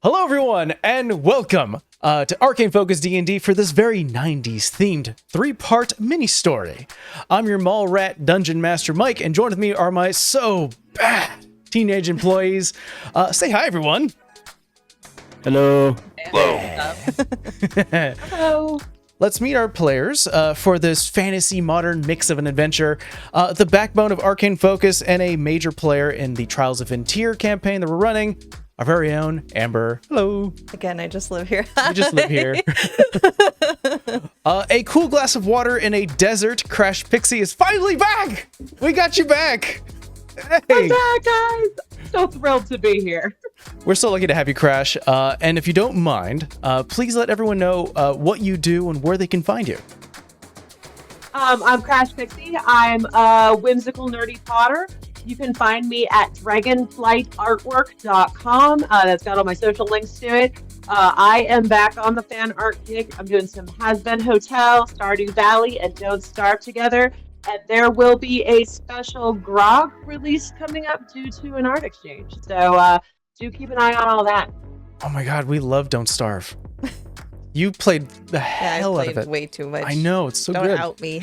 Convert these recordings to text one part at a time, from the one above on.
Hello everyone, and welcome to Arcane Focus D&D for this very 90s themed 3-part mini-story. I'm your mall rat dungeon master Mike, and joined with me are my so bad teenage employees. Say hi everyone. Hello. Hello. Hello. Let's meet our players for this fantasy modern mix of an adventure. The backbone of Arcane Focus and a major player in the Trials of Frontier campaign that we're running. Our very own Amber. Hello. Again, I just live here. You just live here. A cool glass of water in a desert. Crash Pixie is finally back. We got you back. Hey. I'm back, guys. So thrilled to be here. We're so lucky to have you, Crash. And if you don't mind, please let everyone know what you do and where they can find you. I'm Crash Pixie. I'm a whimsical nerdy potter. You can find me at dragonflightartwork.com. That's got all my social links to it. I am back on the fan art kick. I'm doing some Has-Been Hotel, Stardew Valley, and Don't Starve Together. And there will be a special grog release coming up due to an art exchange. So do keep an eye on all that. Oh my god, we love Don't Starve. You played the hell out of it. Way too much. I know, it's so Don't good. out me.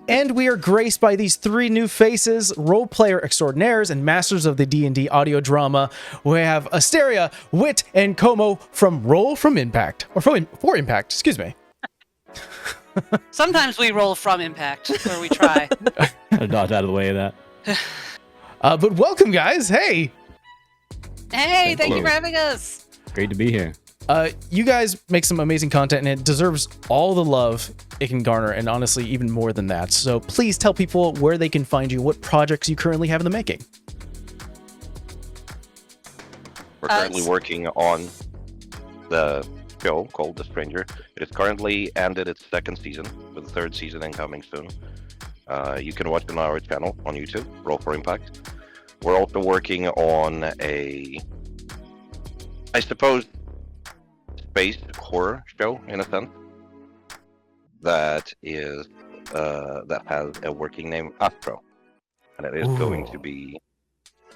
And we are graced by these 3 new faces, role player extraordinaires and masters of the D&D audio drama. We have Asteria, Wit, and Como from Roll from Impact, or for Impact, excuse me. Sometimes we roll from impact, or we try. I'll dodge out of the way of that. But welcome, guys. Hey. Hey, thank you for having us. Great to be here. You guys make some amazing content, and it deserves all the love it can garner, and honestly, even more than that. So please tell people where they can find you, what projects you currently have in the making. We're currently working on the show called The Stranger. It has currently ended its 2nd season, with the 3rd season incoming soon. You can watch it on our channel on YouTube, Roll for Impact. We're also working on a, I suppose, space horror show in a sense that is that has a working name, Astro, and it is going to be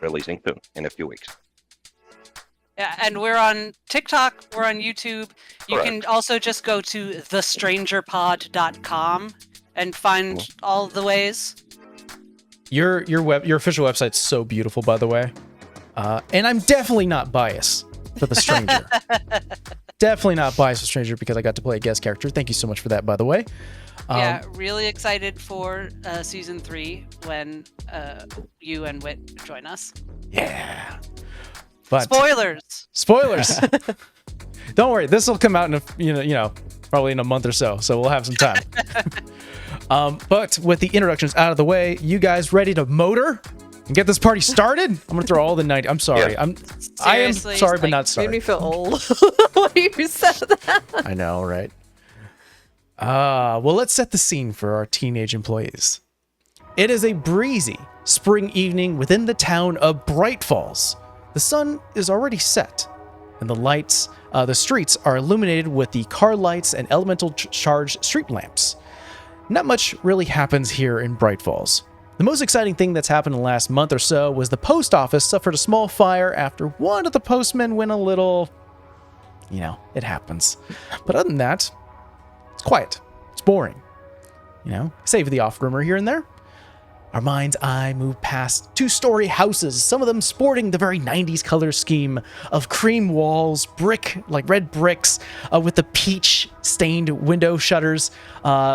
releasing soon in a few weeks. Yeah, and we're on TikTok, we're on YouTube. You Correct. can also just go to thestrangerpod.com and find all the ways. Your official website's so beautiful, by the way. And I'm definitely not biased for The Stranger. Definitely not biased for Stranger because I got to play a guest character. Thank you so much for that, by the way. Yeah, really excited for season 3 when you and Wit join us. Yeah. But Spoilers. Don't worry, this will come out in a, probably in a month or so we'll have some time. But with the introductions out of the way, you guys ready to motor and get this party started? I'm gonna throw all the 90. I'm sorry. Yeah. I am Seriously, sorry, but like, not sorry. Made me feel old when you said that. I know, right? Well, let's set the scene for our teenage employees. It is a breezy spring evening within the town of Bright Falls. The sun is already set, and the streets are illuminated with the car lights and elemental charged street lamps. Not much really happens here in Bright Falls. The most exciting thing that's happened in the last month or so was the post office suffered a small fire after one of the postmen went a little, it happens. But other than that, it's quiet. It's boring. Save the off-rumor here and there. Our mind's eye moved past 2-story houses, some of them sporting the very 90s color scheme of cream walls, red bricks, with the peach-stained window shutters,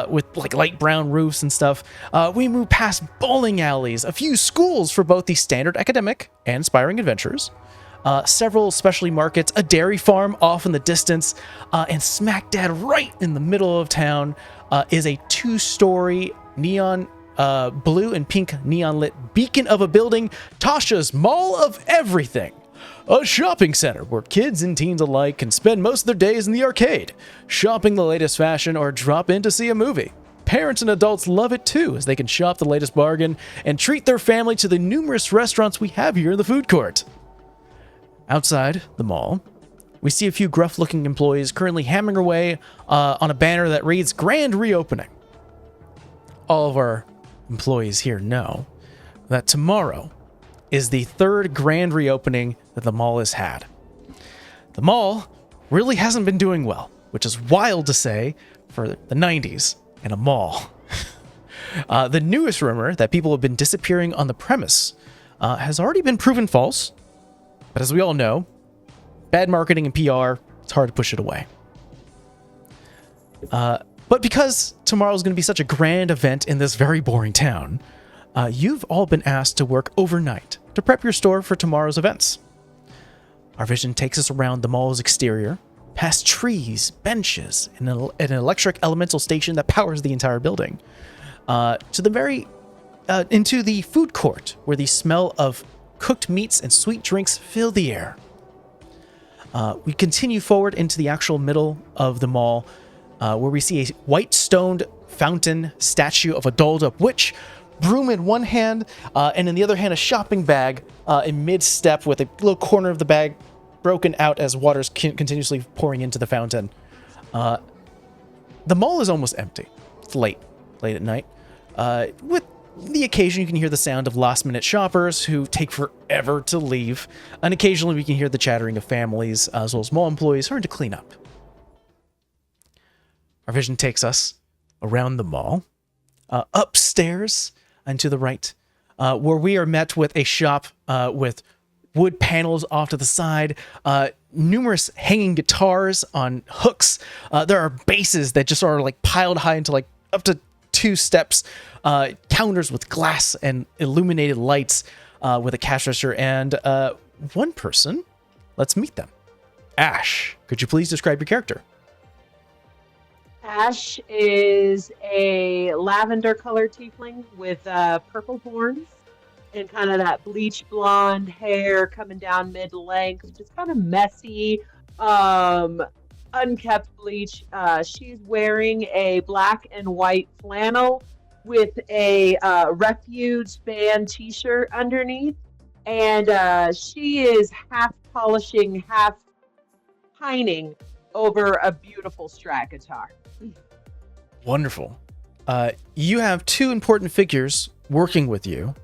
with light brown roofs and stuff. We moved past bowling alleys, a few schools for both the standard academic and aspiring adventurers, several specialty markets, a dairy farm off in the distance, and smack dab right in the middle of town is a 2-story neon blue and pink neon lit beacon of a building, Tasha's Mall of Everything. A shopping center where kids and teens alike can spend most of their days in the arcade, shopping the latest fashion or drop in to see a movie. Parents and adults love it too, as they can shop the latest bargain and treat their family to the numerous restaurants we have here in the food court. Outside the mall, we see a few gruff-looking employees currently hammering away on a banner that reads Grand Reopening. All of our employees here know that tomorrow is the 3rd grand reopening that the mall has had. The mall really hasn't been doing well, which is wild to say for the 90s in a mall. The newest rumor that people have been disappearing on the premise has already been proven false. But as we all know, bad marketing and PR, it's hard to push it away. But because tomorrow's going to be such a grand event in this very boring town, you've all been asked to work overnight to prep your store for tomorrow's events. Our vision takes us around the mall's exterior, past trees, benches, and an electric elemental station that powers the entire building, to the very into the food court, where the smell of cooked meats and sweet drinks fill the air. We continue forward into the actual middle of the mall, where we see a white stoned fountain statue of a dolled up witch, broom in one hand, and in the other hand a shopping bag in mid-step with a little corner of the bag broken out as water's continuously pouring into the fountain. The mall is almost empty. It's late at night. With the occasion you can hear the sound of last-minute shoppers who take forever to leave, and occasionally we can hear the chattering of families as well as mall employees starting to clean up. Our vision takes us around the mall, upstairs and to the right, where we are met with a shop with wood panels off to the side, numerous hanging guitars on hooks. There are basses that just are like piled high into like up to 2 steps, counters with glass and illuminated lights with a cash register, and one person. Let's meet them. Ash, could you please describe your character? Ash is a lavender colored tiefling with purple horns and kind of that bleach blonde hair coming down mid-length, just kind of messy, unkept bleach. She's wearing a black and white flannel with a Refuge band t-shirt underneath, and she is half polishing, half pining over a beautiful Strat guitar. Wonderful. You have 2 important figures working with you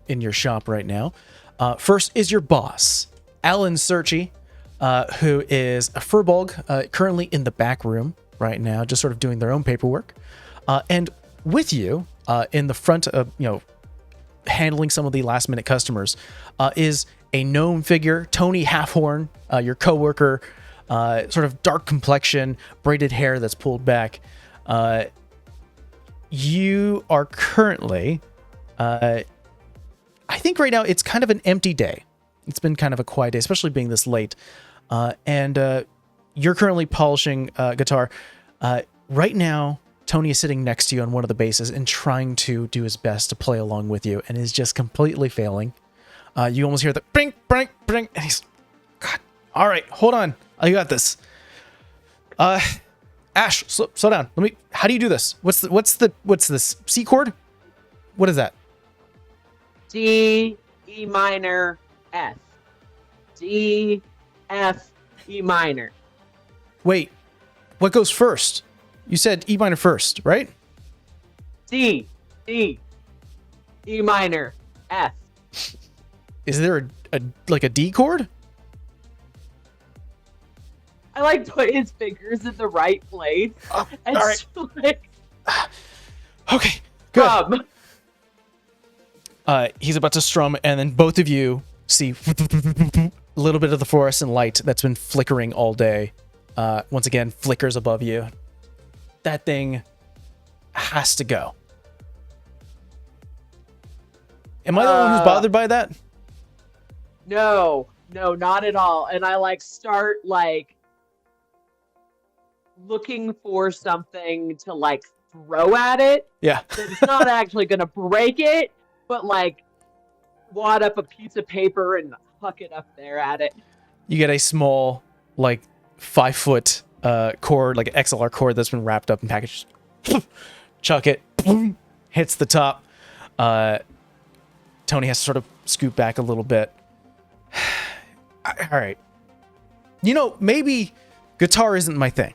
in your shop right now. First is your boss, Alan Searchy, who is a furbolg currently in the back room right now, just sort of doing their own paperwork. And with you in the front of, handling some of the last minute customers is a gnome figure, Tony Halfhorn, your coworker, sort of dark complexion, braided hair that's pulled back. You are currently, I think right now it's kind of an empty day. It's been kind of a quiet day, especially being this late. And you're currently polishing guitar. Right now, Tony is sitting next to you on one of the basses and trying to do his best to play along with you, and is just completely failing. You almost hear the brink, brink, brink, and he's, God, all right, hold on, I got this. Ash, slow down. How do you do this? What's this C chord? What is that? D, E minor, F. D, F, E minor. Wait, what goes first? You said E minor first, right? D, E, E minor, F. Is there a D chord? I like put his fingers in the right place. And all right. like, Okay, good. He's about to strum, and then both of you see a little bit of the fluorescent light that's been flickering all day. Once again, flickers above you. That thing has to go. Am I the one who's bothered by that? No, not at all. And I start looking for something to throw at it. Yeah. So it's not actually gonna break it, but wad up a piece of paper and huck it up there at it. You get a small 5-foot cord, like an XLR cord that's been wrapped up and packaged. Chuck it, boom, hits the top. Tony has to sort of scoot back a little bit. All right. Maybe guitar isn't my thing.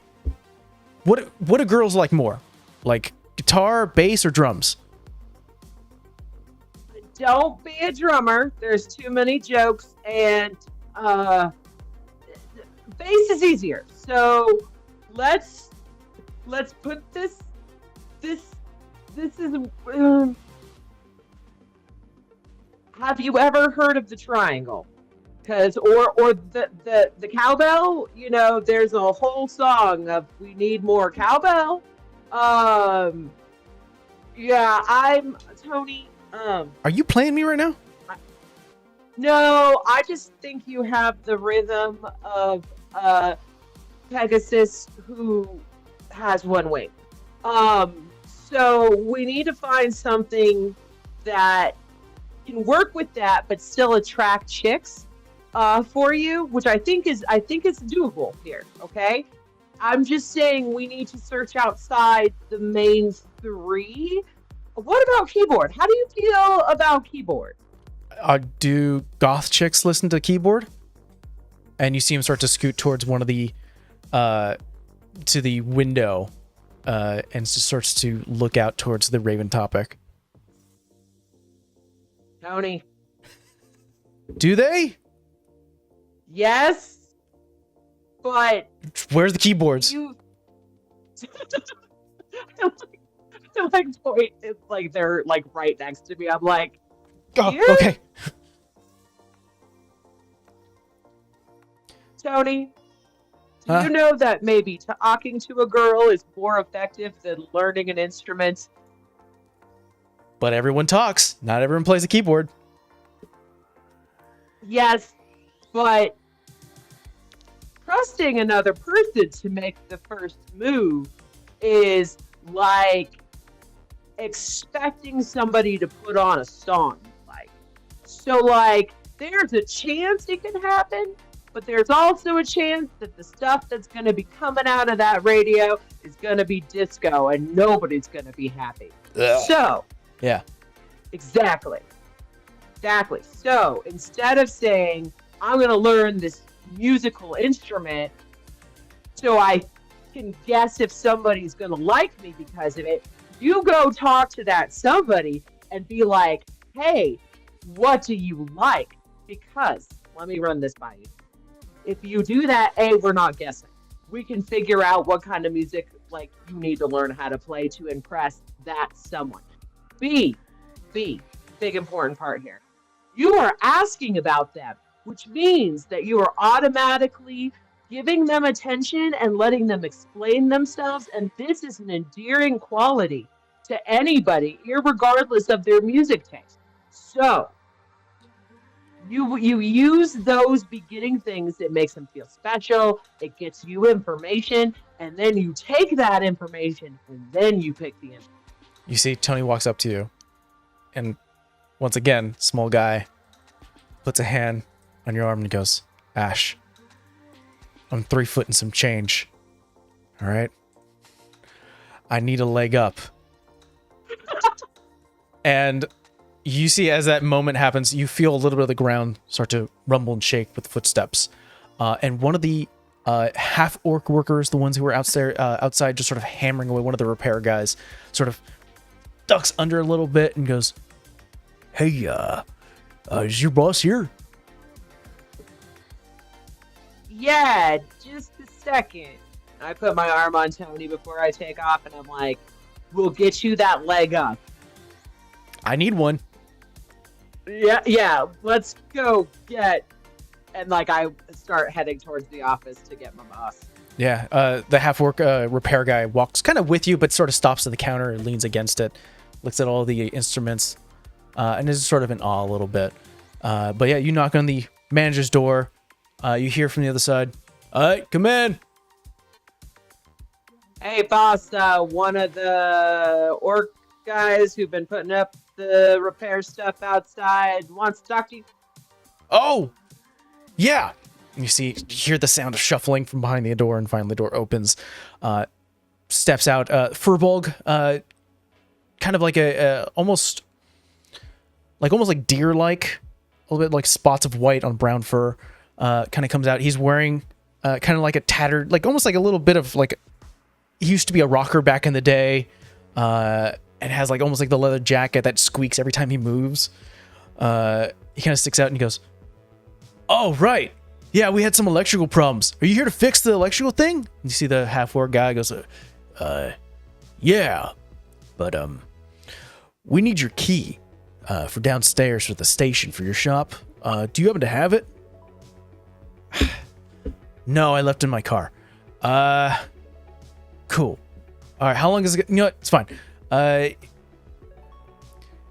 What do girls like more? Like guitar, bass, or drums? Don't be a drummer. There's too many jokes, and bass is easier. So let's put this is. Have you ever heard of the triangle? Because or the cowbell. You know, there's a whole song of we need more cowbell. Yeah, I'm Tony. Are you playing me right now? No, I just think you have the rhythm of Pegasus who has one wing. So we need to find something that can work with that, but still attract chicks for you, which I think is doable here. Okay, I'm just saying we need to search outside the main three. What about keyboard? How do you feel about keyboard? Do goth chicks listen to keyboard? And you see him start to scoot towards one of the to the window and starts to look out towards the Raven topic. Tony. Do they? Yes, but Where's the keyboards? you. I like point. It's like they're like right next to me. I'm like, Oh, here? okay. Tony, do Huh? you know that maybe talking to a girl is more effective than learning an instrument? But everyone talks. Not everyone plays a keyboard. Yes, but trusting another person to make the first move is like expecting somebody to put on a song. So, there's a chance it can happen, but there's also a chance that the stuff that's going to be coming out of that radio is going to be disco and nobody's going to be happy. Ugh. So, Yeah. exactly. So, instead of saying, I'm going to learn this musical instrument so I can guess if somebody's going to like me because of it, you go talk to that somebody and be like, hey, what do you like? Because, let me run this by you. If you do that, A, we're not guessing. We can figure out what kind of music you need to learn how to play to impress that someone. B, big important part here. You are asking about them, which means that you are automatically giving them attention and letting them explain themselves, and this is an endearing quality to anybody, irregardless of their music taste. So, you use those beginning things. It makes them feel special. It gets you information, and then you take that information, and then you pick the instrument. You see Tony walks up to you, and once again, small guy puts a hand on your arm and goes, Ash, I'm 3 foot and some change. All right? I need a leg up. And you see as that moment happens, you feel a little bit of the ground start to rumble and shake with footsteps. And one of the half-orc workers, the ones who were outside just sort of hammering away, one of the repair guys, sort of ducks under a little bit and goes, Hey, is your boss here? Yeah, just a second. I put my arm on Tony before I take off, and I'm like, we'll get you that leg up. I need one. Yeah, let's go get... And, I start heading towards the office to get my boss. Yeah, the half-orc repair guy walks kind of with you, but sort of stops at the counter and leans against it, looks at all the instruments, and is sort of in awe a little bit. But yeah, you knock on the manager's door. You hear from the other side, all right, come in. Hey, boss, one of the orc guys who've been putting up the repair stuff outside wants to talk to you. Oh, yeah. And you hear the sound of shuffling from behind the door, and finally the door opens. Steps out, Furbolg, kind of like almost like deer-like, a little bit like spots of white on brown fur. Kind of comes out. He's wearing kind of like a tattered, almost like a little bit of he used to be a rocker back in the day, and has almost like the leather jacket that squeaks every time he moves. He kind of sticks out and he goes, "Oh, right. Yeah, we had some electrical problems. Are you here to fix the electrical thing? You see the half-orc guy goes, yeah, but, we need your key, for downstairs for the station for your shop. Do you happen to have it? No, I left it in my car. Cool. All right, how long is it? You know what? It's fine.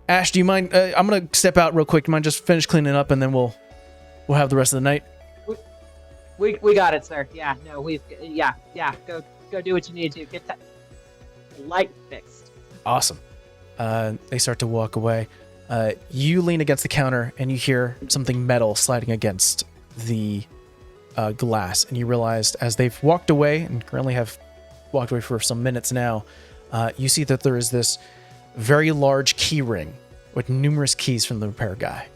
Ash, do you mind? I'm gonna step out real quick. Do you mind just finish cleaning up, and then we'll have the rest of the night. We got it, sir. Yeah, no, yeah. Go do what you need to. Get that light fixed. Awesome. They start to walk away. You lean against the counter, and you hear something metal sliding against the glass, and you realize as they've walked away, and currently have walked away for some minutes now, you see that there is this very large key ring with numerous keys from the repair guy.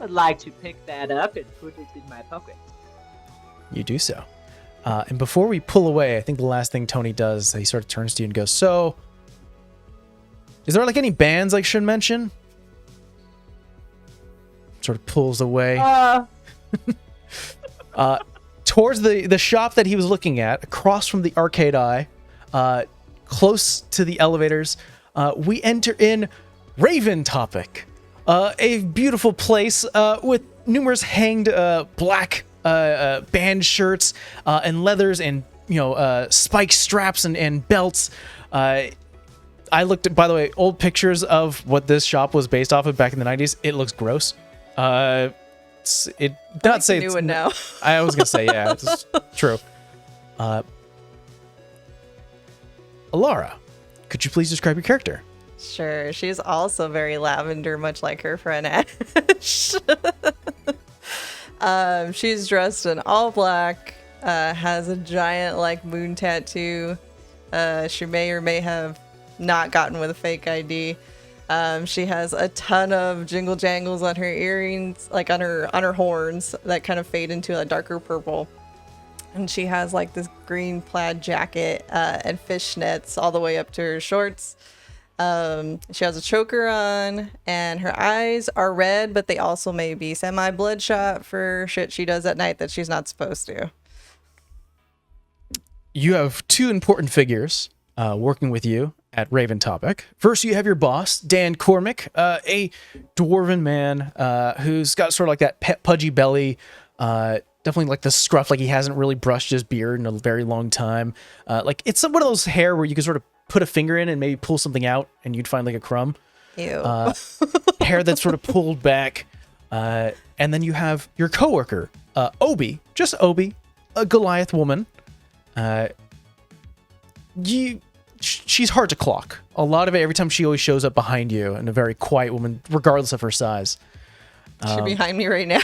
I'd like to pick that up and put it in my pocket. You do so. And before we pull away, I think the last thing Tony does, he sort of turns to you and goes, so, is there like any bands I should mention? Sort of pulls away. Towards the shop that he was looking at, across from the arcade eye, close to the elevators, we enter in Raven Topic. A beautiful place with numerous hanged black band shirts and leathers and spike straps and belts. I looked at, by the way, old pictures of what this shop was based off of back in the 90s. It looks gross. I was gonna say yeah, it's true. Alara, could you please describe your character? Sure. She's also very lavender, much like her friend Ash. She's dressed in all black, has a giant moon tattoo. She may or may have not gotten with a fake ID. She has a ton of jingle jangles on her earrings, like on her horns that kind of fade into a darker purple. And she has this green plaid jacket and fishnets all the way up to her shorts. She has a choker on, and her eyes are red, but they also may be semi-bloodshot for shit she does at night that she's not supposed to. You have two important figures working with you at Raven Topic. First, you have your boss, Dan Cormick, a dwarven man who's got sort of like that pudgy belly, definitely like the scruff, like he hasn't really brushed his beard in a very long time. It's one of those hair where you can sort of put a finger in and maybe pull something out and you'd find like a crumb. Ew. Hair that's sort of pulled back. And then you have your coworker, Obi, just Obi, a Goliath woman. She's hard to clock. A lot of it, every time she always shows up behind you, and a very quiet woman, regardless of her size. She's behind me right now.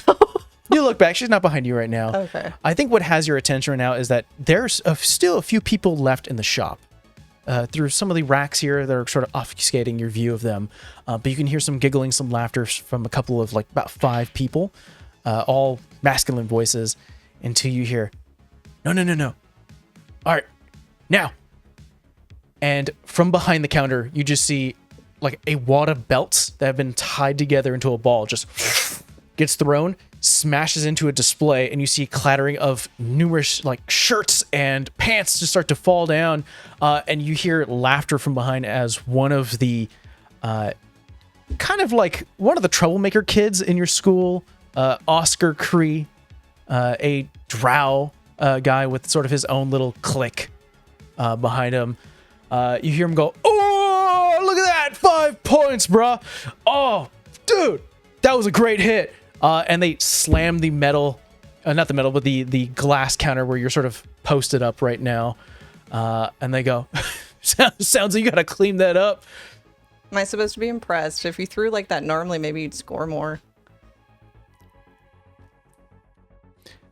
You look back, she's not behind you right now. Okay. I think what has your attention right now is that there's still a few people left in the shop. Through some of the racks here that are sort of obfuscating your view of them. But you can hear some giggling, some laughter from a couple of about 5 people, all masculine voices, until you hear, no. All right, now. And from behind the counter, you just see a wad of belts that have been tied together into a ball just gets thrown, smashes into a display, and you see clattering of numerous shirts and pants just start to fall down, and you hear laughter from behind as one of the one of the troublemaker kids in your school, Oscar Cree, a drow guy with sort of his own little clique behind him. You hear him go, "Oh, look at that! 5 points, bruh! Oh, dude, that was a great hit!" And they slam the metal, not the metal, but the glass counter where you're sort of posted up right now. And they go, "Sounds like you gotta clean that up." Am I supposed to be impressed? If you threw like that normally, maybe you'd score more.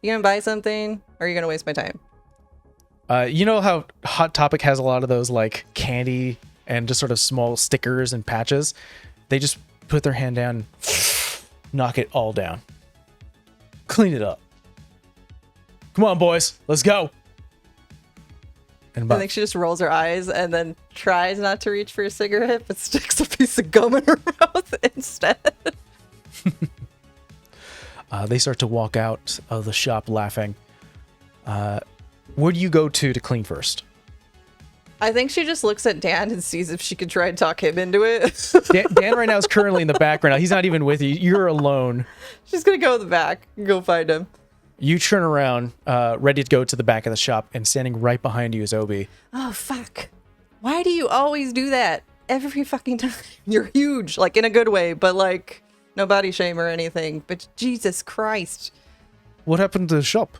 You gonna buy something, or are you gonna waste my time? You know how Hot Topic has a lot of those candy and just sort of small stickers and patches? They just put their hand down, knock it all down. Clean it up. Come on, boys. Let's go. And I think she just rolls her eyes and then tries not to reach for a cigarette, but sticks a piece of gum in her mouth instead. They start to walk out of the shop laughing. Where do you go to clean first? I think she just looks at Dan and sees if she could try and talk him into it. Dan right now is currently in the background. He's not even with you. You're alone. She's gonna go in the back and go find him. You turn around, ready to go to the back of the shop, and standing right behind you is Obi. Oh, fuck. Why do you always do that? Every fucking time. You're huge, like in a good way, but like no body shame or anything. But Jesus Christ. What happened to the shop?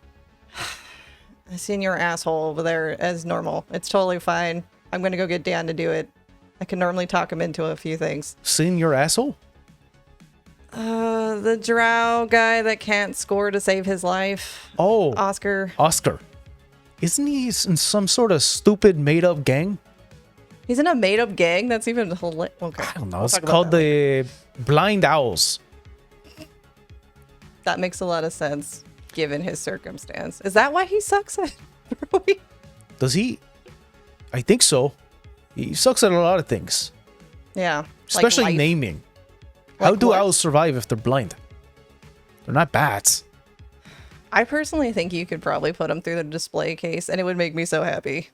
I seen your asshole over there as normal. It's totally fine. I'm gonna go get Dan to do it. I can normally talk him into a few things. Seen your asshole? The drow guy that can't score to save his life. Oh, Oscar. Oscar. Isn't he in some sort of stupid made-up gang? He's in a made-up gang? That's even hilarious. Okay. I don't know. We'll It's talk about called that later. the Blind Owls. That makes a lot of sense, given his circumstance. Is that why he sucks at it? Does he? I think so. He sucks at a lot of things, Yeah. especially life. naming. How Like do what? owls survive if they're blind? They're not bats. I personally think you could probably put him through the display case, and it would make me so happy.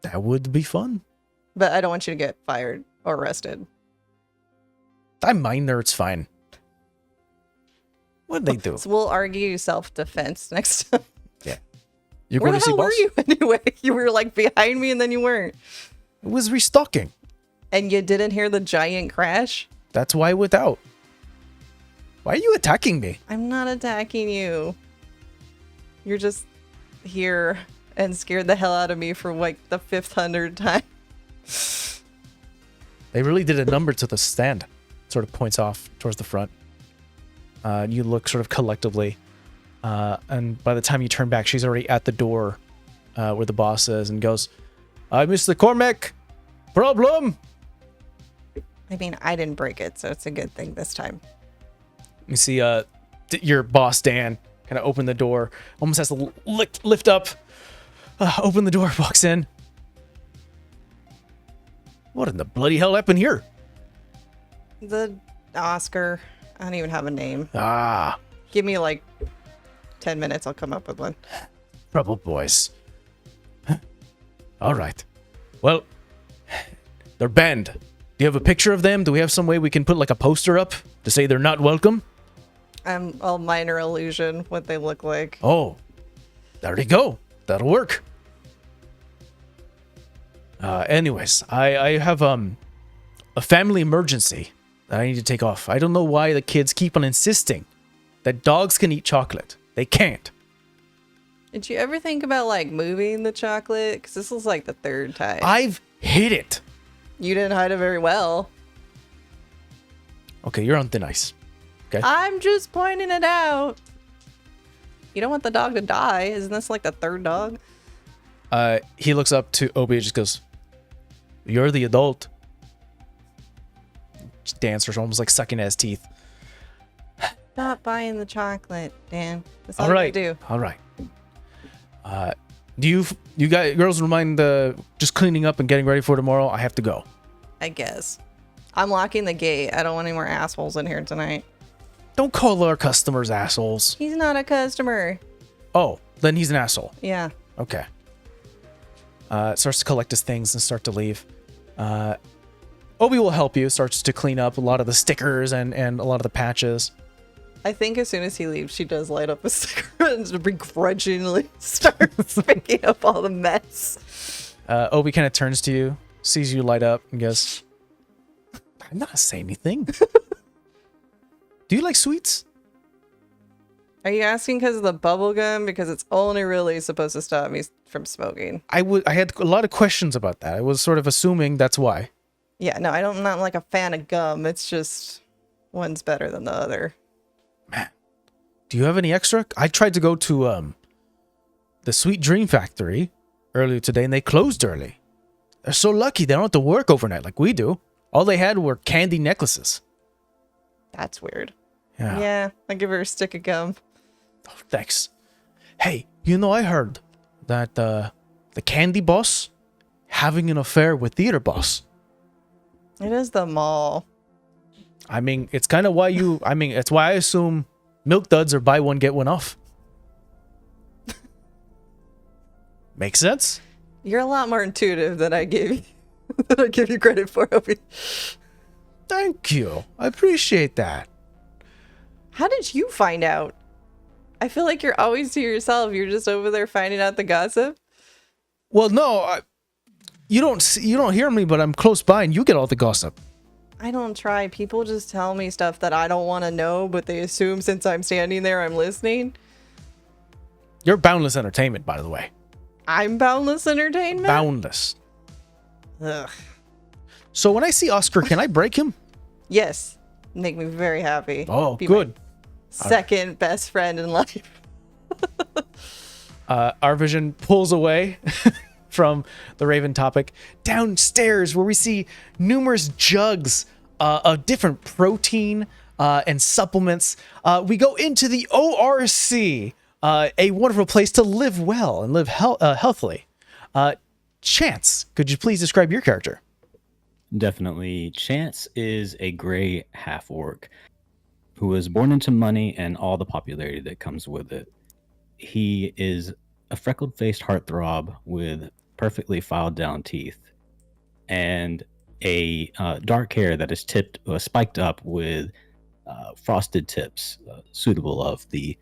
That would be fun. But I don't want you to get fired or arrested. I'm minor. It's fine. What did they do? So we'll argue self-defense next time. You Where going the to see hell were boss? you anyway? You were like behind me and then you weren't. It was restocking. And you didn't hear the giant crash? That's why without. Why are you attacking me? I'm not attacking you. You're just here and scared the hell out of me for like the 500th time. They really did a number to the stand. Sort of points off towards the front. You look sort of collectively. And by the time you turn back, she's already at the door where the boss is and goes, Mr. Cormac, problem? I mean, I didn't break it, so it's a good thing this time. You see your boss, Dan, kind of open the door, almost has to lift up, open the door, walks in. What in the bloody hell happened here? The Oscar, I don't even have a name. Ah, Give me like 10 minutes, I'll come up with one. trouble boys. All right. Well, they're banned. Do you have a picture of them? Do we have some way we can put like a poster up to say they're not welcome? I'll minor illusion what they look like. Oh, there you go. That'll work. Anyways, I have a family emergency that I need to take off. I don't know why the kids keep on insisting that dogs can eat chocolate. They can't. Did you ever think about like moving the chocolate? Because this is like the third time. I've hid it. You didn't hide it very well. Okay, you're on thin ice. Okay. I'm just pointing it out. You don't want the dog to die. Isn't this like the third dog? He looks up to Obi and just goes, "You're the adult." Dancer's almost like sucking at his teeth. Stop buying the chocolate, Dan. That's all All right. you do. All right. Do you guys girls remind just cleaning up and getting ready for tomorrow? I have to go. I guess. I'm locking the gate. I don't want any more assholes in here tonight. Don't call our customers assholes. He's not a customer. Oh, then he's an asshole. Yeah. Okay. Starts to collect his things and start to leave. Obi will help you. Starts to clean up a lot of the stickers and a lot of the patches. I think as soon as he leaves, she does light up a cigarette and begrudgingly starts picking up all the mess. Obi kind of turns to you, sees you light up, and goes, "I'm not saying anything." Do you like sweets? Are you asking because of the bubble gum? Because it's only really supposed to stop me from smoking. I had a lot of questions about that. I was sort of assuming that's why. Yeah, no, I'm not like a fan of gum. It's just one's better than the other. Man, do you have any extra? I tried to go to the Sweet Dream Factory earlier today, and they closed early. They're so lucky they don't have to work overnight like we do. All they had were candy necklaces. That's weird. Yeah. Yeah, I'll give her a stick of gum. Oh, thanks. Hey, I heard that the candy boss having an affair with theater boss. It is the mall. I mean, it's kind of why you. I mean, it's why I assume Milk Duds are buy one get one off. Makes sense. You're a lot more intuitive than I give you credit for, Opie. Thank you. I appreciate that. How did you find out? I feel like you're always to yourself. You're just over there finding out the gossip. Well, no, you don't hear me, but I'm close by, and you get all the gossip. I don't try. People just tell me stuff that I don't want to know, but they assume since I'm standing there, I'm listening. You're Boundless Entertainment, by the way. I'm Boundless Entertainment? Boundless. Ugh. So when I see Oscar, can I break him? Yes. Make me very happy. Oh, Be good. my second best friend in life. Our vision pulls away from the Raven topic downstairs, where we see numerous jugs of different protein and supplements. We go into the ORC, a wonderful place to live well and live healthily. Chance, could you please describe your character? Definitely. Chance is a gray half-orc who was born into money and all the popularity that comes with it. He is a freckled-faced heartthrob with perfectly filed down teeth and a dark hair that is spiked up with frosted tips, suitable of the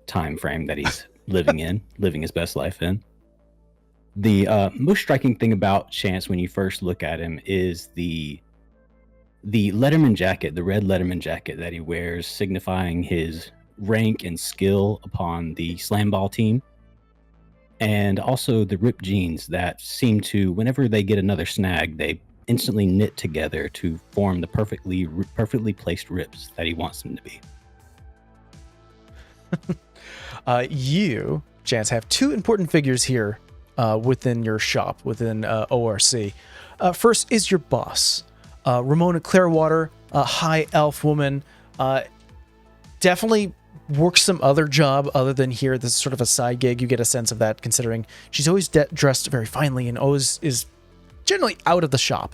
time frame that he's living his best life in. The most striking thing about Chance when you first look at him is the Letterman jacket, the red Letterman jacket that he wears, signifying his rank and skill upon the slam ball team. And also the ripped jeans that seem to, whenever they get another snag, they instantly knit together to form the perfectly placed rips that he wants them to be. You, Chance, have two important figures here within your shop, within ORC. First is your boss, Ramona Clearwater, a high elf woman. Definitely works some other job other than here. This is sort of a side gig. You get a sense of that, considering she's always dressed very finely and always is generally out of the shop,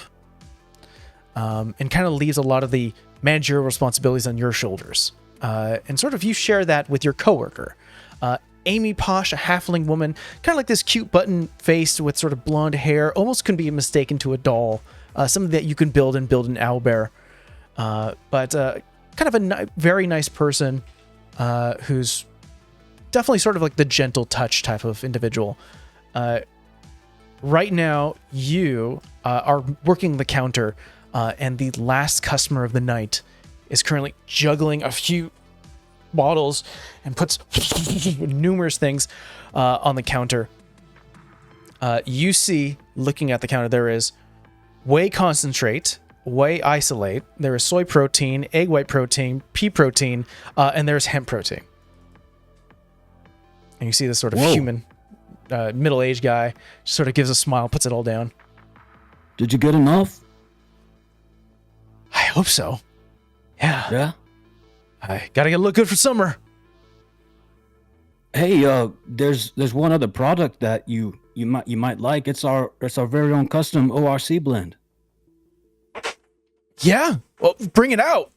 and kind of leaves a lot of the managerial responsibilities on your shoulders. And sort of you share that with your coworker, Amy Posh, a halfling woman, kind of like this cute button face with sort of blonde hair, almost can be mistaken to a doll, something that you can build in owlbear, but kind of a very nice person, who's definitely sort of like the gentle touch type of individual. Right now, you are working the counter, and the last customer of the night is currently juggling a few bottles and puts numerous things on the counter. You see, looking at the counter, there is whey concentrate, whey isolate, there is soy protein, egg white protein, pea protein, and there's hemp protein. And you see this sort of human, middle-aged guy just sort of gives a smile, puts it all down. Did you get enough? I hope so. Yeah. Yeah. I gotta look good for summer. Hey, there's one other product that you might like. It's our very own custom ORC blend. Yeah, well, bring it out.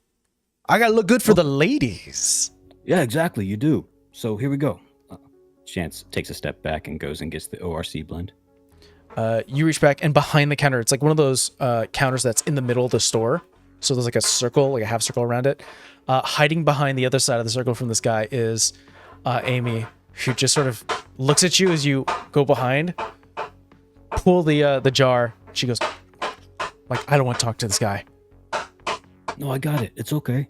I gotta look good for the ladies. Yeah, exactly. You do. So here we go. Chance takes a step back and goes and gets the ORC blend. You reach back, and behind the counter, it's like one of those counters that's in the middle of the store. So there's like a circle, like a half circle around it. Hiding behind the other side of the circle from this guy is Amy, who just sort of looks at you as you go behind, pull the jar. She goes, like, I don't want to talk to this guy. No, I got it. It's okay.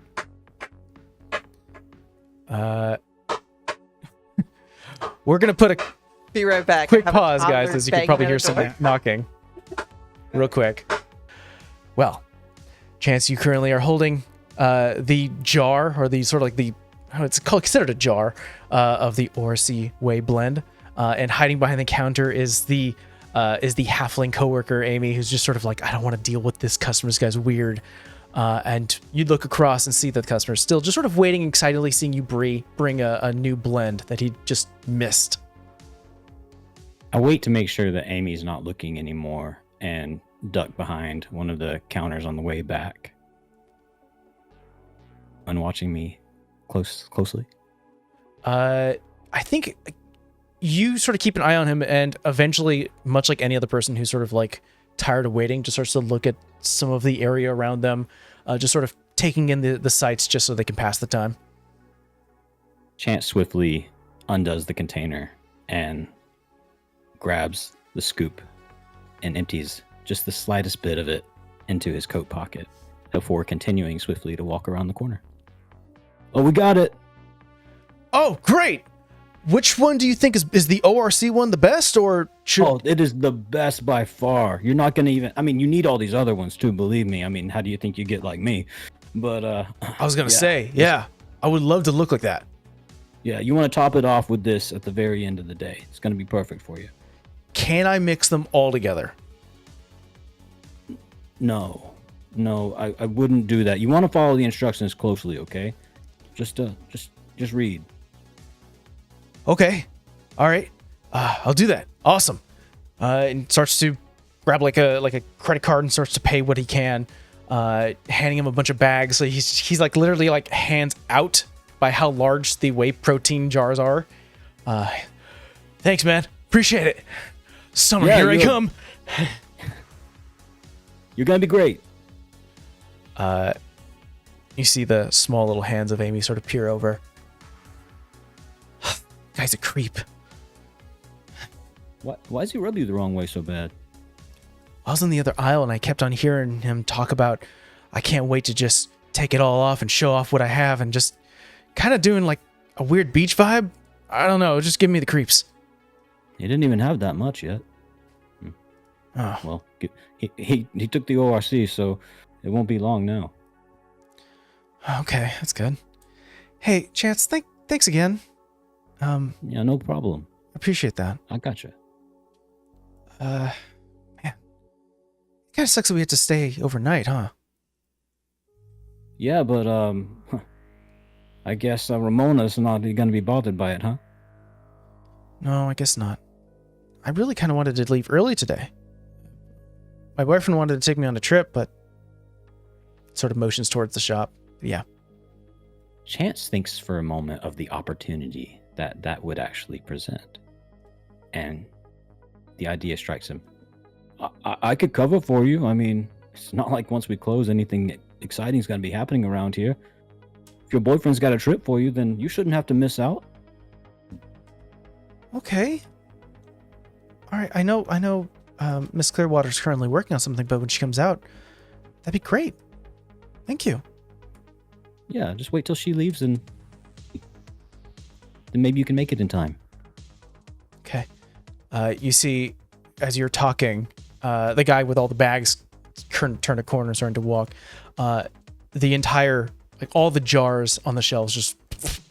We're gonna put a Be right back. quick I have a pause, guys, toddler as you can banging probably on hear the some door. knocking. Real quick. Well, Chance, you currently are holding the jar, or the sort of like the, it's considered a jar, of the ORC whey blend, and hiding behind the counter is the halfling coworker Amy, who's just sort of like, I don't want to deal with this customer. This guy's weird. And you look across and see that the customer's still just sort of waiting excitedly, seeing you bring a new blend that he just missed. I wait to make sure that Amy's not looking anymore and duck behind one of the counters on the way back. and watching me closely? I think you sort of keep an eye on him, and eventually, much like any other person who's sort of like tired of waiting, just starts to look at some of the area around them, just sort of taking in the sights just so they can pass the time. Chance swiftly undoes the container and grabs the scoop and empties just the slightest bit of it into his coat pocket before continuing swiftly to walk around the corner. Oh, we got it! Oh, great! Which one do you think is the ORC one the best, or should... Oh, it is the best by far. You're not going to even... I mean, you need all these other ones too, believe me. I mean, how do you think you get like me? But, I was going to say, yeah, I would love to look like that. Yeah, you want to top it off with this at the very end of the day. It's going to be perfect for you. Can I mix them all together? No, I wouldn't do that. You want to follow the instructions closely, okay? Just read. Okay. All right. I'll do that. Awesome. And starts to grab like a credit card and starts to pay what he can, handing him a bunch of bags. So he's like literally like hands out by how large the whey protein jars are. Thanks, man. Appreciate it. Summer, Yeah, here I come. You're going to be great. You see the small little hands of Amy sort of peer over. Guy's a creep. Why does he rub you the wrong way so bad? I was in the other aisle and I kept on hearing him talk about, I can't wait to just take it all off and show off what I have, and just kind of doing like a weird beach vibe. I don't know, just giving me the creeps. He didn't even have that much yet. Oh, Well, he took the ORC, so it won't be long now. okay, that's good. Hey, Chance, thanks again. Yeah, no problem. Appreciate that. I gotcha. Man, kind of sucks that we had to stay overnight, huh? Yeah, but I guess Ramona's not going to be bothered by it, huh? No, I guess not. I really kind of wanted to leave early today. My boyfriend wanted to take me on a trip, but sort of motions towards the shop. Yeah. Chance thinks for a moment of the opportunity that would actually present. And the idea strikes him. I could cover for you. I mean, it's not like once we close, anything exciting is going to be happening around here. If your boyfriend's got a trip for you, then you shouldn't have to miss out. Okay. All right. I know. Miss Clearwater's currently working on something, but when she comes out, that'd be great. Thank you. Yeah, just wait till she leaves, and then maybe you can make it in time. Okay. You see, as you're talking, the guy with all the bags turn a corner, starting to walk. The entire, like all the jars on the shelves just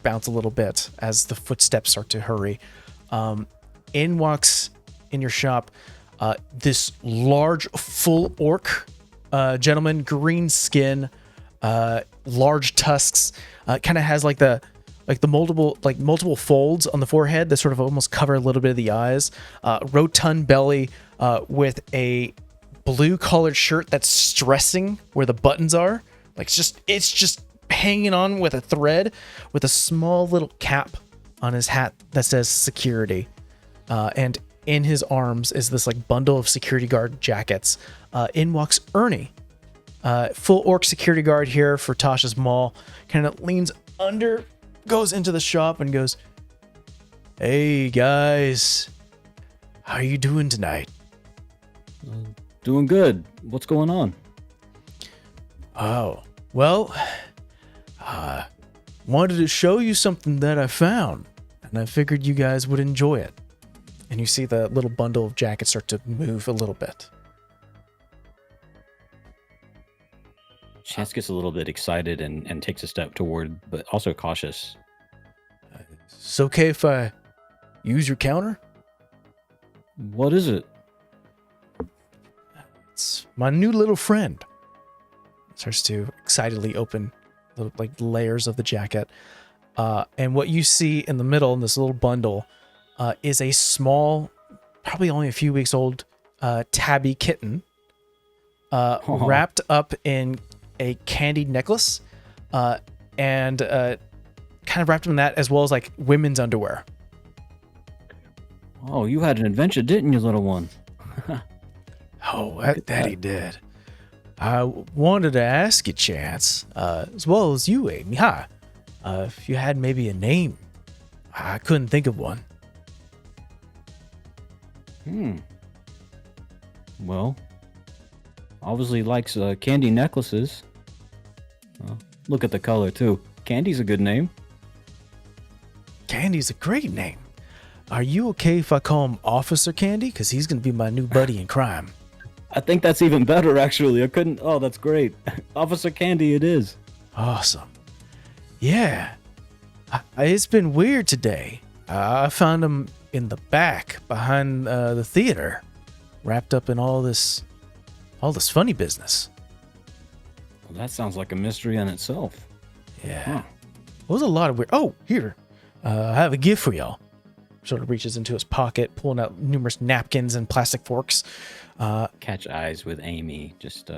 bounce a little bit as the footsteps start to hurry. In walks, in your shop, this large full orc gentleman, green skin, large tusks, kind of has like the multiple folds on the forehead that sort of almost cover a little bit of the eyes, rotund belly, with a blue collared shirt that's stressing where the buttons are. Like it's just hanging on with a thread, with a small little cap on his hat that says security. And in his arms is this like bundle of security guard jackets. In walks Ernie, full orc security guard here for Tasha's mall. Kind of leans under, goes into the shop and goes, "Hey guys, how you doing tonight?" Doing good. What's going on? Oh, well, wanted to show you something that I found, and I figured you guys would enjoy it. And you see the little bundle of jackets start to move a little bit. Chance gets a little bit excited and takes a step toward, but also cautious. It's okay if I use your counter? What is it? It's my new little friend. Starts to excitedly open the like layers of the jacket. And what you see in the middle in this little bundle is a small, probably only a few weeks old, tabby kitten, wrapped up in a candied necklace. and kind of wrapped him in that, as well as like women's underwear. Oh, you had an adventure, didn't you, little one? Oh, that he did. I wanted to ask you, Chance, as well as you, Amy. Hi. If you had maybe a name. I couldn't think of one. Well, obviously likes candy necklaces. Look at the color, too. Candy's a good name. Candy's a great name. Are you okay if I call him Officer Candy? Because he's going to be my new buddy in crime. I think that's even better, actually. I couldn't... Oh, that's great. Officer Candy it is. Awesome. Yeah. It's been weird today. I found him in the back behind the theater, wrapped up in all this funny business. Well, that sounds like a mystery in itself. Yeah. Huh. It was a lot of weird. Oh, here. I have a gift for y'all. Sort of reaches into his pocket, pulling out numerous napkins and plastic forks. Catch eyes with Amy. Just,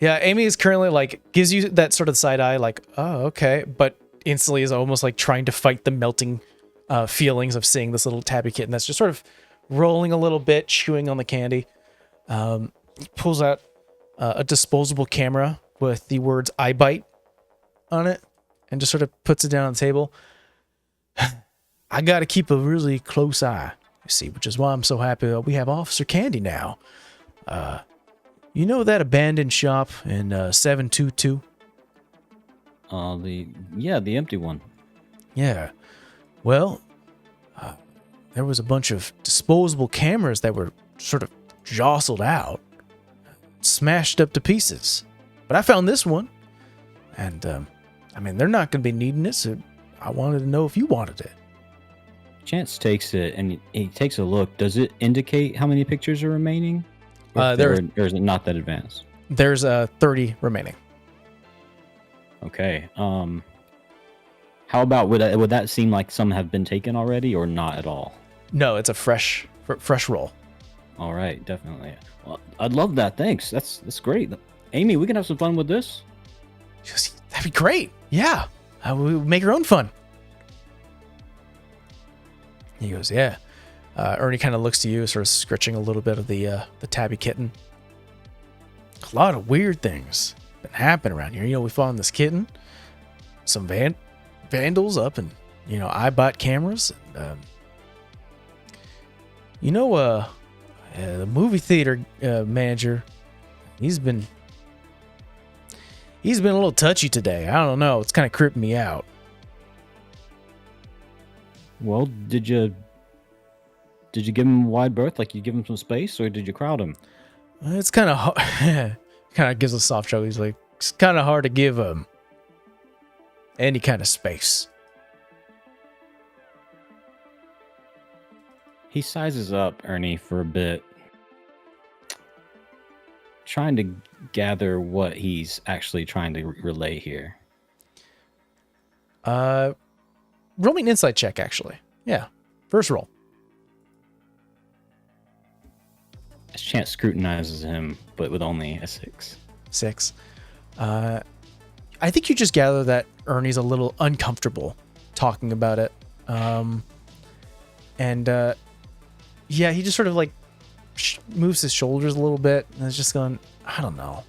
Yeah, Amy is currently like, gives you that sort of side eye, like, oh, okay. But instantly is almost like trying to fight the melting feelings of seeing this little tabby kitten that's just sort of rolling a little bit, chewing on the candy. He pulls out a disposable camera with the words "I bite" on it, and just sort of puts it down on the table. I got to keep a really close eye, you see, which is why I'm so happy that we have Officer Candy now. You know that abandoned shop in 722? the empty one. Yeah. Well, there was a bunch of disposable cameras that were sort of jostled out, smashed up to pieces. But I found this one, and I mean, they're not going to be needing it, so I wanted to know if you wanted it. Chance takes it and he takes a look. Does it indicate how many pictures are remaining? Or or is it not that advanced? There's 30 remaining. Okay. How about would that seem like some have been taken already or not at all? No, it's a fresh roll. All right, definitely. Well, I'd love that. Thanks. That's great. Amy, we can have some fun with this. That'd be great. Yeah. We make our own fun. He goes, yeah. Ernie kind of looks to you, sort of scratching a little bit of the tabby kitten. A lot of weird things been happening around here. You know, we found this kitten, some vandals up, and I bought cameras. And, the movie theater manager, he's been a little touchy today. I don't know. It's kind of creeping me out. Well, did you give him wide berth, like you give him some space, or did you crowd him? It's kind of hard. Kind of gives a soft shrug. He's like, it's kind of hard to give him any kind of space. He sizes up Ernie for a bit, trying to gather what he's actually trying to relay here. Roll me an insight check, actually. Yeah, first roll. As Chance scrutinizes him, but with only a 6. 6. I think you just gather that Ernie's a little uncomfortable talking about it. Yeah, he just sort of like moves his shoulders a little bit and is just going, I don't know.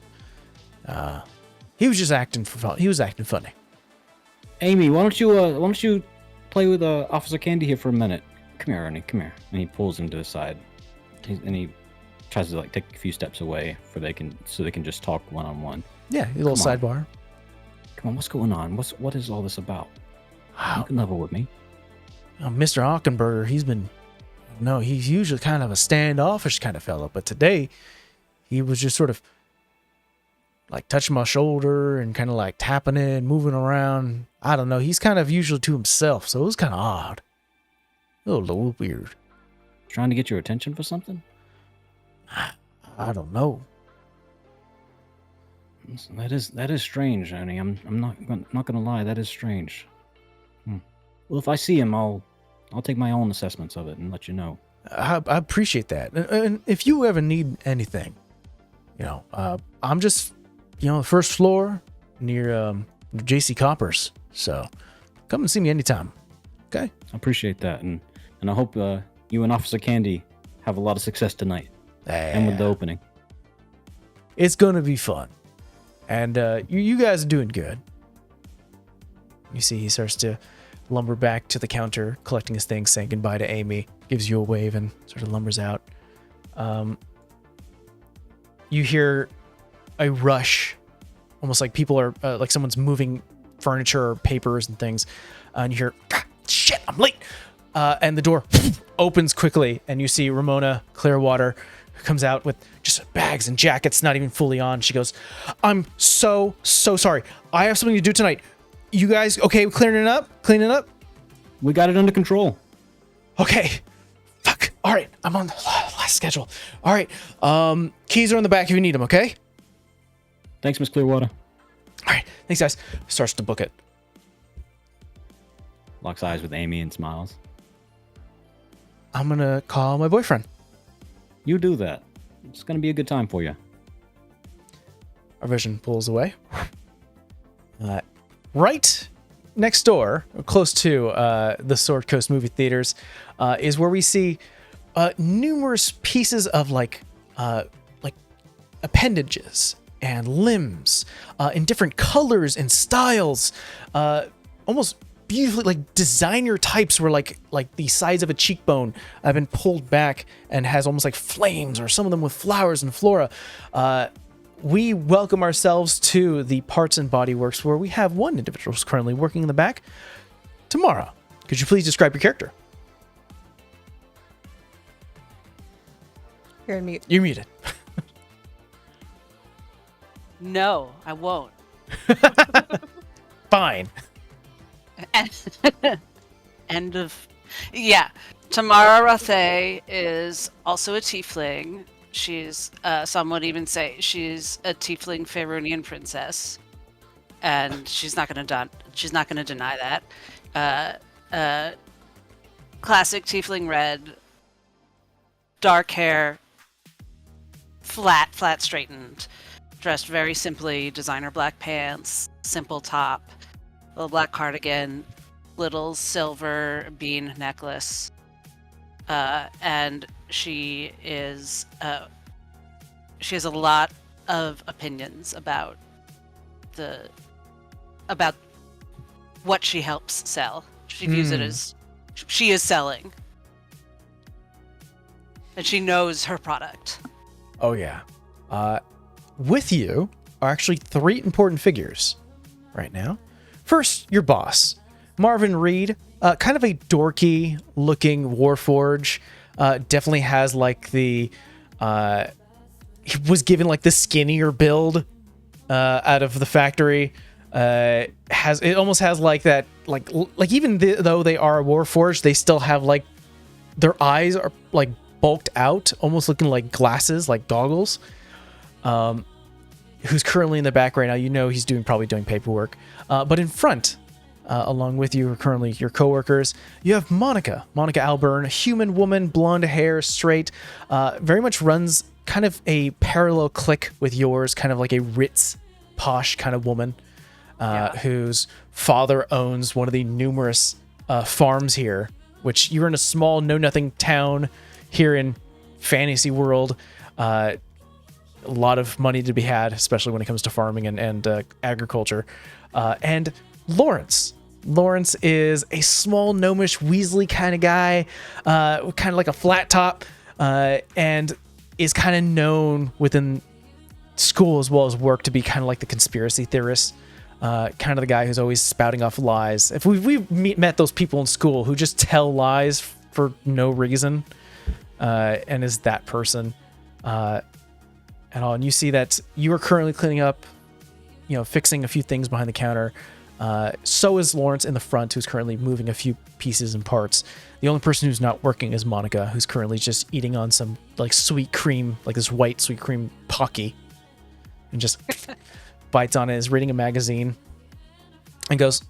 He was just acting for fun. He was acting funny. Amy, why don't you play with Officer Candy here for a minute? Come here, Ernie. Come here. And he pulls him to the side, and he tries to like take a few steps away so they can just talk one on one. Yeah, a little sidebar. Come on, what's going on? What is all this about? You can level with me. Mr. Hockenberger, he's usually kind of a standoffish kind of fellow, but today he was just sort of like touching my shoulder and kind of like tapping it, moving around. I don't know. He's kind of usually to himself, so it was kind of odd. A little weird. Trying to get your attention for something? I don't know. That is strange, Ernie. I'm not gonna lie. That is strange. Well, if I see him, I'll take my own assessments of it and let you know. I appreciate that. And if you ever need anything, I'm just, the first floor near JC Coppers. So come and see me anytime. Okay. I appreciate that, and I hope you and Officer Candy have a lot of success tonight and with the opening. It's gonna be fun, and you guys are doing good. You see, he starts to lumber back to the counter, collecting his things, saying goodbye to Amy. Gives you a wave and sort of lumbers out. You hear a rush, almost like people are like someone's moving furniture or papers and things, and you hear, "Shit, I'm late!" And the door opens quickly, and you see Ramona Clearwater comes out with just bags and jackets, not even fully on. She goes, "I'm so sorry. I have something to do tonight. You guys okay with cleaning it up? Cleaning it up? We got it under control. Okay. Fuck. All right. I'm on the last schedule. All right. Keys are in the back if you need them, okay? Thanks, Miss Clearwater. All right. Thanks, guys." Starts to book it. Locks eyes with Amy and smiles. I'm going to call my boyfriend. You do that. It's going to be a good time for you. Our vision pulls away. Right next door, close to the Sword Coast movie theaters, is where we see numerous pieces of like appendages and limbs in different colors and styles, almost beautifully like designer types where like the size of a cheekbone have been pulled back and has almost like flames, or some of them with flowers and flora. We welcome ourselves to the Parts and Body Works, where we have one individual who's currently working in the back. Tamara, could you please describe your character? You're on mute. You're muted. No, I won't. Fine. End of. Yeah. Tamara Rathe is also a tiefling. She's, some would even say she's a tiefling Faerunian princess, and she's not gonna deny that. Classic tiefling red, dark hair, flat straightened, dressed very simply, designer black pants, simple top, little black cardigan, little silver bean necklace, and she has a lot of opinions about what she helps sell. She views it as she is selling, and she knows her product. Oh, yeah. With you are actually 3 important figures right now. First, your boss, Marvin Reed, kind of a dorky looking warforge. Definitely has like the he was given like the skinnier build out of the factory. Almost has like that like even though they are a warforged, they still have like their eyes are like bulked out, almost looking like glasses, like goggles. Who's currently in the back right now? You know he's probably doing paperwork. But in front, along with you are currently your coworkers. You have Monica Alburn, a human woman, blonde hair, straight, very much runs kind of a parallel clique with yours, kind of like a Ritz, posh kind of woman, whose father owns one of the numerous farms here, which you're in a small know-nothing town here in fantasy world. A lot of money to be had, especially when it comes to farming and agriculture. And Lawrence is a small gnomish Weasley kind of guy, kind of like a flat top, and is kind of known within school as well as work to be kind of like the conspiracy theorist, kind of the guy who's always spouting off lies. If we've met those people in school who just tell lies for no reason, and is that person, and you see that you are currently cleaning up, fixing a few things behind the counter. So is Lawrence in the front, who's currently moving a few pieces and parts. The only person who's not working is Monica, who's currently just eating on some like sweet cream, like this white sweet cream Pocky, and just bites on it, is reading a magazine, and goes,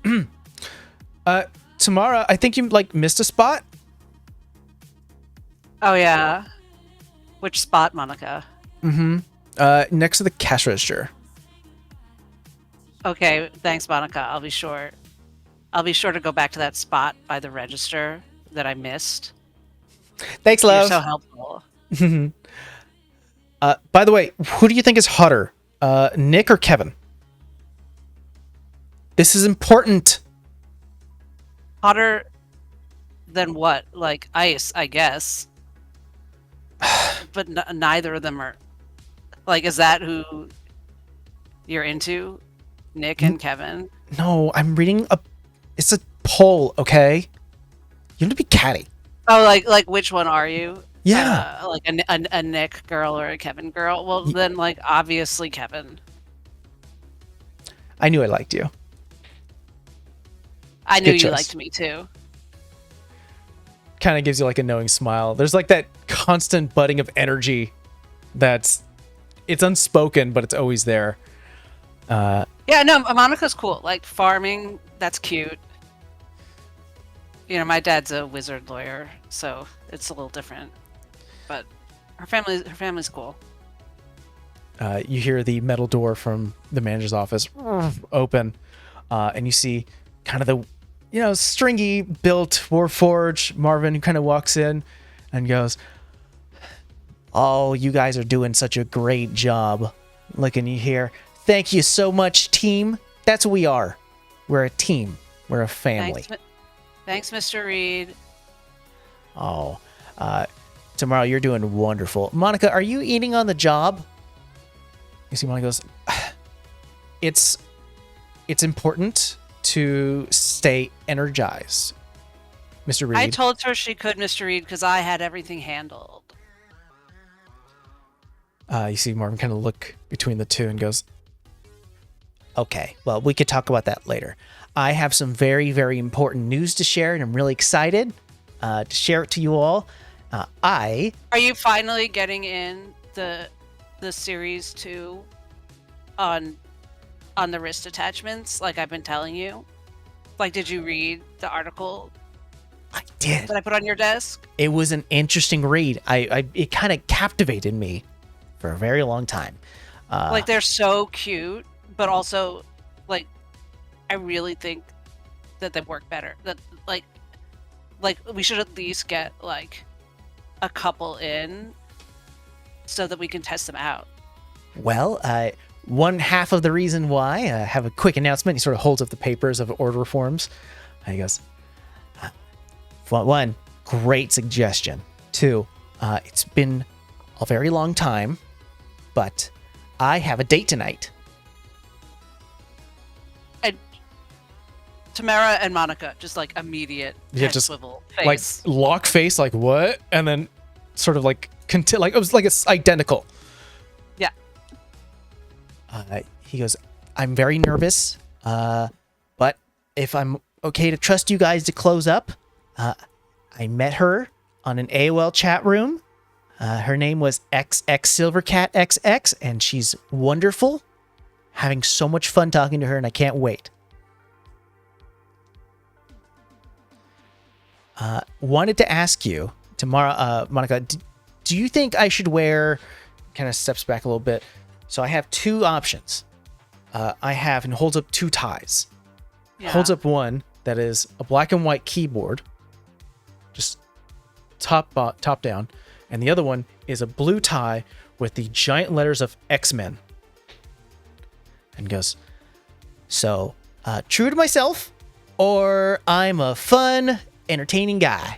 Tamara, I think you like missed a spot. Oh yeah. Which spot, Monica? Next to the cash register. Okay, thanks, Monica. I'll be sure to go back to that spot by the register that I missed. Thanks, You're love. so helpful. By the way, who do you think is hotter, Nick or Kevin? This is important. Hotter than what? Like ice, I guess. But neither of them are. Like, is that who you're into? Nick and Kevin? No, I'm reading it's a poll, okay? You have to be catty. Oh, like which one are you? Yeah. Like a Nick girl or a Kevin girl? Well, then, like, obviously Kevin. I knew I liked you. I knew Good you choice. liked me too. Kind of gives you like a knowing smile. There's like that constant budding of energy it's unspoken, but it's always there. Yeah, no, Monica's cool. Like, farming, that's cute. You know, my dad's a wizard lawyer, so it's a little different. But her family's cool. You hear the metal door from the manager's office open, and you see kind of the, stringy built Warforged Marvin, who kind of walks in and goes, "Oh, you guys are doing such a great job." Looking you here. "Thank you so much, team." That's what we are. We're a team. We're a family. Thanks, Mr. Reed. Oh, tomorrow you're doing wonderful. Monica, are you eating on the job? You see, Monica goes, it's important to stay energized, Mr. Reed. I told her she could, Mr. Reed, because I had everything handled. You see Marvin kind of look between the two and goes, "Okay, well, we could talk about that later. I have some very, very important news to share, and I'm really excited to share it to you all. Are you finally getting in the series 2 on the wrist attachments, like I've been telling you? Like, did you read the article I did. that I put on your desk? It was an interesting read. It kind of captivated me for a very long time. Like, they're so cute, but also, like, I really think that they work better. That like we should at least get like a couple in so that we can test them out. Well, one half of the reason why, I have a quick announcement. He sort of holds up the papers of order forms. And he goes, "One, great suggestion. 2, it's been a very long time, but I have a date tonight." And Tamara and Monica just like immediate Yeah, head just, swivel Like face. lock face, like what? And then sort of like like it was like it's identical. Yeah. He goes, "I'm very nervous, but if I'm okay to trust you guys to close up, I met her on an AOL chat room. Her name was XX Silvercat XX, and she's wonderful. Having so much fun talking to her, and I can't wait. Wanted to ask you, tomorrow, Monica, do you think I should wear," kind of steps back a little bit. So I have 2 options. I have, and holds up 2 ties. Yeah. Holds up one that is a black and white keyboard, just top down, and the other one is a blue tie with the giant letters of X-Men. And goes, "So, true to myself, or I'm a fun, entertaining guy."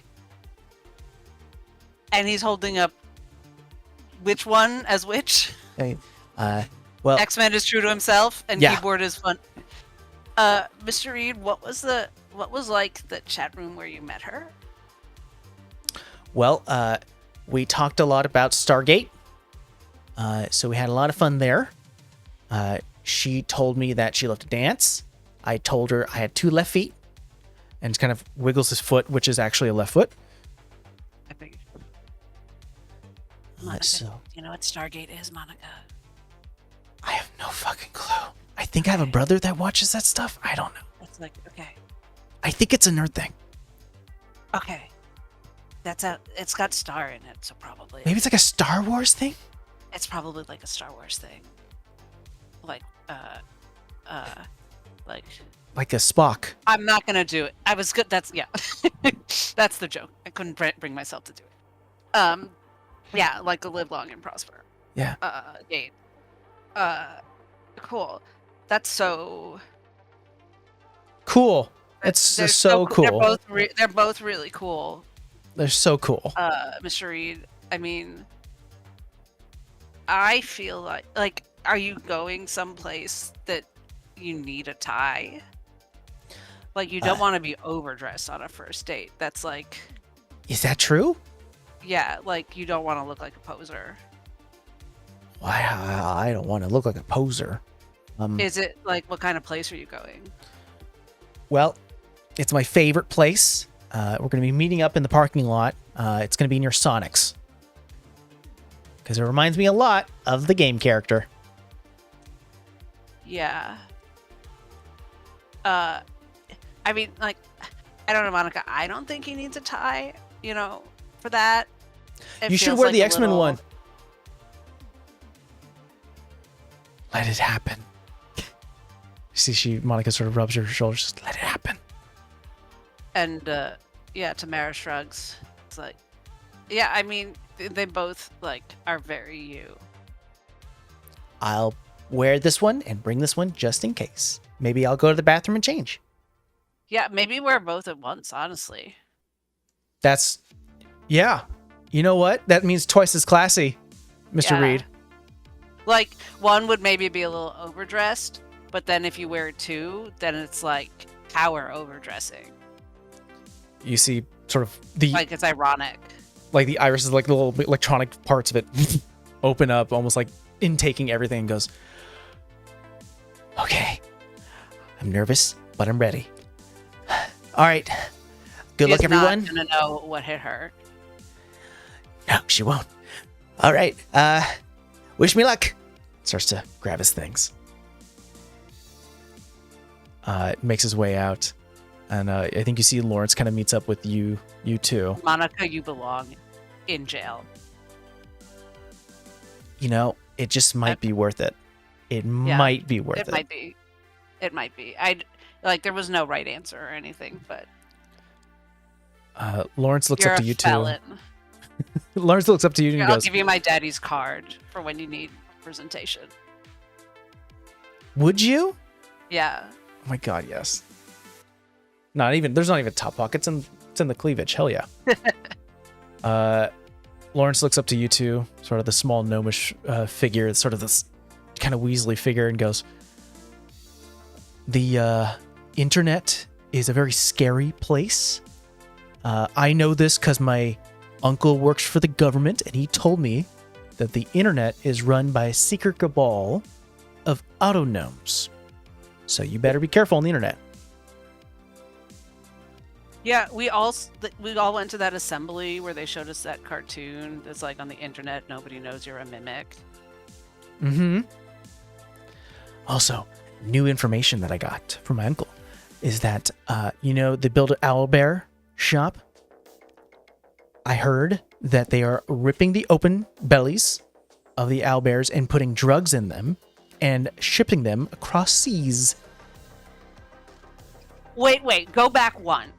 And he's holding up which one as which? Well, X-Men is true to himself, and Yeah. keyboard is fun. Mr. Reed, what was like the chat room where you met her? Well, we talked a lot about Stargate, so we had a lot of fun there. She told me that she loved to dance. I told her I had 2 left feet, and kind of wiggles his foot, which is actually a left foot. I figured. So You know what Stargate is, Monica? I have no fucking clue. I think I have a brother that watches that stuff. I don't know. It's like, okay. I think it's a nerd thing. Okay. It's got Star in it, so probably. Maybe it's like a Star Wars thing. It's probably like a Star Wars thing. Like, Like a Spock. I'm not gonna do it. I was good. That's that's the joke. I couldn't bring myself to do it. Yeah, like a live long and prosper. Yeah. Date. Cool. That's so Cool. It's they're just so cool. They're both really cool. They're so cool. Mr. Reed. I mean, I feel like are you going someplace that you need a tie? Like you don't want to be overdressed on a first date. That's like, Is that true? yeah, like you don't want to look like a poser. Why? I don't want to look like a poser. Is it like what kind of place are you going? Well, it's my favorite place. We're going to be meeting up in the parking lot. It's going to be near Sonic's. Because it reminds me a lot of the game character. Yeah. I mean, like, I don't know, Monica. I don't think he needs a tie, for that. You should wear the X-Men one. Let it happen. See, Monica sort of rubs her shoulders. Just let it happen. And, Tamara shrugs. It's like, yeah, I mean, they both, are very you. I'll wear this one and bring this one just in case. Maybe I'll go to the bathroom and change. Yeah, maybe wear both at once, honestly. Yeah. You know what? That means twice as classy, Mr. Yeah. Reed. Like, one would maybe be a little overdressed, but then if you wear two, then it's like power overdressing. You see sort of the... Like, it's ironic. Like the irises, like the little electronic parts of it open up, almost like intaking everything, and goes, okay, I'm nervous, but I'm ready. All right. Good luck, everyone. She's not gonna know what hit her. No, she won't. All right. Wish me luck. Starts to grab his things. Makes his way out. And I think you see Lawrence kind of meets up with you two. Monica, you belong in jail. It just might be worth it. It might be worth it. It might be. There was no right answer or anything, but Lawrence looks up to you felon. too. Lawrence looks up to you and I'll goes, give you my daddy's card for when you need representation. would you? Yeah. Oh my god, yes. There's not even top pockets, and it's in the cleavage. Hell yeah. Lawrence looks up to you two, sort of the small gnomish figure, sort of this kind of Weasley figure, and goes, the internet is a very scary place. I know this because my uncle works for the government, and he told me that the internet is run by a secret cabal of auto gnomes. So you better be careful on the internet. Yeah, we all went to that assembly where they showed us that cartoon that's like on the internet, nobody knows you're a mimic. Mm-hmm. Also, new information that I got from my uncle is that, they build an owlbear shop. I heard that they are ripping the open bellies of the owlbears and putting drugs in them and shipping them across seas. Wait, go back one.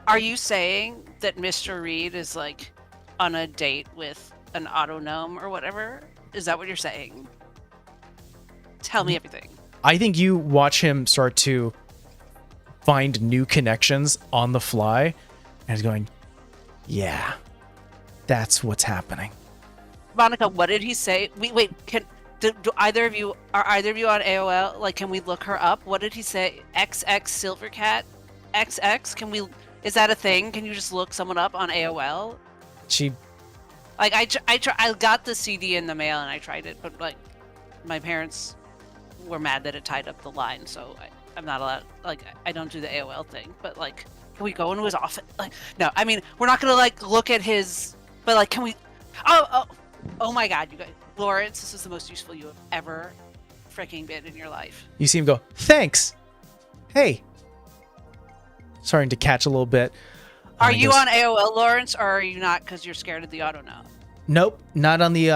Are you saying that Mr. Reed is on a date with an auto gnome or whatever? Is that what you're saying? Tell me everything. I think you watch him start to find new connections on the fly, and he's going, yeah, that's what's happening. Monica, what did he say? Wait, do either of you on AOL? Can we look her up? What did he say? XX Silvercat? XX? Is that a thing? Can you just look someone up on AOL? I got the CD in the mail and I tried it, but my parents were mad that it tied up the line, so I'm not allowed. I don't do the AOL thing. But can we go into his office? No, I mean we're not gonna look at his. But can we? Oh my God, you guys, Lawrence, this is the most useful you have ever freaking been in your life. You see him go, thanks. Hey. Starting to catch a little bit. Are you on AOL, Lawrence, or are you not because you're scared of the auto now? Nope, not on the...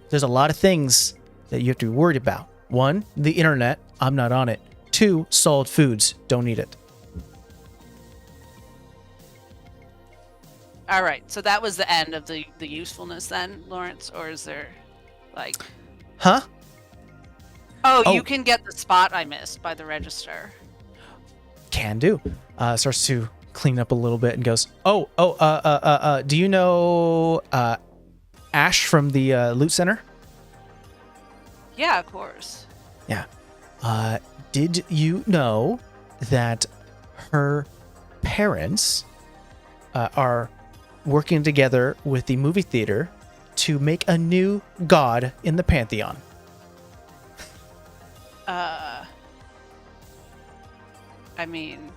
there's a lot of things that you have to be worried about. One, the internet. I'm not on it. 2, solid foods. Don't eat it. All right, so that was the end of the usefulness then, Lawrence, or is there like? Huh? Oh, Oh. you can get the spot I missed by the register. Can do. Starts to clean up a little bit and goes, do you know Ash from the loot center? Yeah, of course. Yeah. Did you know that her parents are working together with the movie theater to make a new god in the Pantheon? I mean,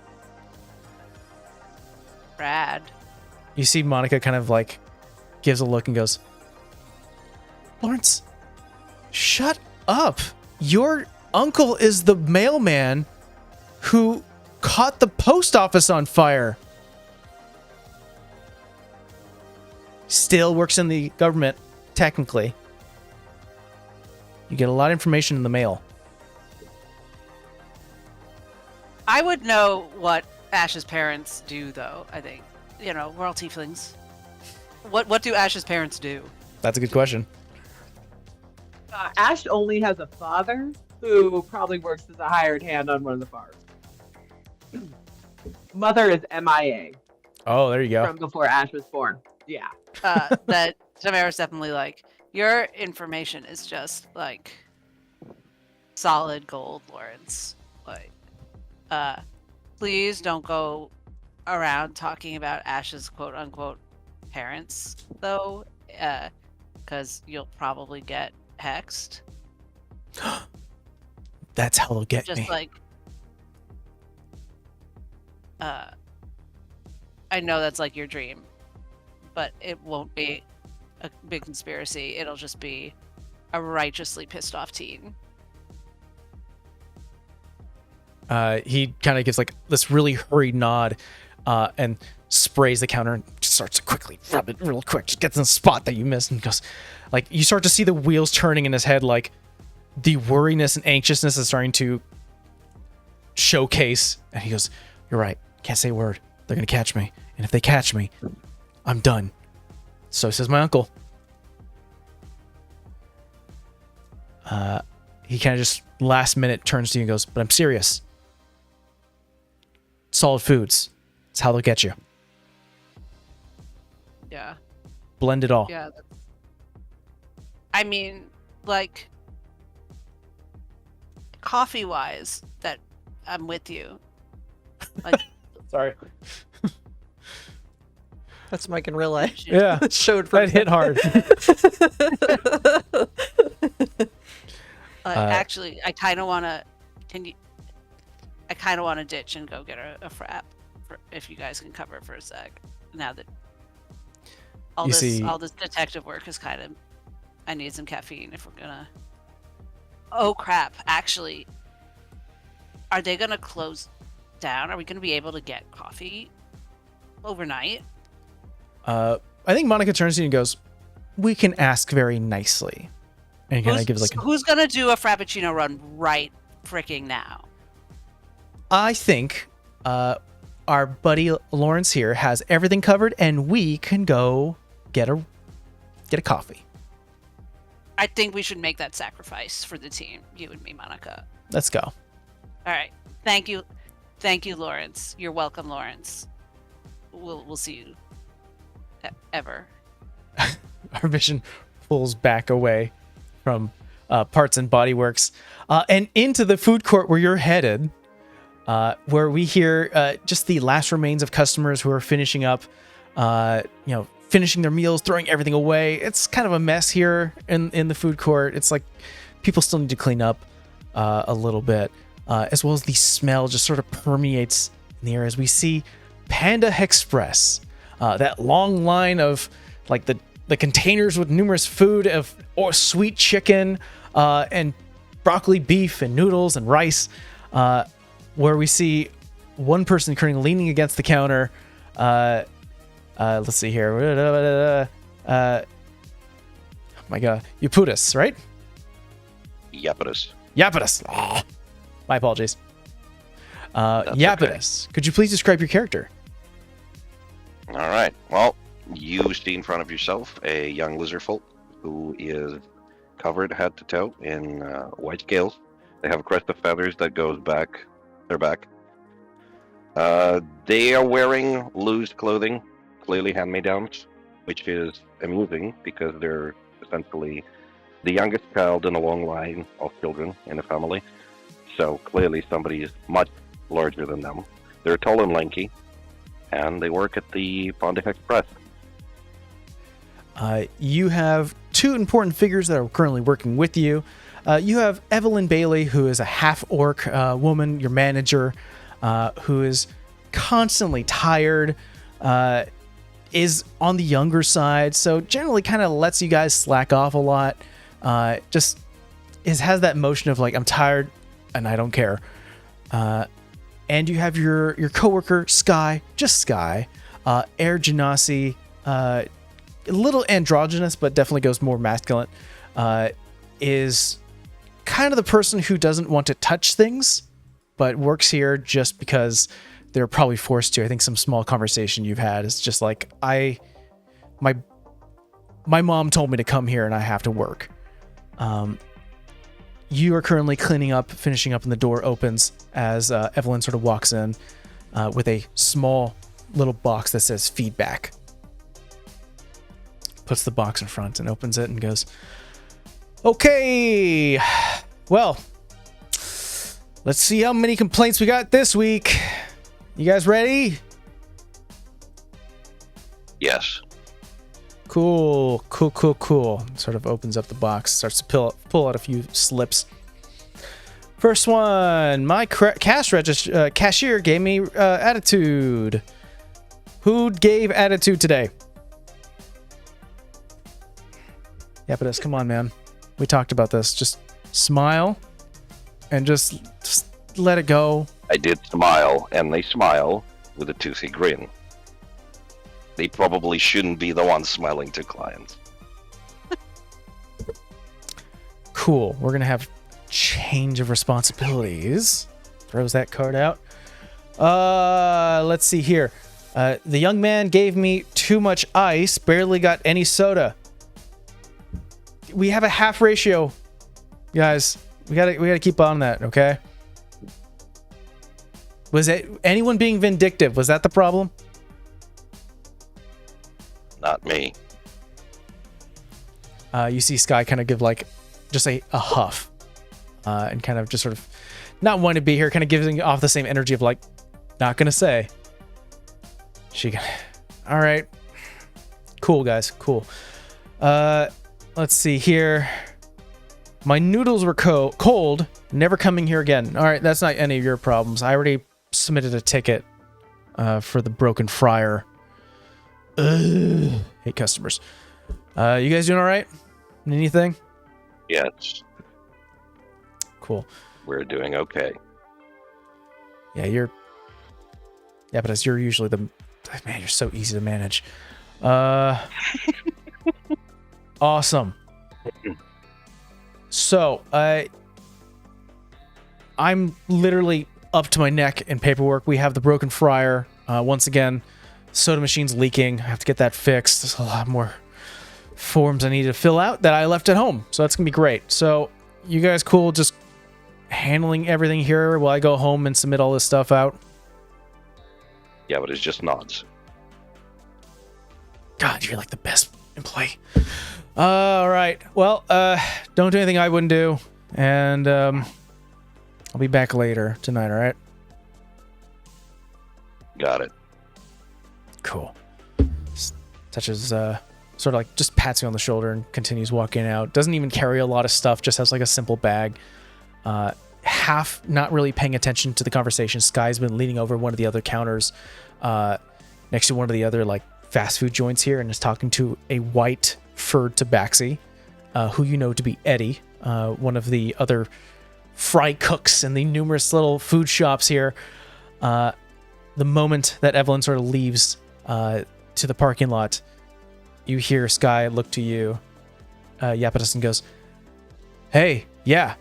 Brad. You see Monica kind of like gives a look and goes, Lawrence, shut up. Your uncle is the mailman who caught the post office on fire. Still works in the government, technically. You get a lot of information in the mail. I would know what Ash's parents do, though. I think, we're all tieflings. What do Ash's parents do? That's a good question. Ash only has a father who probably works as a hired hand on one of the farms. Mother is MIA Oh, there you go. from before Ash was born. Yeah. That Tamara's definitely like, your information is just like solid gold, Lawrence. Like, please don't go around talking about Ash's quote unquote parents, though, because you'll probably get hexed. That's how they'll get Just me. like, I know that's like your dream, but it won't be a big conspiracy. It'll just be a righteously pissed off teen. He kind of gives like this really hurried nod and sprays the counter and just starts to quickly rub it real quick. Just gets in the spot that you missed and goes, like, you start to see the wheels turning in his head, like the worriness and anxiousness is starting to showcase. And he goes, you're right. Can't say a word. They're going to catch me. And if they catch me, I'm done. So says my uncle. He kind of just last minute turns to you and goes, but I'm serious. Solid foods. It's how they'll get you. Yeah. Blend it all. Yeah. I mean, like, coffee wise, that I'm with you. Like, Sorry. That's Mike in real life. Yeah. Showed for That hit hard. actually, I kind of want to. I kind of want to ditch and go get a frap, if you guys can cover it for a sec. Now that all this detective work is kind of, I need some caffeine if we're gonna. Oh crap! Actually, are they gonna close down? Are we gonna be able to get coffee overnight? I think Monica turns to you and goes, we can ask very nicely. And kind of gives like, Who's gonna do a frappuccino run right freaking now? I think our buddy Lawrence here has everything covered and we can go get a coffee. I think we should make that sacrifice for the team, you and me, Monica. Let's go. All right. Thank you, Lawrence. You're welcome, Lawrence. We'll see you ever. Our vision pulls back away from Parts and Body Works and into the food court where you're headed, where we hear just the last remains of customers who are finishing up, finishing their meals, throwing everything away. It's kind of a mess here in the food court. It's like people still need to clean up a little bit, as well as the smell just sort of permeates in the air as we see Panda Express, that long line of like the containers with numerous food or sweet chicken and broccoli beef and noodles and rice, where we see one person currently leaning against the counter. Let's see here. Oh my god, Yaputis, right? Yapatus. Yaputis. Oh, my apologies. That's Iapetus, could you please describe your character? All right. Well, you see in front of yourself a young lizardfolk who is covered head to toe in white scales. They have a crest of feathers that goes back their back. They are wearing loose clothing, clearly hand-me-downs, which is amusing because they're essentially the youngest child in a long line of children in a family. So clearly somebody is much larger than them. They're tall and lanky, and they work at the Pontiff Express. You have two important figures that are currently working with you. You have Evelyn Bailey, who is a half-orc woman, your manager, who is constantly tired, is on the younger side, so generally kind of lets you guys slack off a lot. Just has that motion of like, I'm tired and I don't care. And you have your coworker Sky, Air Genasi, a little androgynous, but definitely goes more masculine, is kind of the person who doesn't want to touch things, but works here just because they're probably forced to. I think some small conversation you've had is just like, my mom told me to come here and I have to work. You are currently cleaning up, finishing up, and the door opens as Evelyn sort of walks in with a small little box that says feedback. Puts the box in front and opens it and goes, okay, well, let's see how many complaints we got this week. You guys ready? Yes. Cool. Sort of opens up the box, starts to pull out a few slips. First one, my cashier gave me attitude. Who gave attitude today? Iapetus, come on, man. We talked about this. Just smile and just let it go. I did smile, and they smile with a toothy grin. They probably shouldn't be the ones smiling to clients. Cool. We're going to have change of responsibilities. Throws that card out. Let's see here. The young man gave me too much ice, barely got any soda. We have a half ratio, guys. We gotta keep on that, okay? Was it anyone being vindictive? Was that the problem? Not me. You see Sky kind of give like just a huff, and kind of just sort of not wanting to be here, kind of giving off the same energy of like, not gonna say. All right, cool guys, cool. Let's see here. My noodles were cold. Never coming here again. All right, that's not any of your problems. I already submitted a ticket for the broken fryer. Ugh, hate customers. You guys doing all right? Anything? Yes. Cool. We're doing okay. Yeah, but you're usually the man. You're so easy to manage. Awesome. So, I'm literally up to my neck in paperwork. We have the broken fryer. Once again, soda machine's leaking. I have to get that fixed. There's a lot more forms I need to fill out that I left at home. So that's going to be great. So, you guys cool just handling everything here while I go home and submit all this stuff out? Yeah, but it's just nods. God, you're like the best employee. All right. Well, don't do anything I wouldn't do. And I'll be back later tonight, all right? Got it. Cool. Touches, sort of like just pats you on the shoulder and continues walking out. Doesn't even carry a lot of stuff, just has like a simple bag. Half not really paying attention to the conversation. Sky's been leaning over one of the other counters next to one of the other like fast food joints here and is talking to a white furred tabaxi, who you know to be Eddie, one of the other fry cooks in the numerous little food shops here. The moment that Evelyn sort of leaves to the parking lot, you hear Sky look to you, Iapetus, and goes, "Hey, yeah.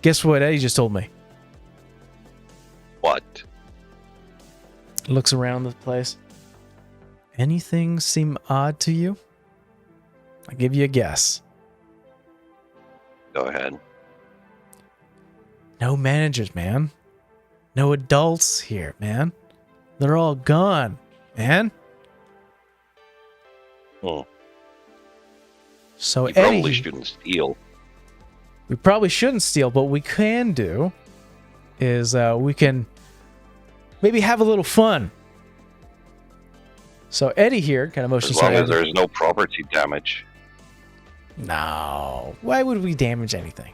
Guess what Eddie just told me?" Looks around the place. Anything seem odd to you? I'll give you a guess. Go ahead. No managers, man. No adults here, man. They're all gone, man. Oh. So You probably Eddie, shouldn't steal. we probably shouldn't steal, but what we can do is we can maybe have a little fun. So Eddie here kind of motions. As long as there's no property damage. No. Why would we damage anything?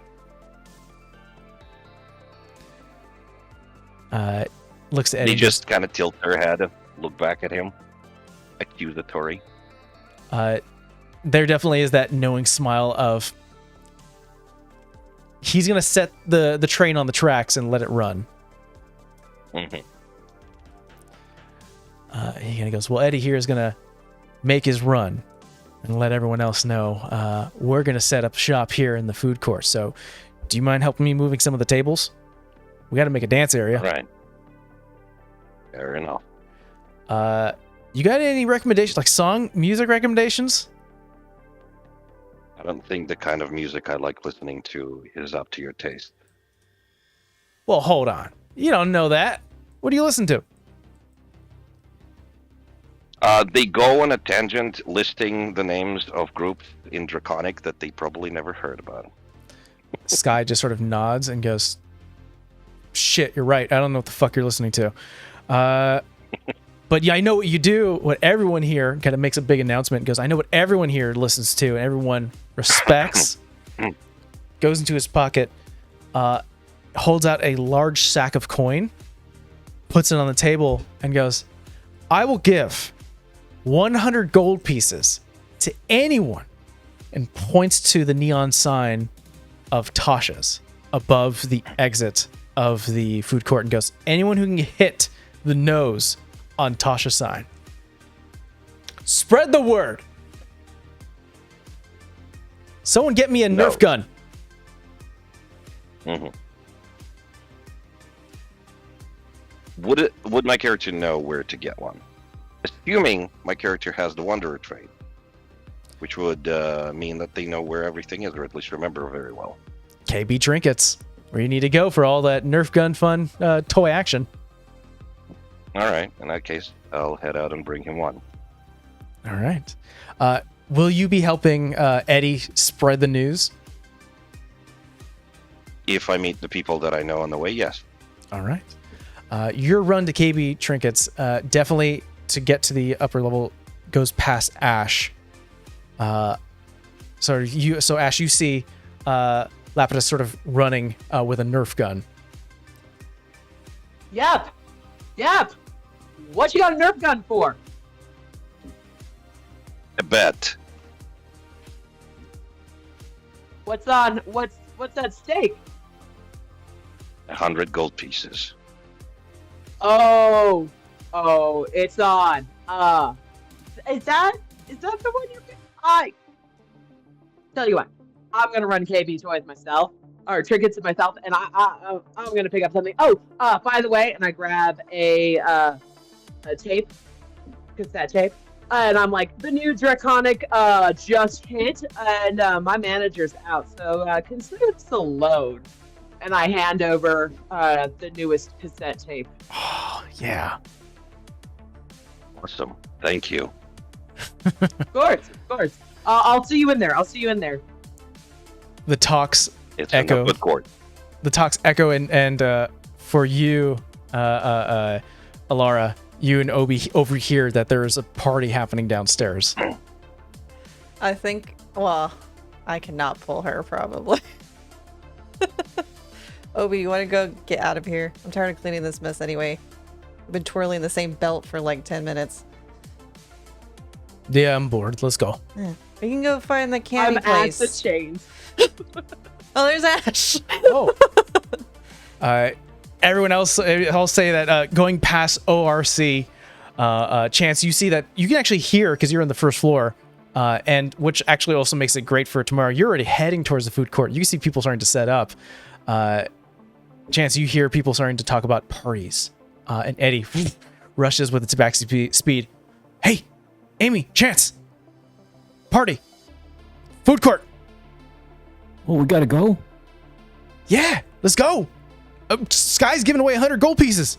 Looks at Eddie. They just kind of tilt their head, look back at him, accusatory. There definitely is that knowing smile of he's gonna set the train on the tracks and let it run. Mm-hmm. He kind of goes, well, Eddie here is gonna make his run and let everyone else know we're gonna set up shop here in the food court. So, do you mind helping me moving some of the tables? We got to make a dance area. Right. Fair enough. You got any recommendations, like song, music recommendations? I don't think the kind of music I like listening to is up to your taste. Well, hold on. You don't know that. What do you listen to? They go on a tangent listing the names of groups in Draconic that they probably never heard about. Sky just sort of nods and goes, shit, you're right. I don't know what the fuck you're listening to. But yeah, I know what you do. What everyone here kind of makes a big announcement and goes, I know what everyone here listens to and everyone respects. Goes into his pocket, holds out a large sack of coin, puts it on the table and goes, I will give 100 gold pieces to anyone, and points to the neon sign of Tasha's above the exit of the food court and goes, anyone who can hit the nose on Tasha's sign, spread the word. Someone get me a Nerf gun. Mm-hmm. Would my character know where to get one? Assuming my character has the Wanderer trait, which would mean that they know where everything is, or at least remember very well. KB Trinkets, where you need to go for all that Nerf gun fun toy action. All right. In that case, I'll head out and bring him one. All right. Will you be helping Eddie spread the news? If I meet the people that I know on the way, yes. All right. Your run to KB Trinkets definitely to get to the upper level goes past Ash. So Ash, you see Lapidus sort of running with a Nerf gun. Yep. What you got a Nerf gun for? A bet. What's at stake? 100 gold pieces. Oh, it's on. Is that the one you picked? Tell you what, I'm gonna run KB toys myself, or trinkets myself, and I'm gonna pick up something. Oh, by the way, and I grab a tape, cassette tape, and I'm like, the new Draconic just hit, and my manager's out, so consider this a loan. And I hand over the newest cassette tape. Oh, yeah. Awesome. Thank you. Of course. I'll see you in there. The talks It's echo. in the food court. The talks echo, and for you, Alara, you and Obi overhear that there is a party happening downstairs. I think, well, I cannot pull her probably. Obi, you want to go get out of here? I'm tired of cleaning this mess anyway. I've been twirling the same belt for like 10 minutes. Yeah, I'm bored. Let's go. We can go find the candy I'm place. at the chains. Oh, there's Ash. Oh. Everyone else, I'll say that going past ORC, Chance, you see that you can actually hear, because you're on the first floor, and which actually also makes it great for tomorrow. You're already heading towards the food court. You can see people starting to set up. Chance, you hear people starting to talk about parties. And Eddie rushes with its back speed. Hey, Amy, Chance, party, food court. Oh, we gotta go. Yeah, let's go. Sky's giving away 100 gold pieces.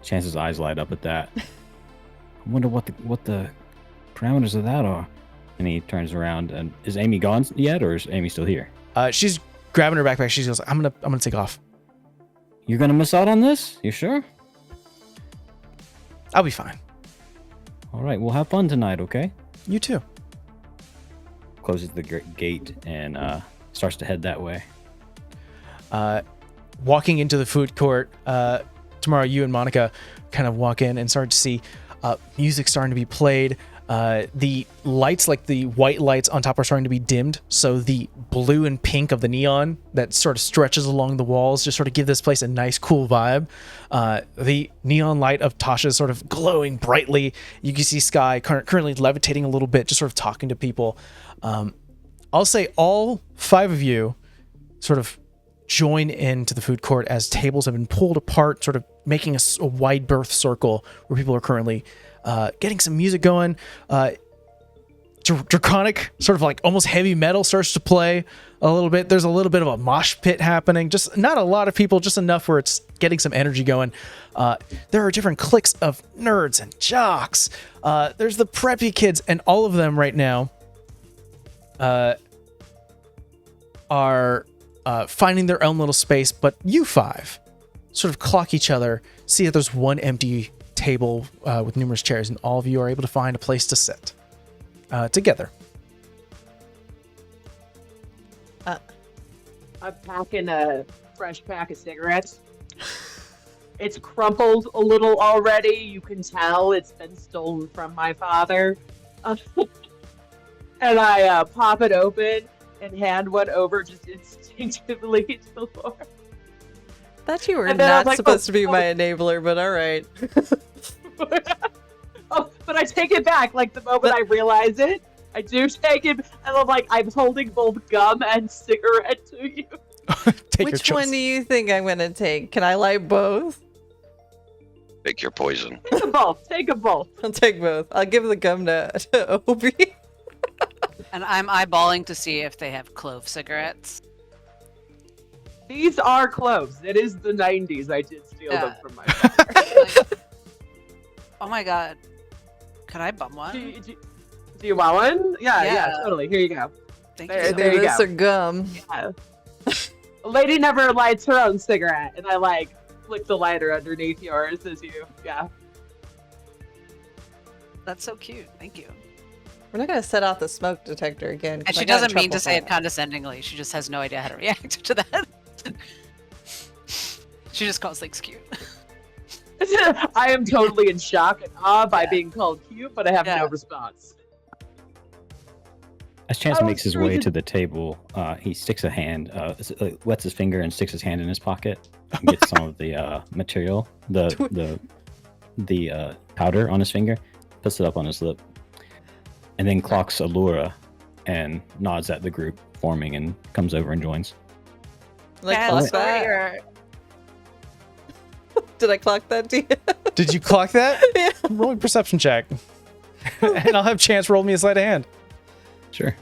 Chance's eyes light up at that. I wonder what the parameters of that are. And he turns around and is Amy gone yet, or is Amy still here? She's grabbing her backpack. She goes, I'm gonna take off. You're gonna miss out on this? You sure? I'll be fine. All right, we'll have fun tonight, okay? You too. Closes the gate and starts to head that way. Walking into the food court, tomorrow you and Monica kind of walk in and start to see music starting to be played. The lights, like the white lights on top, are starting to be dimmed, so the blue and pink of the neon that sort of stretches along the walls just sort of give this place a nice cool vibe. The neon light of Tasha is sort of glowing brightly. You can see Sky currently levitating a little bit, just sort of talking to people. I'll say all 5 of you sort of join into the food court as tables have been pulled apart, sort of making a wide berth circle where people are currently getting some music going. Draconic, sort of like almost heavy metal, starts to play a little bit. There's a little bit of a mosh pit happening. Just not a lot of people, just enough where it's getting some energy going. There are different cliques of nerds and jocks. There's the preppy kids, and all of them right now are finding their own little space. But you 5 sort of clock each other, see that there's one empty table with numerous chairs, and all of you are able to find a place to sit together. I'm packing a fresh pack of cigarettes. It's crumpled a little already. You can tell it's been stolen from my father. And I pop it open and hand one over just instinctively to Laura. Thought you were And then I was not like, supposed to be oh. my enabler, but all right. Oh, but I take it back. Like the moment I realize it, I do take it, and I'm like, I'm holding both gum and cigarette to you. Take your Which choice. one do you think I'm gonna take? Can I light both? Pick your poison. Take them both. Take them both. I'll take both. I'll give the gum to Obi. And I'm eyeballing to see if they have clove cigarettes. These are cloves. It is the 90s. I did steal them Yeah. from my father. Like, oh my god. Could I bum one? Do you want one? Yeah, Yeah. totally. Here you go. Thank There- you. there you This go. or gum. Yeah. A lady never lights her own cigarette, and I like flick the lighter underneath yours as you. Yeah. That's so cute. Thank you. We're not gonna set off the smoke detector again. 'cause And I she got in doesn't mean trouble to say for it condescendingly. She just has no idea how to react to that. She just calls things cute. I am totally in shock and awe by being called cute, but I have Yeah. no response. As Chance I was makes his way freezing- to the table, he sticks a hand, wets his finger and sticks his hand in his pocket, and gets some of the material, the powder on his finger, puts it up on his lip, and then clocks Allura and nods at the group forming and comes over and joins. Like, Yeah, clock let's go over that? here. Did I clock that to you? Did you clock that? Yeah. I'm rolling perception check. And I'll have Chance roll me a sleight of hand. Sure.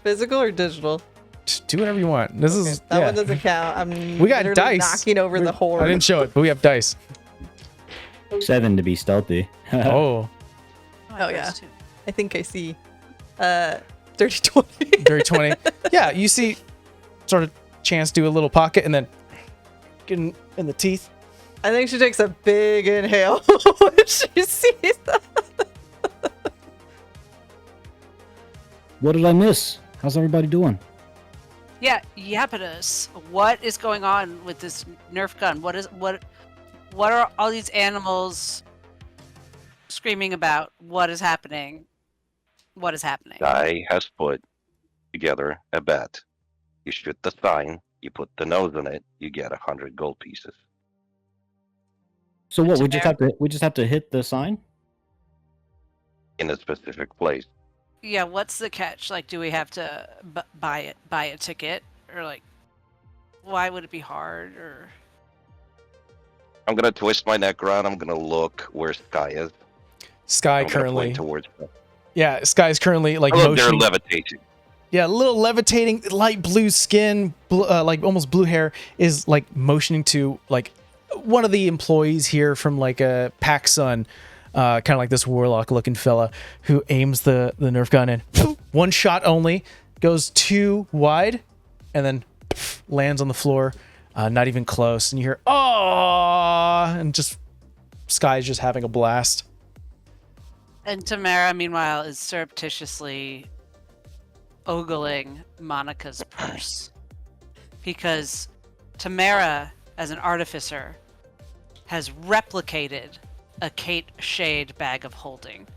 Physical or digital? Just do whatever you want. This is That yeah. one doesn't count. I'm We got literally dice. knocking over the horde. I didn't show it, but we have dice. 7 to be stealthy. Oh, Oh, yeah. Those two. I think I see. Dirty 20. dirty 20. Yeah, you see sort of Chance do a little pocket and then get in the teeth. I think she takes a big inhale when she sees that. What did I miss? How's everybody doing? Yeah, Iapetus, what is going on with this Nerf gun? What are all these animals screaming about? What is happening? What is happening? Guy has put together a bet. You shoot the sign, you put the nose in it, you get 100 gold pieces. So what? Is it We just have to hit the sign? In a specific place. Yeah, what's the catch? Like, do we have to buy a ticket, or like, why would it be hard? Or I'm gonna twist my neck around. I'm gonna look where Sky is. Sky I'm gonna currently. point towards her. Yeah, Sky's currently like Oh, look, they're motioning. levitating. Yeah, a little levitating, light blue skin, like almost blue hair, is like motioning to like one of the employees here from like a PacSun, kind of like this warlock looking fella who aims the Nerf gun and one shot only, goes too wide, and then lands on the floor, not even close, and you hear "oh," and just Sky's just having a blast. And Tamara, meanwhile, is surreptitiously ogling Monica's purse. Because Tamara, as an artificer, has replicated a Kate Shade bag of holding.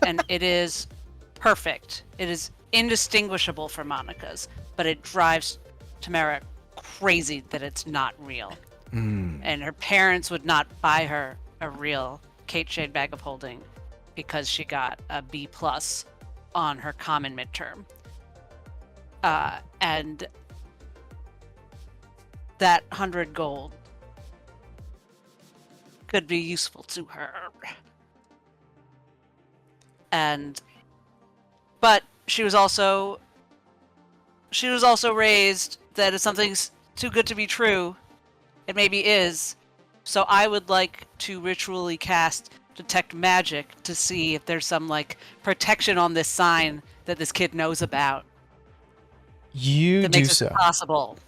And it is perfect. It is indistinguishable from Monica's, but it drives Tamara crazy that it's not real. And her parents would not buy her a real Kate Shade bag of holding because she got a B+ on her common midterm. And that 100 gold could be useful to her. But she was also raised that if something's too good to be true, it maybe is. So I would like to ritually cast Detect Magic to see if there's some like protection on this sign that this kid knows about. You That do makes so. it possible.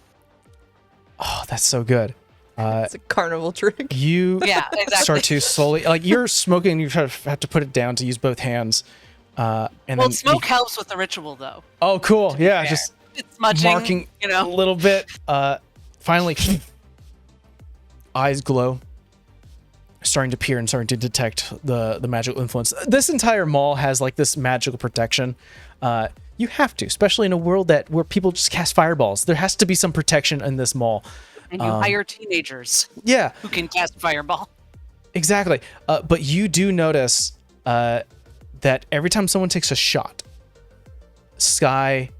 Oh, that's so good. It's a carnival trick. You Yeah, exactly. start to slowly, like you're smoking, and you have to put it down to use both hands. And Well, then smoke helps with the ritual, though. Oh, cool. Yeah, fair. just It's smudging, marking you a know. little bit. Finally, eyes glow, starting to peer and starting to detect the magical influence. This entire mall has like this magical protection. You have to, especially in a world where people just cast fireballs. There has to be some protection in this mall. And you hire teenagers Yeah, who can cast fireball. exactly. But you do notice that every time someone takes a shot, Sky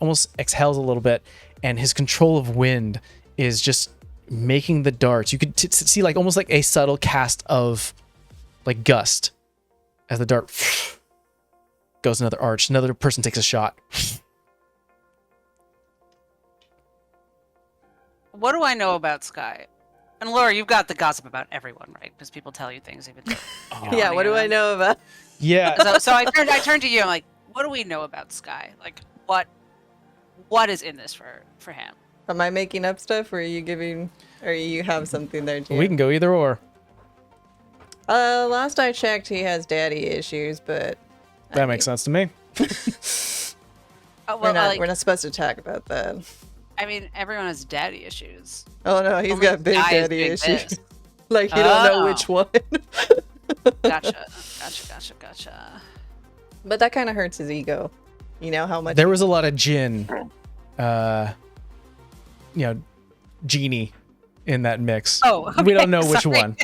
almost exhales a little bit, and his control of wind is just making the darts. You could see like almost like a subtle cast of like gust as the dart goes another arch. Another person takes a shot. What do I know about Sky? And Laura, you've got the gossip about everyone, right? Because people tell you things even though you don't Yeah, wanna what hear do I them. know about? Yeah. So I turned to you. I'm like, what do we know about Sky? Like, what is in this for him? Am I making up stuff, or are you giving, or you have something there too? We can go either or. Last I checked, he has daddy issues, but That makes sense to me. Oh, well, we're not supposed to talk about that. I mean, everyone has daddy issues. Oh no, he's Only got big Sky is daddy doing issues. this. Like you don't know Oh. which one. Gotcha. But that kind of hurts his ego. You know how much. There was a lot of gin, genie in that mix. Oh, We don't okay, know which sorry. one.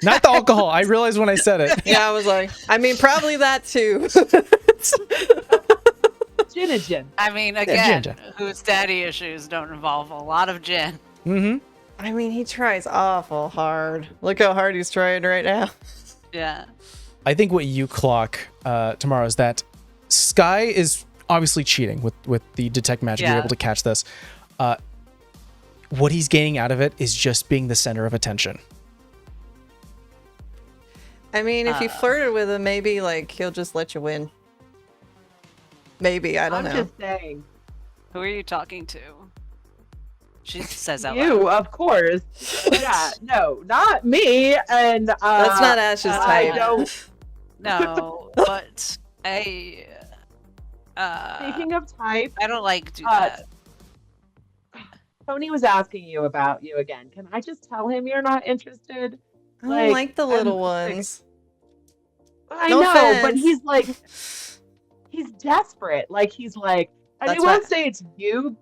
Not the alcohol. I realized when I said it. Yeah, I was like, I mean, probably that too. Gin and gin. I mean, gin, again, gin. whose daddy issues don't involve a lot of gin. Mm-hmm. I mean, he tries awful hard. Look how hard he's trying right now. Yeah. I think what you clock tomorrow is that Sky is obviously cheating with the detect magic. You're Yeah. able to catch this. What he's gaining out of it is just being the center of attention. I mean, if you flirted with him, maybe like he'll just let you win. Maybe, I don't I'm know. just saying. Who are you talking to? She says out loud. You, of course. Yeah, no, not me. And That's not Ash's I type. don't. No, but I. Speaking of type, I don't like do that. Tony was asking you about you again. Can I just tell him you're not interested? I don't like the little I'm- ones. I No know, but offense. he's like, he's desperate. Like he's like, I That's won't what- say it's you.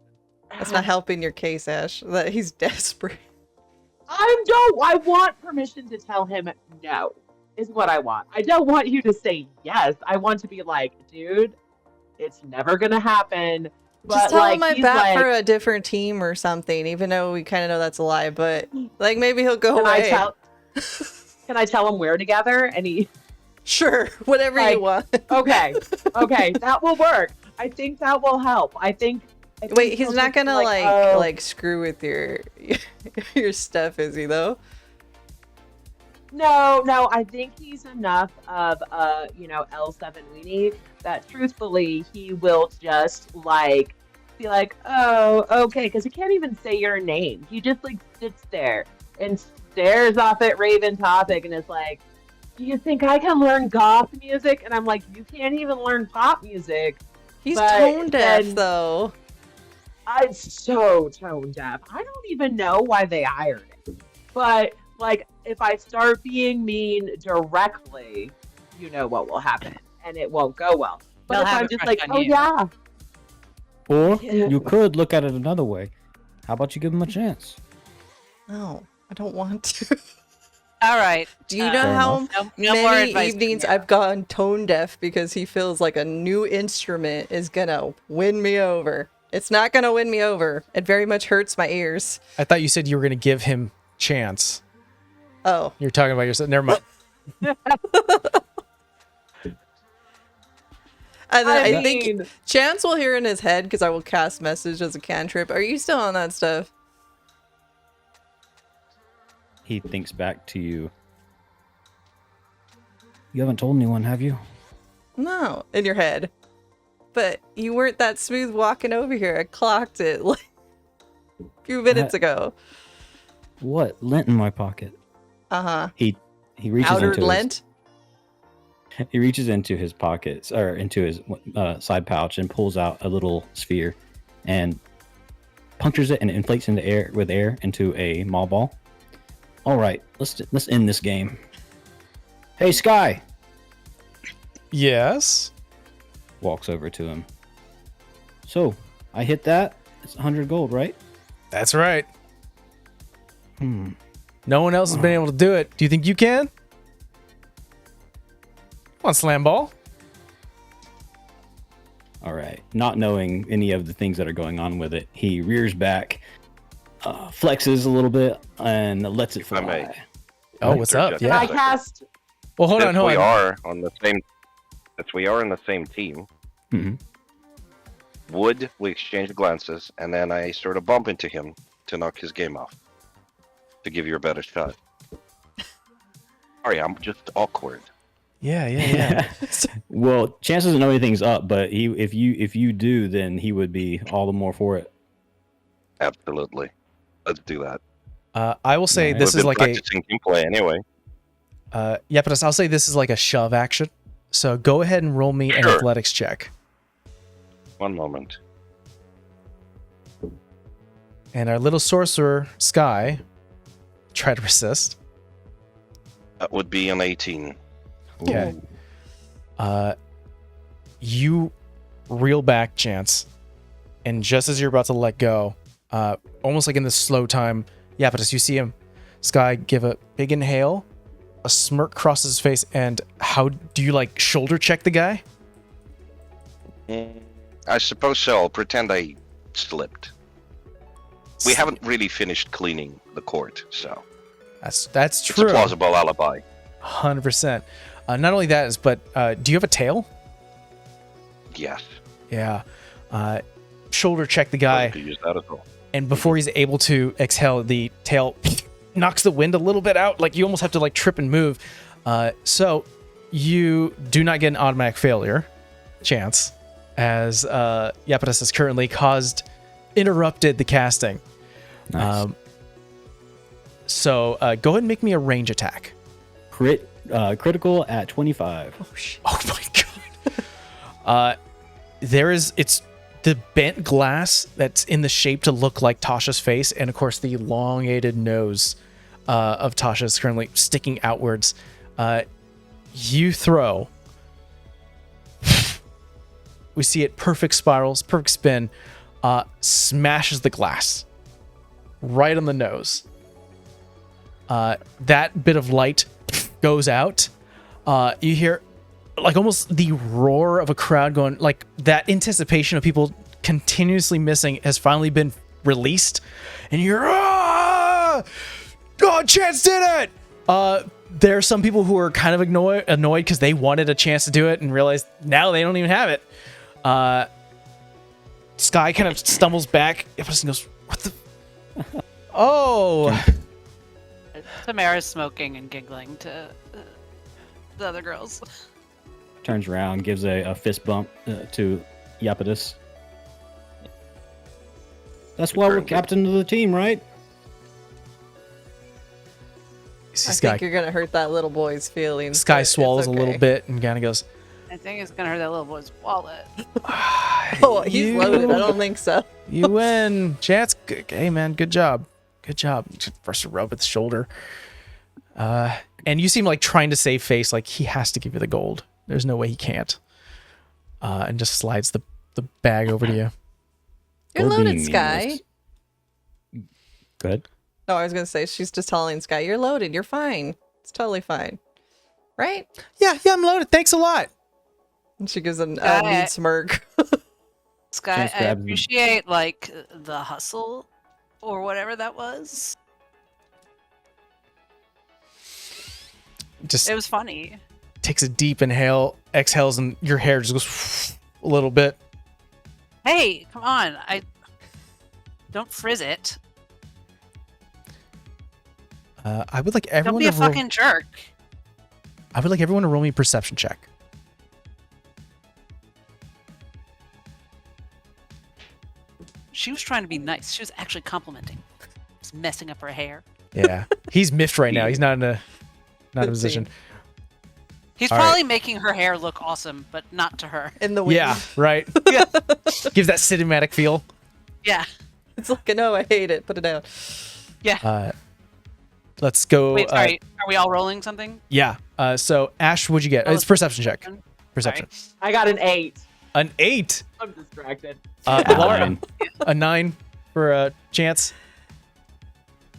That's not helping your case, Ash. That he's desperate. I want permission to tell him no, is what I want. I don't want you to say yes. I want to be like, dude, it's never gonna happen. But Just tell like, him I he's bat like, for a different team or something, even though we kind of know that's a lie. But like maybe he'll go can I away. can I tell him we're together? And he, Sure, whatever you want. okay, that will work. I think that will help. I think Wait, he's he'll not just be gonna oh. like screw with your your stuff, is he though? No, I think he's enough of a, L7 weenie that truthfully he will just like be like, oh, okay, because he can't even say your name. He just like sits there and stares off at Raven Topic and is like, do you think I can learn goth music? And I'm like, you can't even learn pop music. He's But tone deaf then- though. I'm so tone deaf. I don't even know why they hired him. But like, if I start being mean directly, you know what will happen, and it won't go well. But They'll if have I'm a just crush like, on oh you. yeah, Or Yeah. you could look at it another way. How about you give him a chance? No, I don't want to. All right. Do you know Fair how No more many advice from evenings you. I've gone tone deaf because he feels like a new instrument is gonna win me over? It's not gonna win me over. It very much hurts my ears. I thought you said you were going to give him chance. Oh, You're talking about yourself. Never mind. and then I I think mean- Chance will hear in his head because I will cast message as a cantrip. Are you still on that stuff? He thinks back to you. You haven't told anyone, have you? No, in your head. But you weren't that smooth walking over here. I clocked it like a few minutes ago. What? Lint in my pocket. Uh-huh. He reaches Outer into lent? he reaches into his pockets or into his side pouch and pulls out a little sphere and punctures it and inflates into air with air into a mall ball. All right, let's end this game. Hey, Sky Yes. walks over to him. So I hit that. It's 100 gold, right? That's right. No one else has been able to do it. Do you think you can? Come on, Slam Ball. All right. Not knowing any of the things that are going on with it, he rears back, flexes a little bit, and lets it I may. fly. Oh, what's up? Can can I Yeah. cast? Well, hold on, Since we hold on. are on the same, since we are in the same team, Mhm. would we exchange glances, and then I sort of bump into him to knock his game off, to give you a better shot. Sorry, I'm just awkward. Yeah. Well, Chance doesn't know anything's up, but if you do, then he would be all the more for it. Absolutely. Let's do that. I will say Right. this We've is been like practicing team play anyway. yeah, but I'll say this is like a shove action. So go ahead and roll me an Sure. athletics check. One moment. And our little sorcerer, Sky, try to resist. That would be an 18. Okay. You reel back, Chance, and just as you're about to let go, almost like in this slow time, Yapetus, you see him, Sky, give a big inhale, a smirk crosses his face, and how do you like shoulder check the guy? I suppose so. I'll pretend I slipped. We haven't really finished cleaning the court, so That's it's true. a plausible alibi. 100%. Not only that is, but do you have a tail? Yes. Yeah. Shoulder check the I guy, could use that as well. and before he's able to exhale, the tail knocks the wind a little bit out. Like you almost have to like trip and move. So you do not get an automatic failure chance, as Yapetus has currently interrupted the casting. Nice. So go ahead and make me a range attack. Critical at 25. Oh my god. It's the bent glass that's in the shape to look like Tasha's face, and of course the elongated nose of Tasha is currently sticking outwards. You throw. We see it perfect spirals, perfect spin, smashes the glass right on the nose. That bit of light goes out. You hear like almost the roar of a crowd going, like that anticipation of people continuously missing has finally been released, and you're oh, Chance did it. There are some people who are kind of annoyed because they wanted a chance to do it and realized now they don't even have it. Sky kind of stumbles back and goes, "What the? Oh." Tamara's smoking and giggling to the other girls. Turns around, gives a fist bump to Iapetus. That's why we're captain of the team, right? I think you're gonna hurt that little boy's feelings. Sky but it's swallows a little okay. bit and kind of goes, I think it's gonna hurt that little boy's wallet. Oh, he's loaded. I don't think so. "You win, Chance. Hey, man, good job. Good job." First a rub at the shoulder. And you seem like trying to save face, like he has to give you the gold. There's no way he can't. And just slides the bag over to you. You're Gold loaded, being Sky. meaningless. Go ahead. No, I was gonna say she's just telling Sky, "You're loaded. You're fine. It's totally fine, right?" Yeah, I'm loaded. Thanks a lot. And she gives a Sky. neat smirk. Sky, Chance I grabs him. appreciate like the hustle or whatever that was. Just It was funny. takes a deep inhale, exhales, and your hair just goes a little bit. Hey, come on! I don't frizz it. I would like Don't everyone be a to roll. fucking jerk. I would like everyone to roll me a perception check. She was trying to be nice. She was actually complimenting. Just messing up her hair. Yeah, he's miffed right now. He's not in a position. He's All probably making her hair look awesome, but not to her. In the wind. Yeah, right. Yeah. Gives that cinematic feel. Yeah. It's like, no, I hate it. Put it down. Yeah. Let's go. Wait, sorry. Are we all rolling something? Yeah. So Ash, what'd you get? It's perception check. Perception. I got an 8. An 8. I'm distracted. Laura, Nine. a 9 for Chance.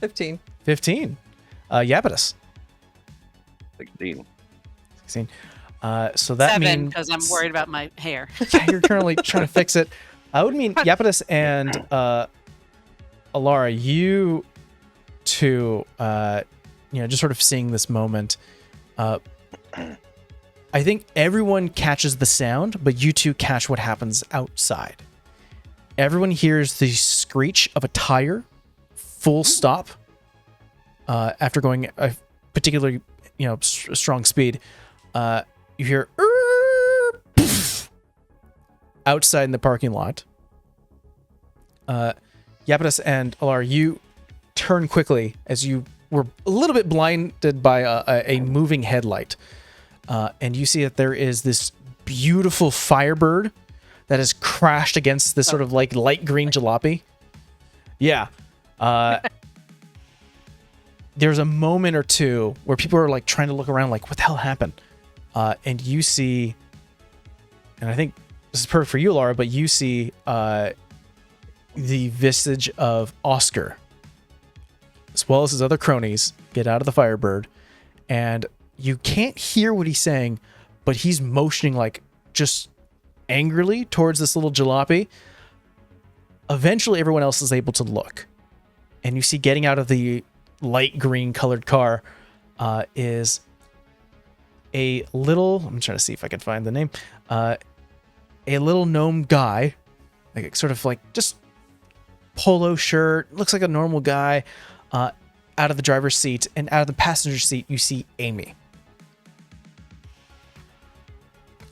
15. 15. Iapetus. 16. 16. So that 7, means because I'm worried about my hair. yeah, you're currently trying to fix it. I would mean Iapetus and Alara, you two, just sort of seeing this moment. I think everyone catches the sound, but you two catch what happens outside. Everyone hears the screech of a tire, full stop, after going a particularly, strong speed. You hear outside in the parking lot. Iapetus and Alar, you turn quickly as you were a little bit blinded by a moving headlight. And you see that there is this beautiful Firebird that has crashed against this sort of like light green jalopy. Yeah. There's a moment or two where people are like trying to look around like, what the hell happened? And you see, and I think this is perfect for you, Laura, but you see the visage of Oscar, as well as his other cronies, get out of the Firebird, and you can't hear what he's saying, but he's motioning like just angrily towards this little jalopy. Eventually, everyone else is able to look, and you see getting out of the light green colored car is a little, I'm trying to see if I can find the name, a little gnome guy, like sort of like just polo shirt, looks like a normal guy, out of the driver's seat, and out of the passenger seat you see Amy.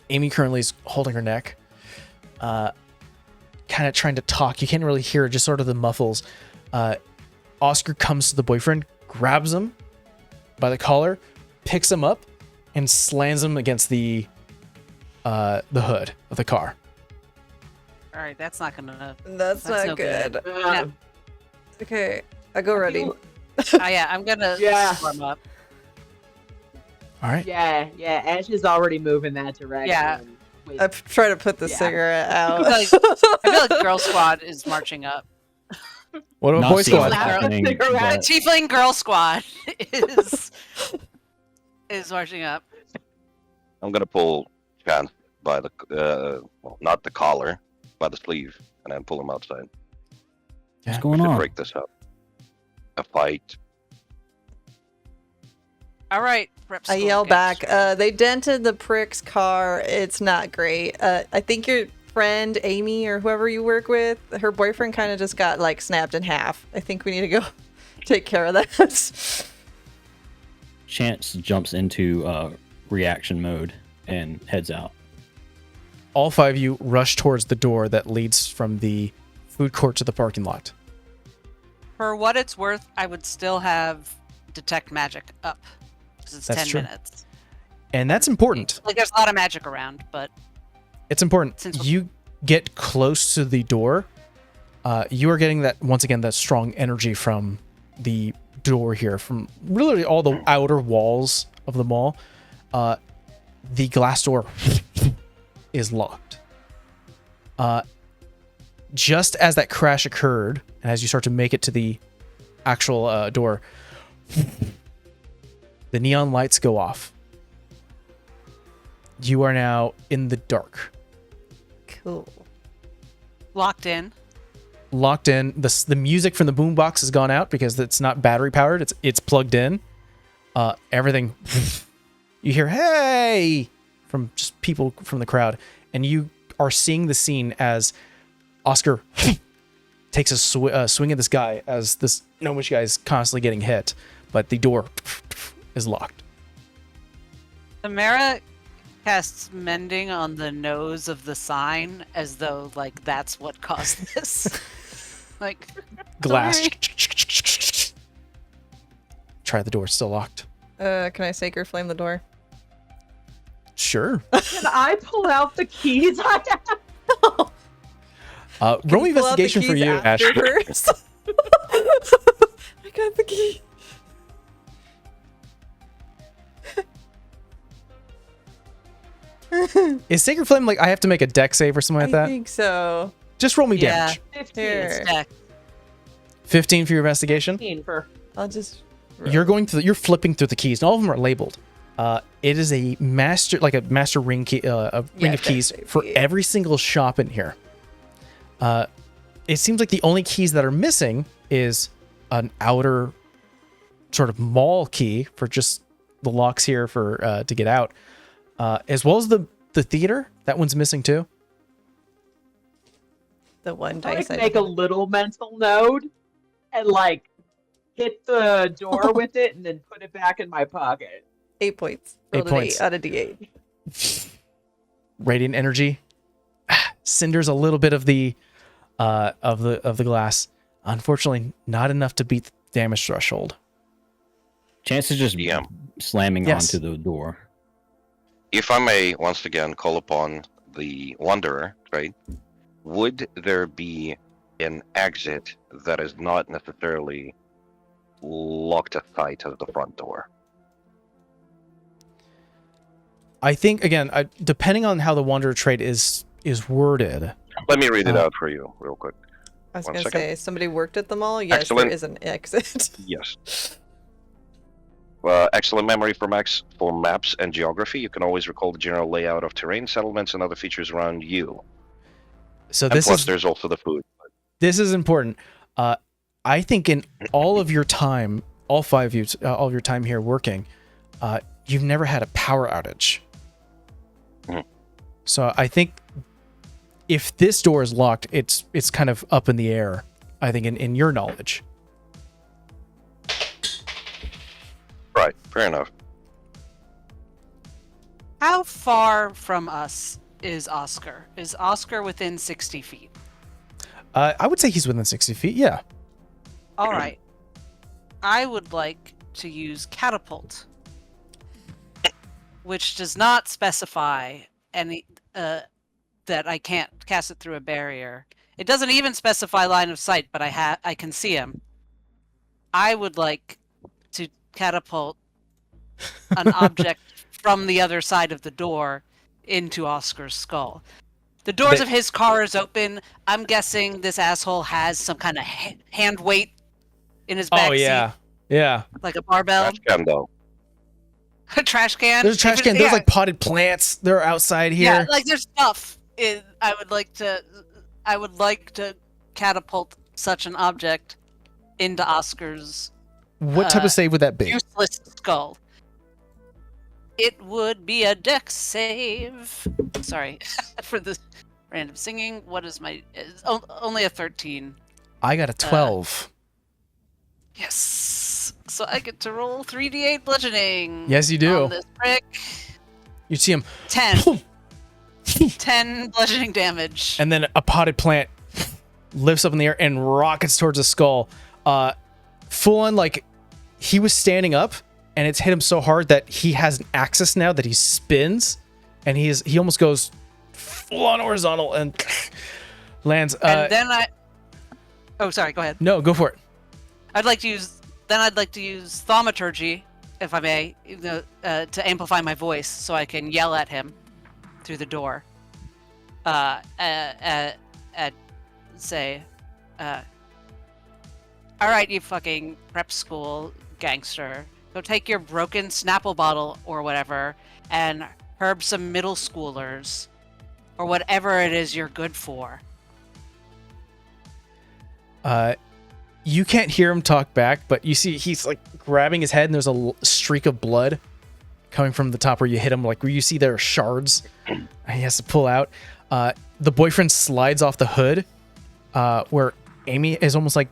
Amy currently is holding her neck, kind of trying to talk. You can't really hear her, just sort of the muffles. Oscar comes to the boyfriend, grabs him by the collar, picks him up, and slams him against the hood of the car. All right, that's not gonna. That's That's not no good. good. Yeah. Okay, I go ready. Yeah, I'm gonna Yeah. warm up. All right. Yeah, Ash is already moving that direction. Yeah. With- I try to put the Yeah. cigarette out. I feel like Girl Squad is marching up. What about Not Boy seeing Squad? what's happening, The but Tiefling Girl Squad is marching up. I'm gonna pull Chance by the, well, not the collar, by the sleeve, and then pull them outside. What's Yeah. going To on? break this up. A fight. All right, prep I school yell gets back. ready. They dented the prick's car. It's not great. I think your friend Amy or whoever you work with, her boyfriend kind of just got like snapped in half. I think we need to go take care of that. Chance jumps into reaction mode and heads out. All 5 of you rush towards the door that leads from the food court to the parking lot. For what it's worth, I would still have detect magic up because it's That's 10 true. minutes. And that's important. Like there's a lot of magic around, but It's important. Since- You get close to the door. You are getting that, once again, that strong energy from the door here, from literally all the outer walls of the mall. The glass door is locked. Just as that crash occurred, and as you start to make it to the actual door, the neon lights go off. You are now in the dark. Cool. locked in. Locked in. The music from the boombox has gone out because it's not battery powered. It's plugged in. Everything. You hear "Hey" from just people from the crowd, and you are seeing the scene as Oscar takes a swing at this guy as this gnomish guy is constantly getting hit, but the door is locked. Samara casts mending on the nose of the sign as though like that's what caused this. Like Glass. sorry. Try the door. Still locked. Can I sacred flame the door? Sure. Can I pull out the keys I have? Roll me Pull out the investigation for keys you, Ash. after first. I got the key. Is Sacred Flame like I have to make a deck save or something like I that? think so. Just roll me Yeah. damage. 15. Here. Yeah. 15 for your investigation. 15 for I'll just. You're flipping through the keys, and all of them are labeled. It is a master ring key, a ring of deck keys save, for yeah. every single shop in here. It seems like the only keys that are missing is an outer sort of mall key for just the locks here for to get out, as well as the theater. That one's missing too. The one I dice. like make a little mental note and like hit the door with it and then put it back in my pocket. 8 points. 8 Rolled an points. 8 out of D8. Radiant energy cinders a little bit of the glass. Unfortunately, not enough to beat the damage threshold. Chance is just Yeah. slamming Yes. onto the door. If I may once again call upon the Wanderer, right? Would there be an exit that is not necessarily locked aside as the front door? I think again, depending on how the Wanderer trait is worded. Let me read it out for you real quick. I was One going to second. say, somebody worked at the mall? Yes, Excellent. there is an exit. Yes. Excellent memory for maps and geography. You can always recall the general layout of terrain, settlements, and other features around you. So And this plus, is there's also the food. this is important. I think in all of your time, all 5 of you, all of your time here working, you've never had a power outage. Mhm. So I think if this door is locked, it's kind of up in the air. I think in your knowledge. Right, fair enough. How far from us is Oscar? Is Oscar within 60 feet? I would say he's within 60 feet. Yeah. All right. I would like to use catapult, which does not specify any that I can't cast it through a barrier. It doesn't even specify line of sight, but I can see him. I would like to catapult an object from the other side of the door into Oscar's skull. The doors They- of his car is open. I'm guessing this asshole has some kind of hand weight in his back Oh yeah. Yeah. seat, like a barbell, Trash can, though. a trash can. There's a trash If it- can. There's yeah, like potted plants. They're outside here. yeah, like there's stuff. I would like to I would like to catapult such an object into Oscar's What type of save would that be? useless skull. It would be a dex save. Sorry for the random singing. What is my... only a 13. I got a 12. Yes! So I get to roll 3d8 bludgeoning. Yes, you do. On this prick. You see him, 10. 10 bludgeoning damage. and then a potted plant lifts up in the air and rockets towards the skull. Full on, like, he was standing up, and it's hit him so hard that he has an axis now that he spins, and he almost goes full on horizontal and lands. And then I... Oh, sorry, go ahead. No, go for it. I'd like to use thaumaturgy, if I may, to amplify my voice so I can yell at him through the door. Say, all right, you fucking prep school gangster, go take your broken Snapple bottle or whatever and herb some middle schoolers or whatever it is you're good for. You can't hear him talk back, but you see he's like grabbing his head, and there's a streak of blood coming from the top where you hit him, like where you see there are shards. And he has to pull out. The boyfriend slides off the hood, where Amy is almost like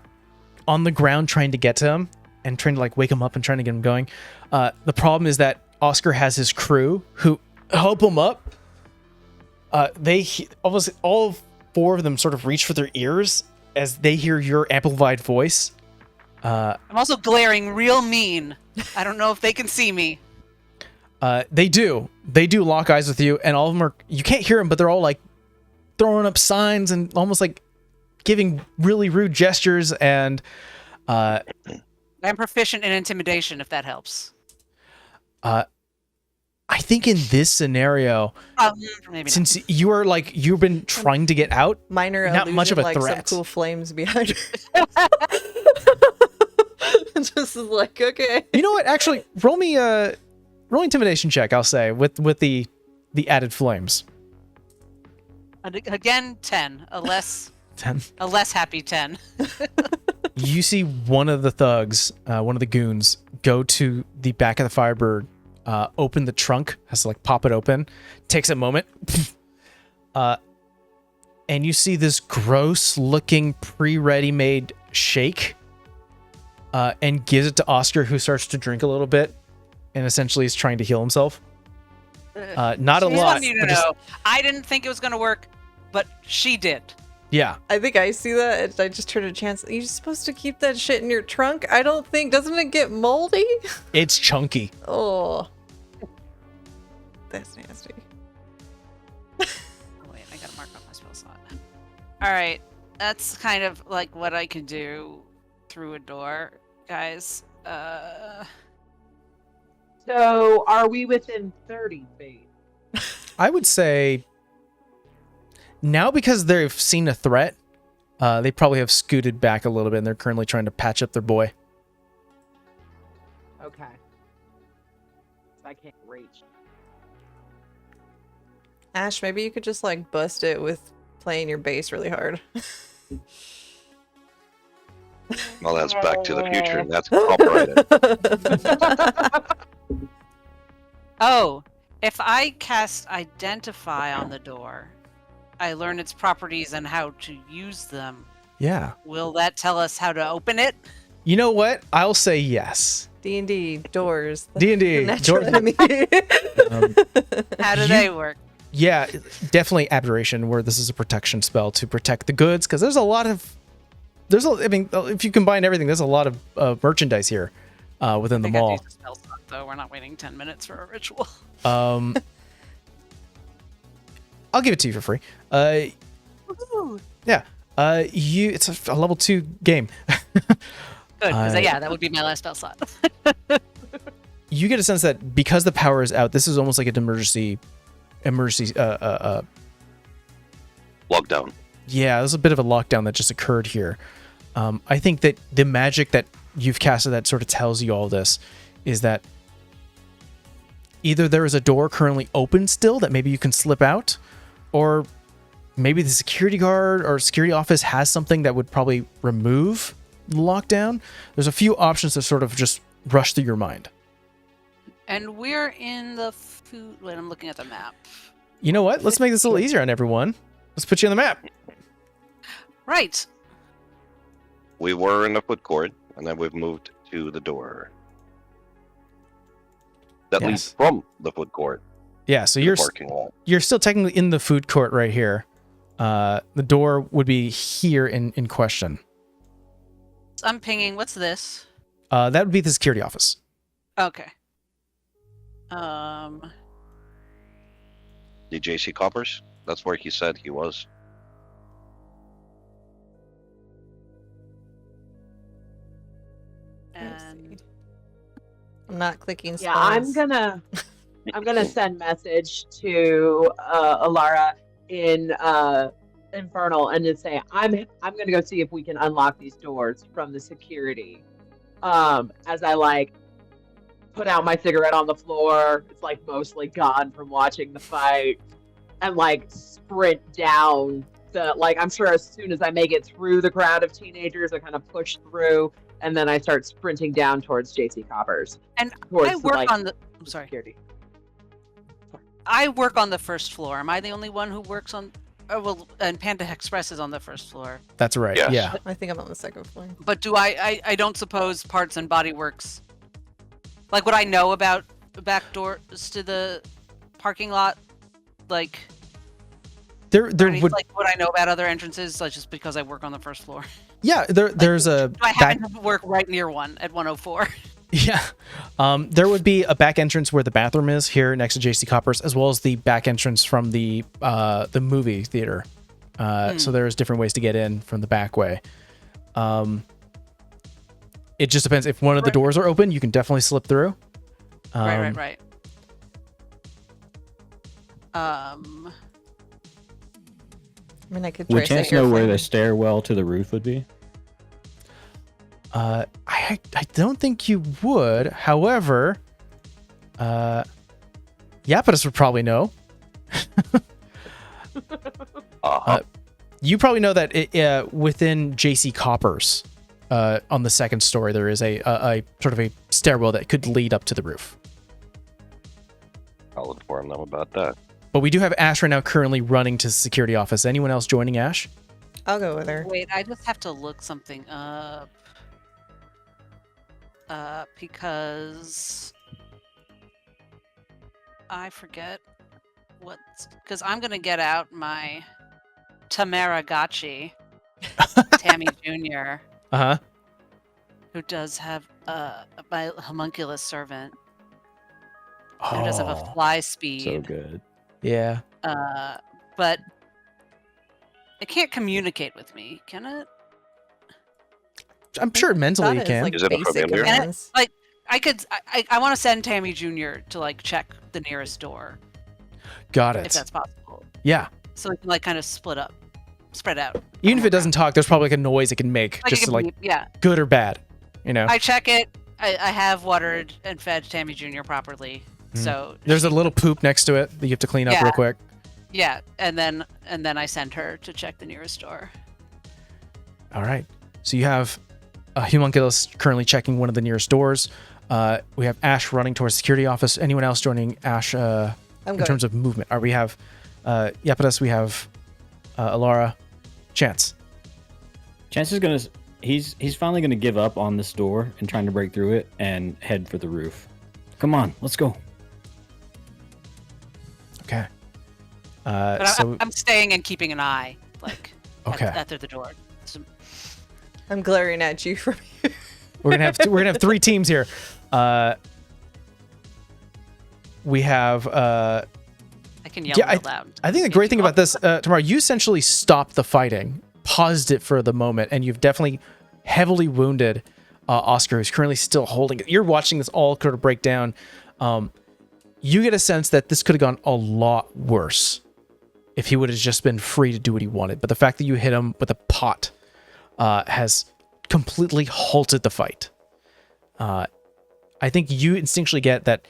on the ground trying to get to him and trying to like wake him up and trying to get him going. The problem is that Oscar has his crew who help him up. Almost all 4 of them sort of reach for their ears as they hear your amplified voice. I'm also glaring real mean. I don't know if they can see me. They do lock eyes with you, and all of them you can't hear them, but they're all like throwing up signs and almost like giving really rude gestures. And I'm proficient in intimidation, if that helps. I think in this scenario, Maybe not. since you are like, you've been trying to get out, Minor not illusion, much of a like threat. some cool flames behind her. Just like, okay. You know what? Actually, roll intimidation check. I'll say with the added flames. And again, 10. A less 10. happy 10. You see one of the thugs, one of the goons, go to the back of the Firebird, open the trunk, has to like pop it open, takes a moment, and you see this gross-looking pre-ready-made shake, and gives it to Oscar, who starts to drink a little bit, and essentially is trying to heal himself. Not a Just lot. wanted you to but just- know, I didn't think it was going to work, but she did. yeah. I think I see that. I just turned to Chance. You're supposed to keep that shit in your trunk? I don't think. Doesn't it get moldy? It's chunky. Oh. That's nasty. Oh, wait, I got to mark up my spell slot. All right. That's kind of like what I can do through a door, guys. So, are we within 30 feet? I would say now, because they've seen a threat, they probably have scooted back a little bit, and they're currently trying to patch up their boy. Okay. I can't reach. Ash, maybe you could just like bust it with playing your bass really hard. Well, that's Back to the Future. That's copyrighted. Oh, if I cast Identify on the door, I learn its properties and how to use them. Yeah. Will that tell us how to open it? You know what? I'll say yes. D&D, doors. D&D, Natural doors. enemy. How do they work? Yeah, definitely Aberration, where this is a protection spell to protect the goods, because there's a lot of... I mean, if you combine everything, there's a lot of merchandise here within the I think I have to mall. use a spell slot, though. We're not waiting 10 minutes for a ritual. I'll give it to you for free. Woohoo! Yeah. It's a level 2 game. Good, because yeah, that would be my last spell slot. You get a sense that because the power is out, this is almost like an emergency. Lockdown. Yeah, there's a bit of a lockdown that just occurred here. I think that the magic that you've casted that sort of tells you all this is that either there is a door currently open still that maybe you can slip out, or maybe the security guard or security office has something that would probably remove the lockdown. There's a few options that sort of just rush through your mind. And we're in the food. Wait, I'm looking at the map. You know what? Let's make this a little easier on everyone. Let's put you on the map. Right. We were in the food court, and then we've moved to the door that leads Yes. from the food court Yeah, so to you're the parking lot. you're still technically in the food court right here. The door would be here in question. I'm pinging. What's this? That would be the security office. Okay. The JC Coppers? That's where he said he was. And I'm not clicking Yeah, spells. I'm gonna send message to Alara in Infernal and just say I'm gonna go see if we can unlock these doors from the security. As I like put out my cigarette on the floor, it's like mostly gone from watching the fight, and like sprint down the I'm sure as soon as I make it through the crowd of teenagers, I kind of push through, and then I start sprinting down towards JC Coppers. And towards I work on the. I'm the sorry. security. I work on the first floor. Am I the only one who works on? Oh, well, and Panda Express is on the first floor. That's right. Yes. Yeah. I think I'm on the second floor. But do I don't suppose Parts and Body Works. Like, would I know about the back doors to the parking lot? Like, There any, would like, would I know about other entrances? Like, just because I work on the first floor. yeah. There's a Do I back, happen to work right near one at 104? yeah. There would be a back entrance where the bathroom is here next to JC Coppers, as well as the back entrance from the movie theater. So there's different ways to get in from the back way. It just depends. If one of the doors are open, you can definitely slip through. Right. I mean, I could Would trace out Chance your know where finger. the stairwell to the roof would be? I don't think you would. However, Iapetus would probably know. You probably know that within JC Coppers, on the second story, there is a sort of a stairwell that could lead up to the roof. I'll inform them about that. But we do have Ash right now currently running to the security office. Anyone else joining Ash? I'll go with her. Wait, I just have to look something up. Because I forget because I'm gonna get out my Tamaragotchi, Tammy Jr., Uh-huh. who does have my homunculus servant, who does have a fly speed. So good. Yeah. But it can't communicate with me, can it? I'm sure mentally you Thought can. it's, Is it a basic familiar? commands. I want to send Tammy Jr. to like check the nearest door Got if it. that's possible, Yeah. so we can like kind of spread out. Even if it doesn't talk, there's probably like a noise it can make, Like, just it to can like be- yeah. good or bad. You know. I check it. I have watered and fed Tammy Jr. properly, so There's a little poop next to it that you have to clean up Yeah. real quick. yeah. And then I send her to check the nearest door. All right. So you have a homunculus currently checking one of the nearest doors. We have Ash running towards the security office. Anyone else joining Ash I'm in going. terms of movement? We have Iapetus, we have Alara, Chance. Chance is gonna. He's finally gonna give up on this door and trying to break through it and head for the roof. Come on, let's go. Okay. But So I'm staying and keeping an eye, like Okay. at the door. So, I'm glaring at you from here. we're gonna have three teams here. We have I can yell Yeah, real loud. I think the great thing about this, tomorrow, you essentially stopped the fighting, paused it for the moment, and you've definitely heavily wounded Oscar, who's currently still holding it. You're watching this all sort of break down. You get a sense that this could have gone a lot worse if he would have just been free to do what he wanted. But the fact that you hit him with a pot has completely halted the fight. I think you instinctually get that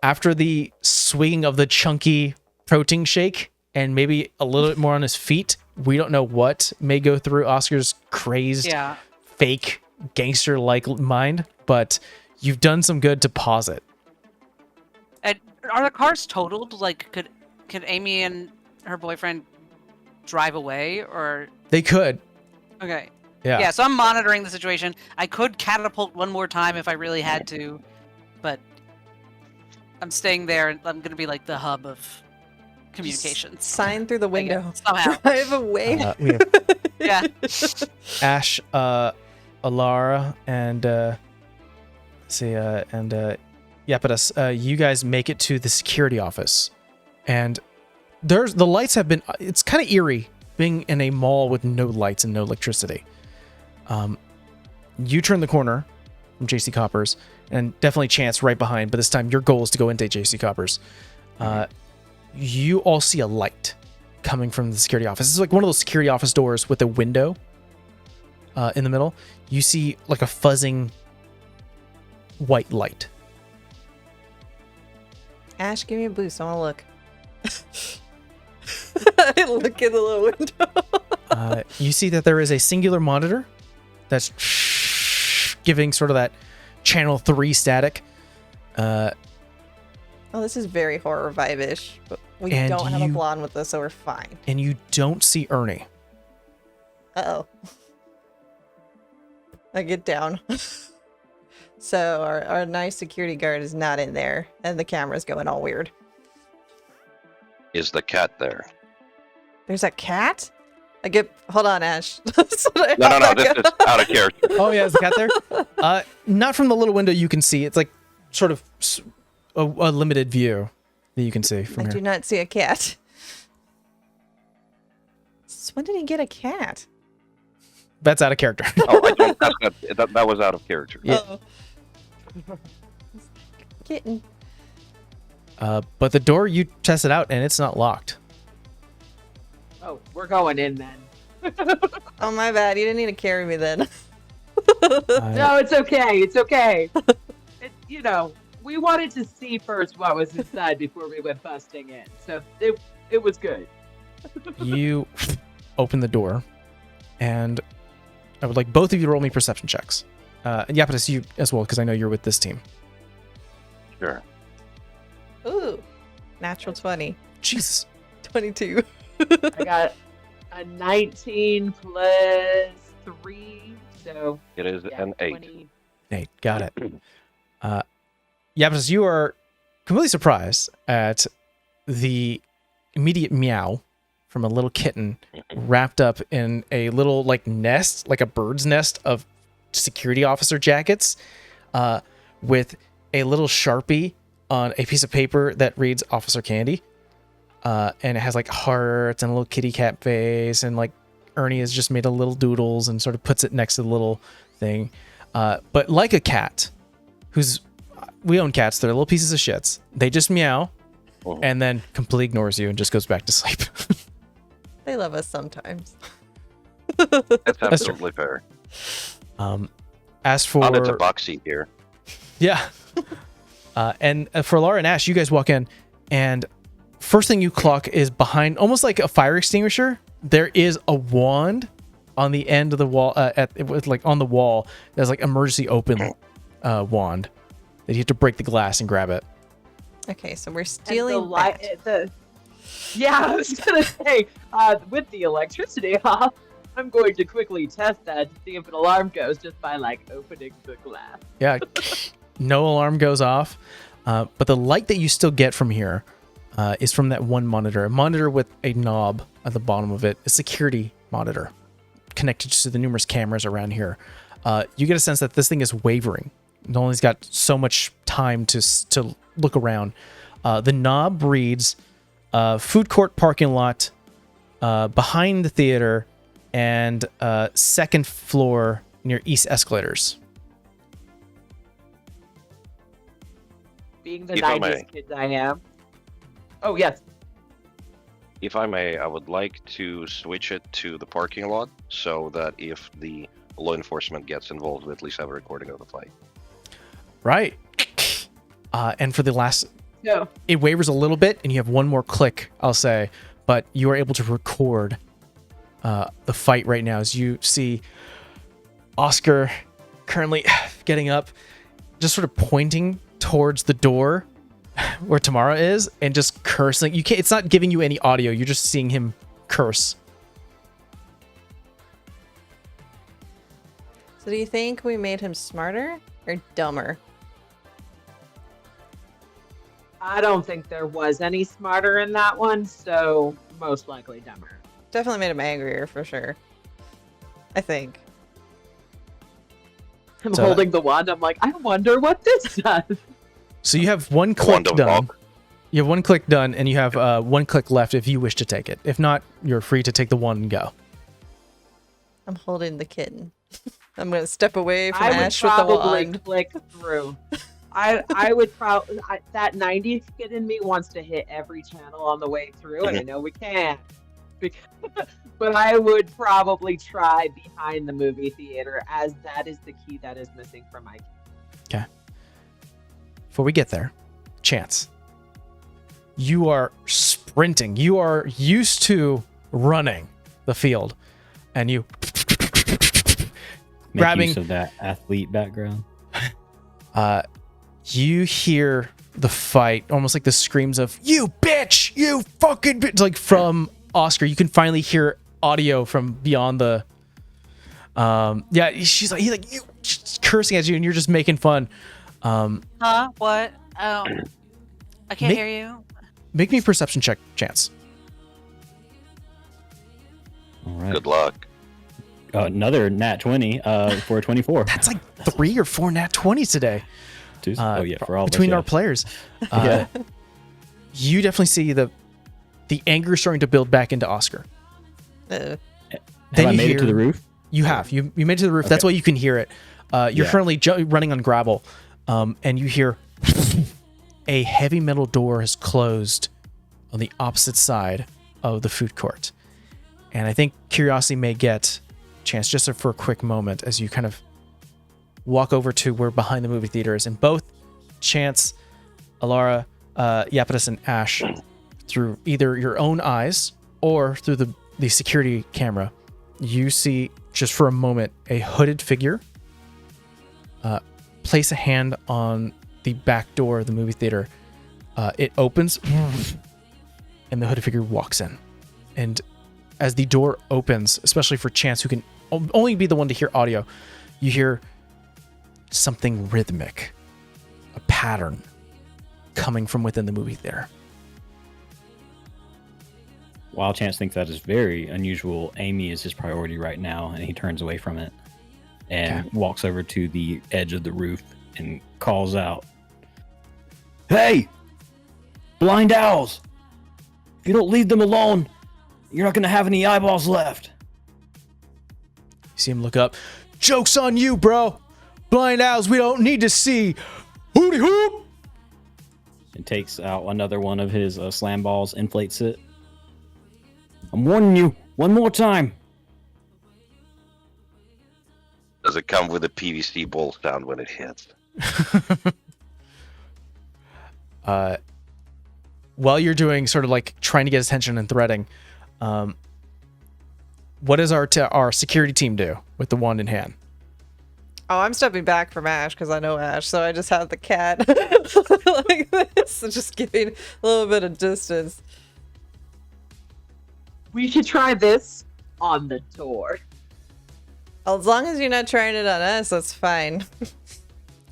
after the swinging of the chunky protein shake and maybe a little bit more on his feet. We don't know what may go through Oscar's crazed, Yeah. fake gangster-like mind, but you've done some good to pause it. And are the cars totaled? Like, could Amy and her boyfriend drive away, or They could. okay? Yeah. Yeah. So I'm monitoring the situation. I could catapult one more time if I really had to, but I'm staying there, and I'm gonna be like the hub of communications. Sign through the I guess, window. somehow. Drive away. We have Yeah. Ash, Alara, and Iapetus, you guys make it to the security office, and the lights have been. It's kind of eerie being in a mall with no lights and no electricity. You turn the corner from JC Coppers, and definitely Chance right behind, but this time your goal is to go into JC Coppers. You all see a light coming from the security office. It's like one of those security office doors with a window in the middle. You see like a fuzzing white light. Ash, give me a boost. I want to look. I look in the little window. You see that there is a singular monitor that's giving sort of that channel 3 static. Oh, this is very horror vibe-ish, but we And don't have a you- blonde with us, so we're fine. And you don't see Ernie. Uh-oh. I get down. So our nice security guard is not in there, and the camera's going all weird. Is the cat there? There's a cat? Hold on, Ash. No, this is out of character. Oh yeah, is the cat there? Not from the little window you can see. It's like sort of a limited view that you can see I from do here. not see a cat. Since when did he get a cat? That's out of character. Oh, I don't. That was out of character. Yeah. Oh. Kitten. But the door, you tested out and it's not locked. Oh, we're going in then. Oh, my bad. You didn't need to carry me then. No, it's okay. It's okay. We wanted to see first what was inside before we went busting in. So it was good. You open the door, and I would like both of you to roll me perception checks. And Iapetus, you as well, because I know you're with this team. Sure. Ooh. Natural 20. Jesus. 22. I got a 19 plus 3, so It is yeah, an 8. 20. Hey, got it. Iapetus, you are completely surprised at the immediate meow from a little kitten wrapped up in a little like nest, like a bird's nest of security officer jackets, with a little Sharpie on a piece of paper that reads Officer Candy. And it has like hearts and a little kitty cat face, and like Ernie has just made a little doodles and sort of puts it next to the little thing. But like a cat, we own cats, they're little pieces of shits. They just meow and then completely ignores you and just goes back to sleep. They love us sometimes. That's absolutely fair. As for Oh, it's a boxy here. yeah, and for Laura and Ash, you guys walk in, and first thing you clock is behind, almost like a fire extinguisher. There is a wand on the end of the wall, on the wall. There's like emergency open wand that you have to break the glass and grab it. Okay, so we're And stealing yeah, I was gonna say, with the electricity off, I'm going to quickly test that to see if an alarm goes just by like opening the glass. Yeah, no alarm goes off, but the light that you still get from here is from that one monitor, a monitor with a knob at the bottom of it, a security monitor connected to the numerous cameras around here. You get a sense that this thing is wavering. It only's got so much time to look around. The knob reads food court parking lot behind the theater and second floor near East Escalators. Being the If I 90s may. kid I am. Oh, yes. If I may, I would like to switch it to the parking lot so that if the law enforcement gets involved, we at least have a recording of the fight. Right. And for the last, No. it wavers a little bit, and you have one more click, I'll say, but you are able to record the fight right now as you see Oscar currently getting up, just sort of pointing towards the door where Tamara is and just cursing. You can't, it's not giving you any audio. You're just seeing him curse. So do you think we made him smarter or dumber? I don't think there was any smarter in that one, so most likely dumber. Definitely made him angrier for sure. I think. I'm holding the wand. I'm like, I wonder what this does. So you have one click Wand of done. Valk. You have one click done, and you have one click left if you wish to take it. If not, you're free to take the one and go. I'm holding the kitten. I'm gonna step away from I would Ash with the probably wand. click through. I would probably that 90s kid in me wants to hit every channel on the way through, and I know we can't. But I would probably try behind the movie theater, as that is the key that is missing from my key. Okay. Before we get there, Chance, you are sprinting. You are used to running the field, and you Make grabbing. use of that athlete background. You hear the fight, almost like the screams of "You bitch! You fucking bitch!" Like from Oscar. You can finally hear audio from beyond the. Yeah, he's like you, cursing at you, and you're just making fun. Huh? What? Oh, I can't hear you. Make me a perception check, Chance. All right. Good luck. Another nat 20 for a 24. That's like 3 or 4 nat 20s today. Oh yeah, for all between of us, our players. Yeah. You definitely see the anger starting to build back into Oscar. Have Then I you made it to hear- the roof? You have. You made it to the roof. That's why you can hear it. You're Yeah. currently running on gravel, and you hear a heavy metal door has closed on the opposite side of the food court. And I think curiosity may get Chance just for a quick moment as you kind of walk over to where behind the movie theater is, and both Chance, Alara, Iapetus, and Ash, through either your own eyes or through the security camera, you see just for a moment a hooded figure place a hand on the back door of the movie theater. It opens and the hooded figure walks in. And as the door opens, especially for Chance, who can only be the one to hear audio, you hear something rhythmic, a pattern coming from within the movie theater. While Chance thinks that is very unusual, Amy is his priority right now, and he turns away from it and walks over to the edge of the roof and calls out, "Hey, blind owls! If you don't leave them alone, you're not going to have any eyeballs left." You see him look up. "Joke's on you, bro. Blind owls, we don't need to see. Hooty hoop!" And takes out another one of his slam balls, inflates it. "I'm warning you one more time." Does it come with a PVC ball sound when it hits? While you're doing sort of like trying to get his attention and threading, what does our security team do with the wand in hand? Oh, I'm stepping back from Ash because I know Ash, so I just have the cat like this, just giving a little bit of distance. We should try this on the door. As long as you're not trying it on us, that's fine.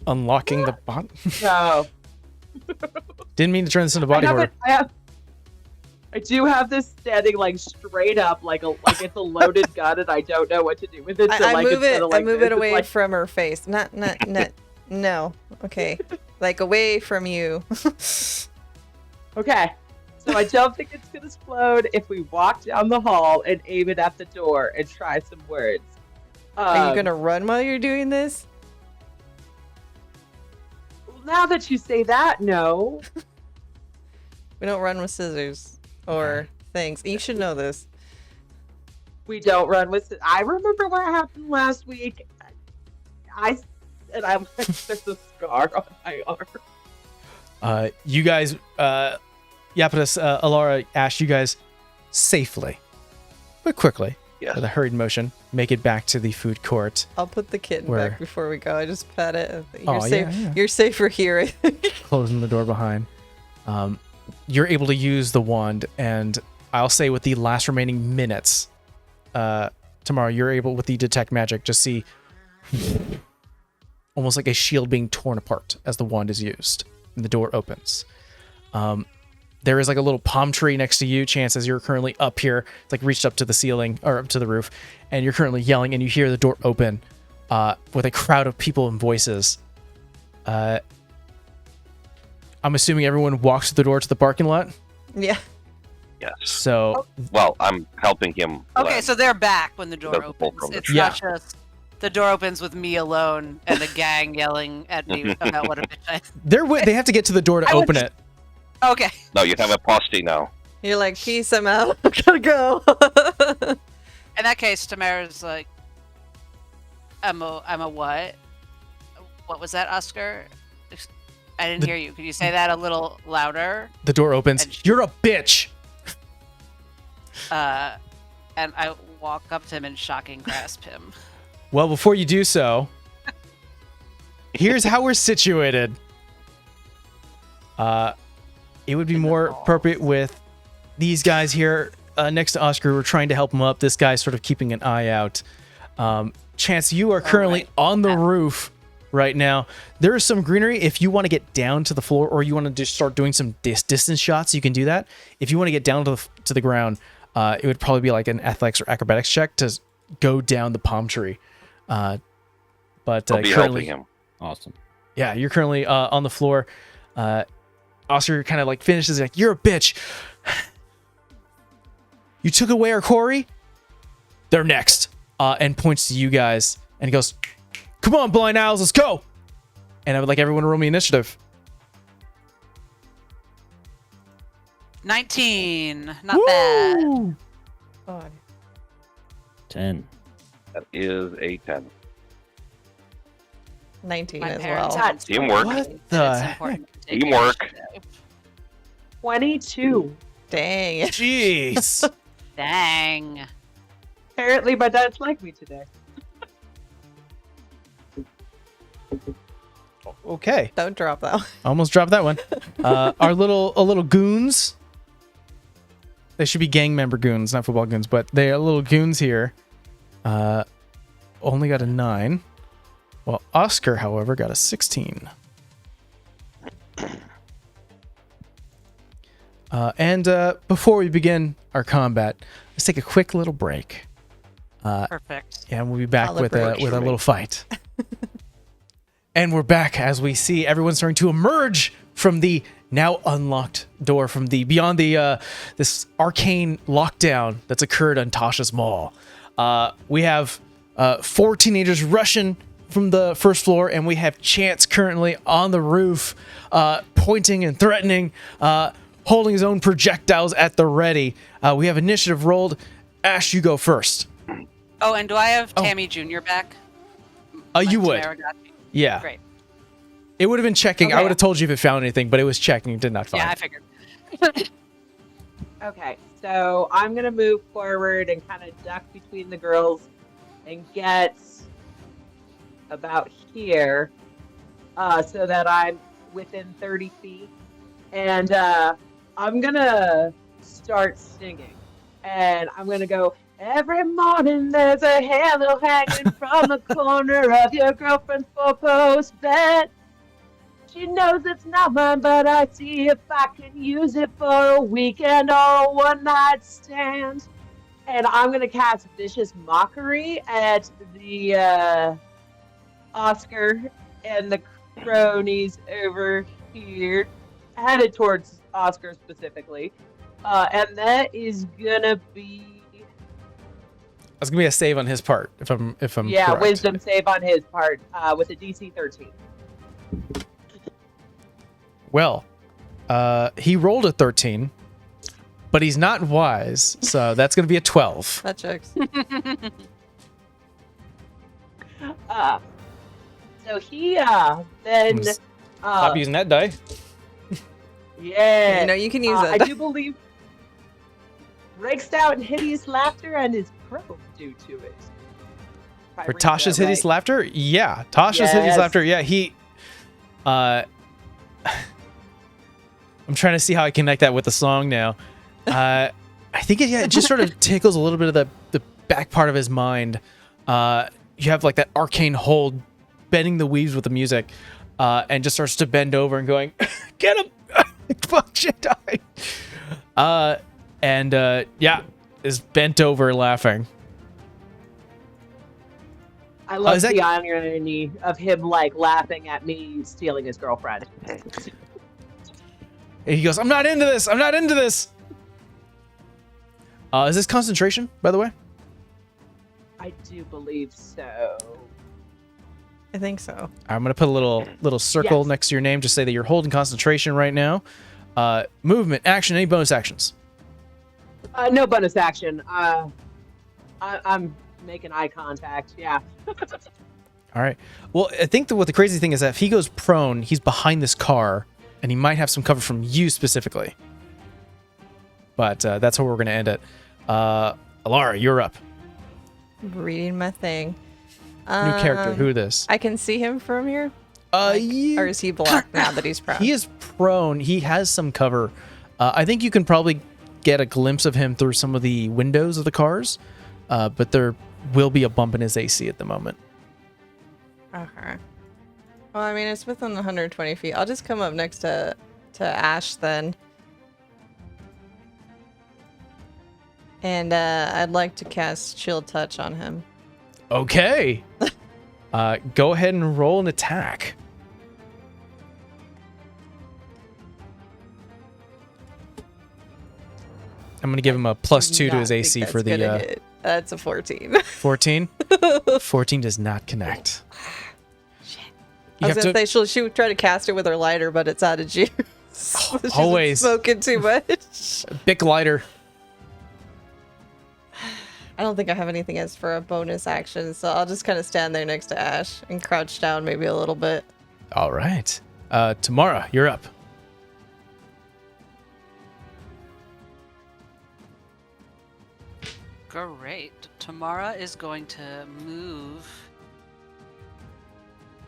Unlocking the bot. No. Didn't mean to turn this into body horror. I do have this standing like straight up, like it's a loaded gun, and I don't know what to do with it. So, I move it. like I move this, it away like, from her face. Not. No. Okay. Like away from you. Okay. So I don't think it's gonna explode if we walk down the hall and aim it at the door and try some words. Are you gonna run while you're doing this? Now that you say that, no. We don't run with scissors or things. You should know this. We don't run with it. I remember what happened last week. I'm like, there's a scar on my arm. You guys, Iapetus, Alara, Ash, you guys safely, but quickly, Yes. with a hurried motion, make it back to the food court. I'll put the kitten Where? back before we go. I just pet it. You're Oh, safe. yeah. You're safer here, I think. Closing the door behind. You're able to use the wand, and I'll say with the last remaining minutes, tomorrow you're able with the detect magic just see almost like a shield being torn apart as the wand is used, and the door opens. There is like a little palm tree next to you, Chance, as you're currently up here. It's like reached up to the ceiling or up to the roof, and you're currently yelling, and you hear the door open with a crowd of people and voices. I'm assuming everyone walks through the door to the parking lot. Yeah. Yes. So Well, I'm helping him. Okay, land. so they're back when the door Doesn't pull opens. from the It's tree. not just the door opens with me alone and the gang yelling at me about what a bitch I they have to get to the door to I would open just- it. Okay. No, you have a posse now. You're like, peace, I'm out. I gotta go. In that case, Tamara's like, I'm a what? What was that, Oscar? I didn't hear you. Could you say that a little louder? The door opens. And- You're a bitch. And I walk up to him and shocking grasp him. Well, before you do so, here's how we're situated. It would be more appropriate with these guys here next to Oscar who are trying to help him up. This guy's sort of keeping an eye out. Chance, you are currently right. on the roof right now. There is some greenery. If you want to get down to the floor or you want to just start doing some distance shots, you can do that. If you want to get down to the ground, it would probably be like an athletics or acrobatics check to go down the palm tree. But I'll be currently, helping him. Awesome. yeah, you're currently on the floor. Oscar kind of like finishes like, you're a bitch. You took away our quarry? They're next. And points to you guys. And he goes, come on, blind owls, let's go. And I would like everyone to roll me initiative. 19. Not bad. God. 10. That is a 10. 19 My as parents well. had Teamwork. What It's the important heck? to take Teamwork. initiative. 22. Dang. Jeez. Dang. Apparently, my dad's like me today. Okay. Don't drop that one. Almost dropped that one. Our little goons. They should be gang member goons, not football goons, but they are little goons here. Only got a 9. Well, Oscar, however, got a 16. And before we begin our combat, let's take a quick little break. Perfect. Yeah, and we'll be back Solid with break. a little fight. And we're back as we see everyone starting to emerge from the now unlocked door from the beyond the this arcane lockdown that's occurred on Tasha's Mall. We have 4 teenagers rushing from the first floor, and we have Chance currently on the roof, pointing and threatening, holding his own projectiles at the ready. We have initiative rolled. Ash, you go first. Oh, and do I have Tammy Jr. back? You Like would. Tamara got me? Yeah. Great. It would have been checking. I Okay. would have told you if it found anything, but it was checking. It did not find. Yeah, I figured. Okay, so I'm going to move forward and kind of duck between the girls and get about here so that I'm within 30 feet. And I'm going to start singing. And I'm going to go, every morning there's a halo hanging from the corner of your girlfriend's four-post bed. She knows it's not mine, but I see if I can use it for a weekend or a one-night stand. And I'm going to cast Vicious Mockery at the Oscar and the cronies over here, headed towards Oscar specifically. And that is going to be... That's gonna be a save on his part, if I'm correct. Wisdom save on his part with a DC 13. Well, he rolled a 13, but he's not wise, so that's gonna be a 12. That checks. So he then Stop using that die. yeah. You know, you can use I it. do believe breaks out in hideous laughter and is prone due to it. If I For read Tasha's that hideous right. laughter? Yeah. Tasha's hideous Yes. laughter. Yeah, I'm trying to see how I connect that with the song now. I think it just sort of tickles a little bit of the back part of his mind. You have like that arcane hold bending the weaves with the music, and just starts to bend over and going, get him! Fuck Jedi! Is bent over laughing. I love is that- the irony of him like laughing at me stealing his girlfriend. And he goes, I'm not into this! I'm not into this! Is this concentration, by the way? I do believe so. I think so. I'm gonna put a little circle Yes. next to your name. Just say that you're holding concentration right now. Movement, action, any bonus actions? No bonus action. I'm making eye contact. Yeah. All right. Well, I think what the crazy thing is that if he goes prone, he's behind this car, and he might have some cover from you specifically. But that's where we're gonna end it. Alara, you're up. Reading my thing. New character. Who is this? I can see him from here? Yeah. Or is he blocked now that he's prone? He is prone. He has some cover. I think you can probably get a glimpse of him through some of the windows of the cars, but there will be a bump in his AC at the moment. Okay. Well, I mean, it's within 120 feet. I'll just come up next to Ash then. And I'd like to cast Chill Touch on him. Okay. Go ahead and roll an attack. I'm going to give him a +2 to Not his AC think for that's gonna the hit. That's a 14. 14. 14 does not connect. I You was have gonna to say she would try to cast it with her lighter, but it's out of juice. She's been always. smoking too much. Bic lighter. I don't think I have anything as for a bonus action, so I'll just kind of stand there next to Ash and crouch down maybe a little bit. All right. Tamara, you're up. Great. Tamara is going to move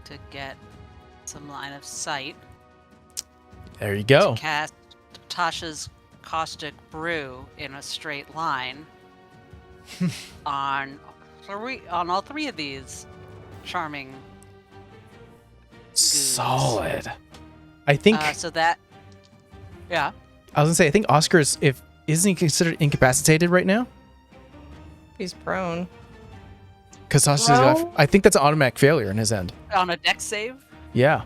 to get some line of sight. There you go. To cast Tasha's Caustic Brew in a straight line on all three of these charming Solid. I think so that yeah. I was gonna say I think Oscar isn't he considered incapacitated right now? He's prone. Because Well- I think that's an automatic failure in his end. On a dex save? Yeah.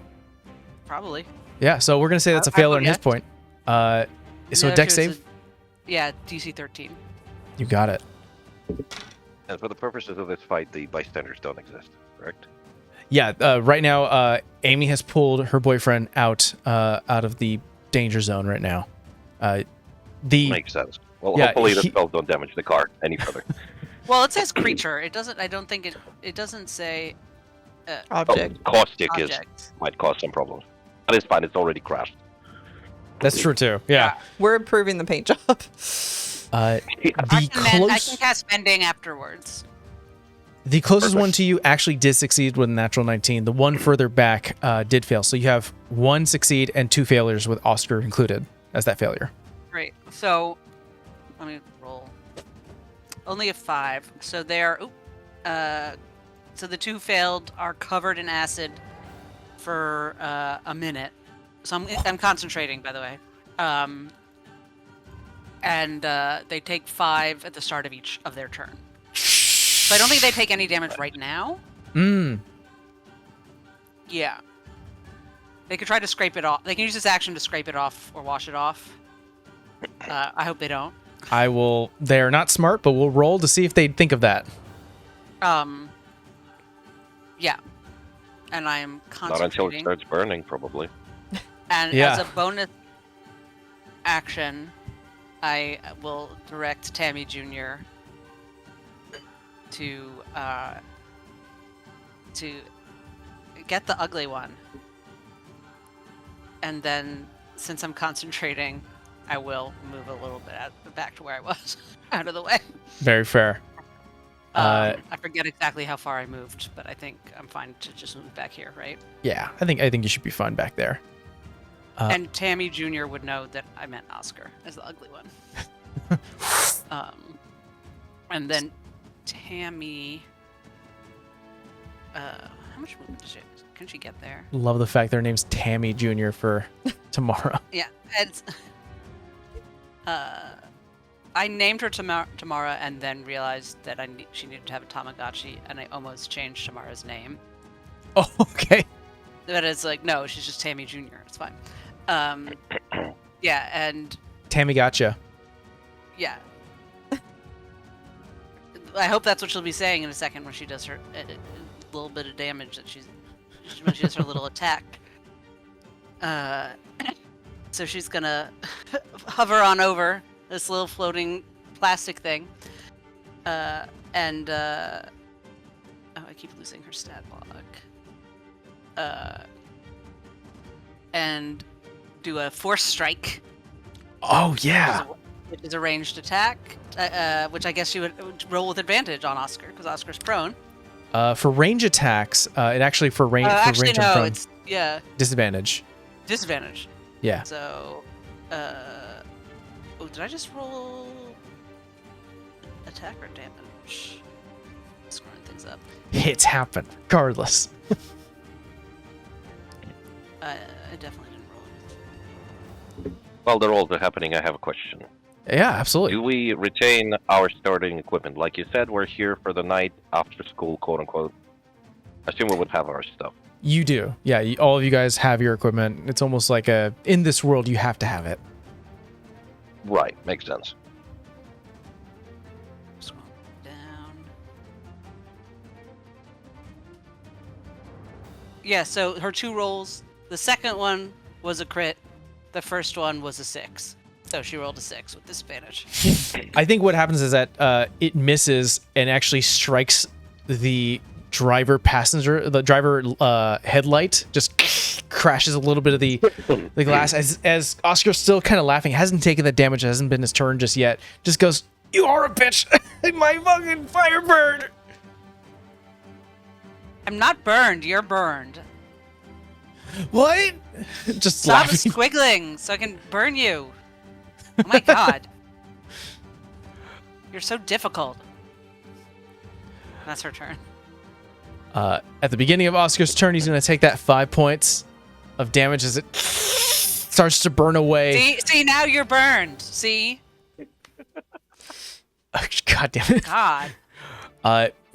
Probably. Yeah. So we're gonna say that's a I failure in his forget. point. So No, dex she was save. Yeah, DC 13. You got it. And for the purposes of this fight, the bystanders don't exist, correct? Yeah. Right now, Amy has pulled her boyfriend out of the danger zone right now. Makes sense. Well, Yeah, hopefully the spells don't damage the car any further. Well, it says creature. It doesn't. I don't think it doesn't say Object. Caustic object. might cause some problems. But it's fine, it's already crashed. That's true too. Yeah. We're improving the paint job. I can cast mending afterwards. The closest Perfect. one to you actually did succeed with a natural 19. The one further back did fail. So you have 1 succeed and 2 failures with Oscar included as that failure. Great. So let me roll. Only a 5. So they're so the 2 failed are covered in acid for a minute. So I'm concentrating, by the way. And they take 5 at the start of each of their turn. So I don't think they take any damage right now. Yeah. They could try to scrape it off. They can use this action to scrape it off or wash it off. I hope they don't. I will. They're not smart, but we'll roll to see if they'd think of that. Yeah. And I am Not until it concentrating. starts burning, probably. And Yeah. as a bonus action, I will direct Tammy Jr. to get the ugly one. And then, since I'm concentrating, I will move a little bit back to where I was, out of the way. Very fair. I forget exactly how far I moved, but I think I'm fine to just move back here, right? Yeah, I think you should be fine back there. And Tammy Jr. would know that I meant Oscar as the ugly one. And then Tammy. How much movement does she? Can she get there? Love the fact their name's Tammy Jr. for tomorrow. Yeah, it's. I named her Tamara and then realized that she needed to have a Tamagotchi, and I almost changed Tamara's name. Oh, okay. But it's like, no, she's just Tammy Jr. It's fine. Yeah, and Tammy gotcha. yeah. I hope that's what she'll be saying in a second when she does her little bit of damage when she does her little attack. So she's gonna hover on over this little floating plastic thing, oh, I keep losing her stat log. And do a force strike. Oh yeah. Which is a ranged attack, which I guess you would roll with advantage on Oscar because Oscar's prone. For range attacks, it actually for range Actually, and no, prone, it's disadvantage. disadvantage. Yeah. So, did I just roll attack or damage? Screwing things up. Hits happen regardless. I definitely didn't roll it. While the rolls are happening, I have a question. Yeah, absolutely. Do we retain our starting equipment? Like you said, we're here for the night after school, quote unquote. I assume we would have our stuff. You do. Yeah, all of you guys have your equipment. It's almost like in this world, you have to have it. Right, makes sense. Scroll down. Yeah, so her 2 rolls. The second one was a crit. The first one was a 6. So she rolled a 6 with disadvantage. I think what happens is that it misses and actually strikes the driver headlight, just crashes a little bit of the glass as Oscar's still kind of laughing, hasn't taken the damage, hasn't been his turn just yet, just goes, "You are a bitch." My fucking firebird. I'm not burned, you're burned. What? Just Stop laughing. squiggling so I can burn you. Oh my god. You're so difficult. That's her turn. At the beginning of Oscar's turn, he's going to take that 5 points of damage as it starts to burn away. See, now you're burned. See? God damn it. God.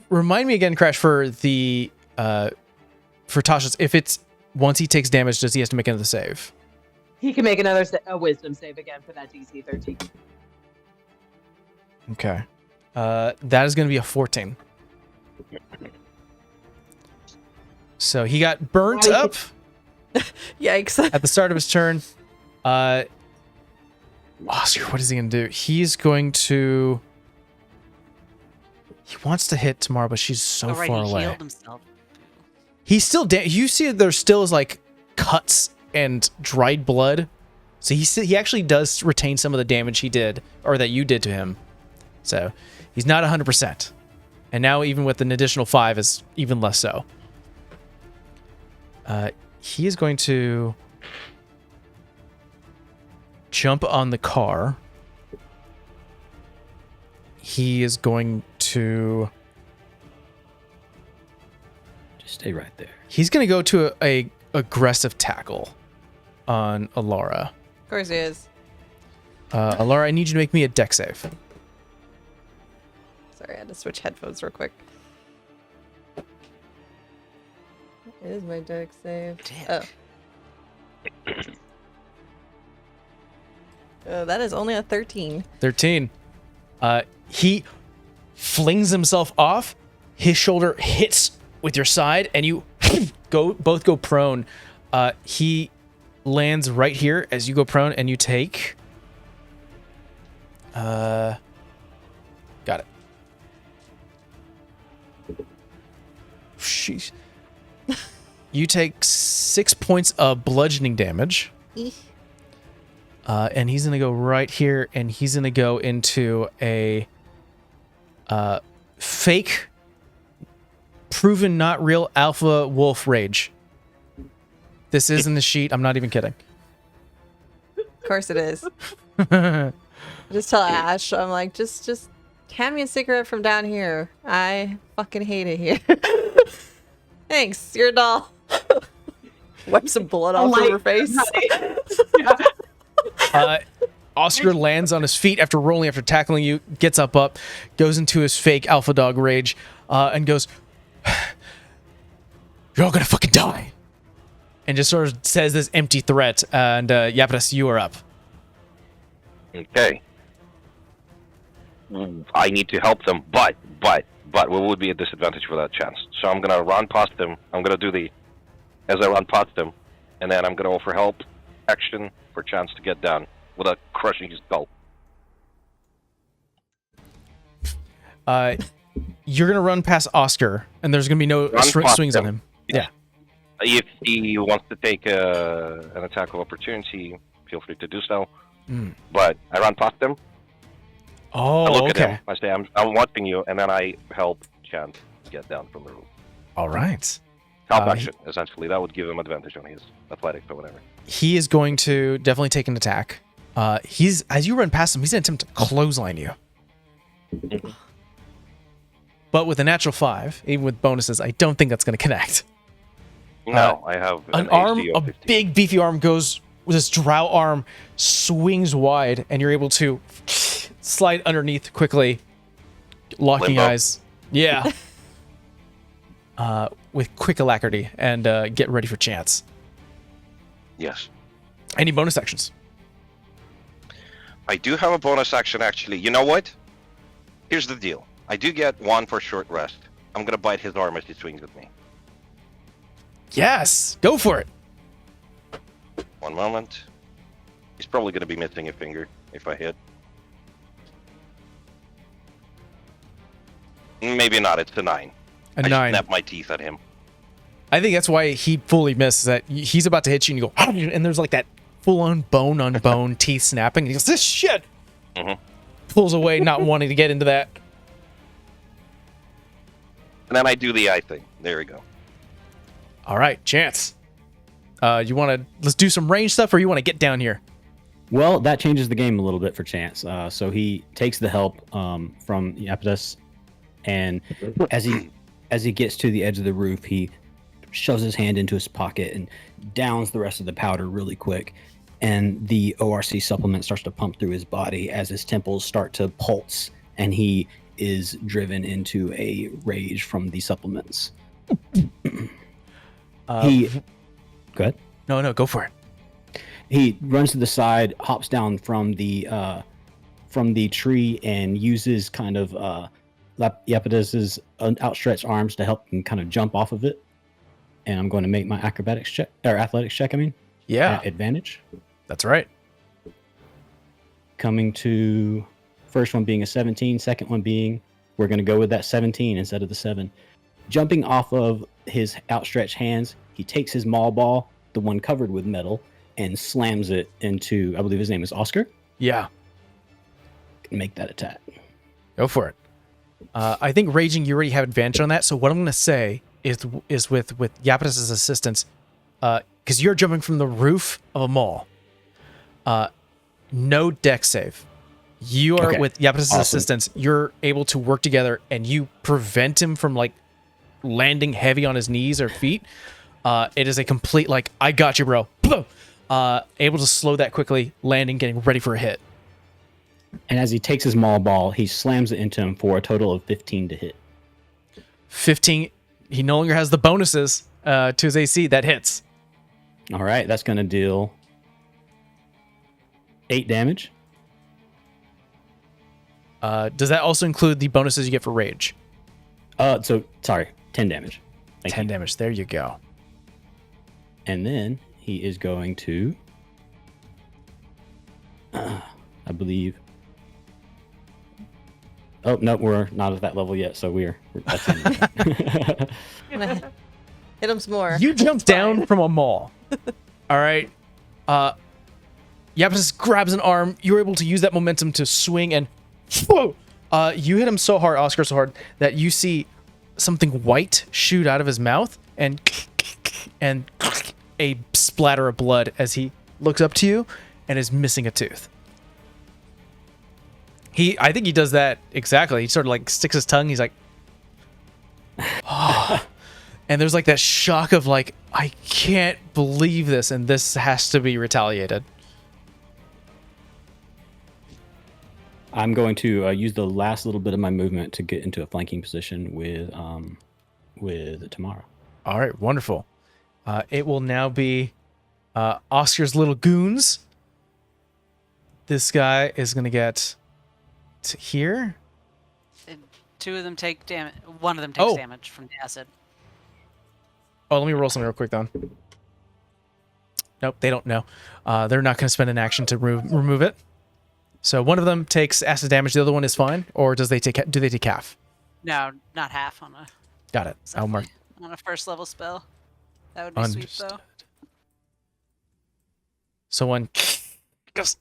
Remind me again, Crash, for the for Tasha's, if it's once he takes damage, does he have to make another save? He can make another wisdom save again for that DC 13. Okay. That is going to be a 14. So he got burnt up Yikes. at the start of his turn. Oscar, what is he going to do? He's going to... He wants to hit tomorrow, but she's so Alright, far he away. healed himself. He's still... You see there still is like cuts and dried blood. So he actually does retain some of the damage he did, or that you did to him. So he's not 100%. And now even with an additional 5 is even less so. He is going to jump on the car. He is going to... Just stay right there. He's going to go to a aggressive tackle on Alara. Of course he is. Alara, I need you to make me a deck save. Sorry, I had to switch headphones real quick. What is my deck save? Dick. Oh, that is only a 13. 13. He flings himself off. His shoulder hits with your side, and you both go prone. He lands right here as you go prone, and you take... got it. Sheesh. You take 6 points of bludgeoning damage. And he's going to go right here, and he's going to go into a fake, proven not real alpha wolf rage. This is in the sheet. I'm not even kidding. Of course it is. I just tell Ash, I'm like, just hand me a cigarette from down here. I fucking hate it here. Thanks, you're a doll. Wipe some blood off of her face. Oscar lands on his feet after rolling, after tackling you, gets up, goes into his fake alpha dog rage, and goes, "You're all gonna fucking die," and just sort of says this empty threat. And Yapitas, you are up. Okay. I need to help them, but we would be at disadvantage for that chance. So I'm gonna run past them. I'm gonna do the as I run past them, and then I'm gonna offer help action for chance to get down without crushing his skull. You're gonna run past Oscar, and there's gonna be no swings on him. Yeah. If he wants to take an attack of opportunity, feel free to do so. But I run past him. Oh, I look okay. at him. I say, I'm watching you, and then I help Chance get down from the roof. All right. Help action, essentially. That would give him advantage on his athletics or whatever. He is going to definitely take an attack. As you run past him, he's going to attempt to clothesline you. But with a natural 5, even with bonuses, I don't think that's going to connect. No, I have an HD arm, of a 15. big beefy arm goes with this drow arm, swings wide, and you're able to slide underneath quickly, locking Limbo. eyes. Yeah. With quick alacrity, and get ready for Chance. Yes. Any bonus actions? I do have a bonus action, actually. You know what? Here's the deal. I do get 1 for short rest. I'm going to bite his arm as he swings at me. Yes, go for it. One moment. He's probably going to be missing a finger if I hit. Maybe not. It's a 9. A I 9. snap my teeth at him. I think that's why he fully missed. That he's about to hit you, and you go, and there's like that full-on bone-on-bone teeth snapping. And he goes, "This shit!" Pulls away, not wanting to get into that. And then I do the eye thing. There we go. All right, Chance. You want to let's do some range stuff, or you want to get down here? Well, that changes the game a little bit for Chance. So he takes the help from Yapitas, and as he gets to the edge of the roof, he shoves his hand into his pocket and downs the rest of the powder really quick. And the ORC supplement starts to pump through his body as his temples start to pulse, and he is driven into a rage from the supplements. Go ahead. No, go for it. He runs to the side, hops down from the tree, and uses kind of Yapitas's outstretched arms to help him kind of jump off of it. And I'm going to make my athletics check. Yeah, at advantage. That's right. Coming to first one being a 17, second one being, we're going to go with that 17 instead of the 7. Jumping off of his outstretched hands, he takes his maul ball, the one covered with metal, and slams it into, I believe his name is Oscar. Yeah. Make that attack. Go for it. I think raging, you already have advantage on that. So what I'm going to say is with Yapitas' assistance, because you're jumping from the roof of a mall. No dex save. You are with Yapitas' assistance. You're able to work together, and you prevent him from like landing heavy on his knees or feet. It is a complete like, I got you, bro. Able to slow that quickly, landing, getting ready for a hit. And as he takes his maul ball, he slams it into him for a total of 15 to hit. 15. He no longer has the bonuses to his AC. That hits. All right, that's going to deal 8 damage. Does that also include the bonuses you get for rage? 10 damage. Thank 10 you. damage. There you go. And then he is going to, I believe. Oh no, we're not at that level yet, so that's in. Hit him some more. You jumped down from a mall. All right. Yapis grabs an arm. You're able to use that momentum to swing and whoa! You hit him so hard, Oscar, so hard that you see something white shoot out of his mouth and a splatter of blood as he looks up to you and is missing a tooth. I think he does that exactly. He sort of like sticks his tongue. He's like, oh. And there's like that shock of like, I can't believe this, and this has to be retaliated. I'm going to use the last little bit of my movement to get into a flanking position with Tamara. All right, wonderful. It will now be Oscar's little goons. This guy is going to get to here. And 2 of them take damage. 1 of them takes damage from the acid. Oh, let me roll something real quick, then. Nope, they don't know. They're not going to spend an action to remove it. So one of them takes acid damage. The other one is fine, or do they take half? No, not half on a. Got it. I'll mark. On a first level spell. That would be sweet though. So one goes.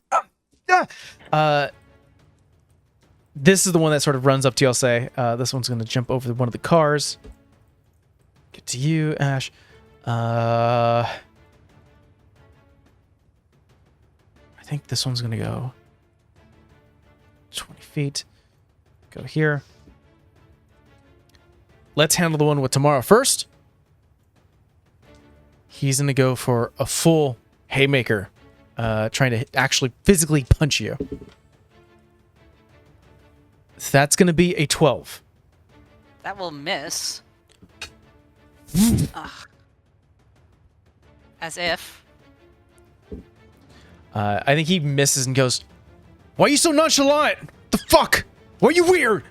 This is the one that sort of runs up to you. I'll say this one's going to jump over one of the cars. Get to you, Ash. I think this one's going to go 20 feet. Go here. Let's handle the one with Tamara first. He's going to go for a full haymaker, trying to actually physically punch you. That's going to be a 12. That will miss. As if. I think he misses and goes, "Why are you so nonchalant? The fuck? Why are you weird?"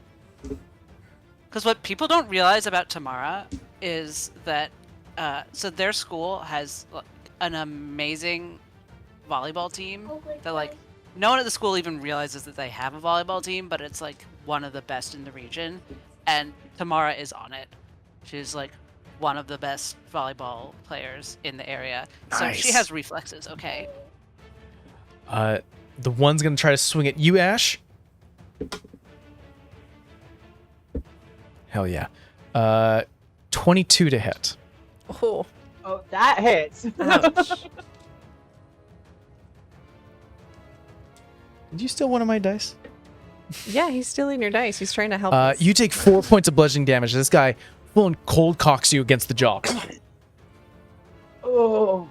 Because what people don't realize about Tamara is that, so their school has like, an amazing volleyball team. That like, no one at the school even realizes that they have a volleyball team, but it's like one of the best in the region, and Tamara is on it. She's like one of the best volleyball players in the area, so Nice. she has reflexes. Okay. The one's gonna try to swing at you, Ash. Hell yeah. 22 to hit. Oh. Oh, that hits. Did you steal one of my dice? Yeah, he's stealing your dice. He's trying to help us. You take 4 points of bludgeoning damage. This guy full and cold cocks you against the jaw. Oh.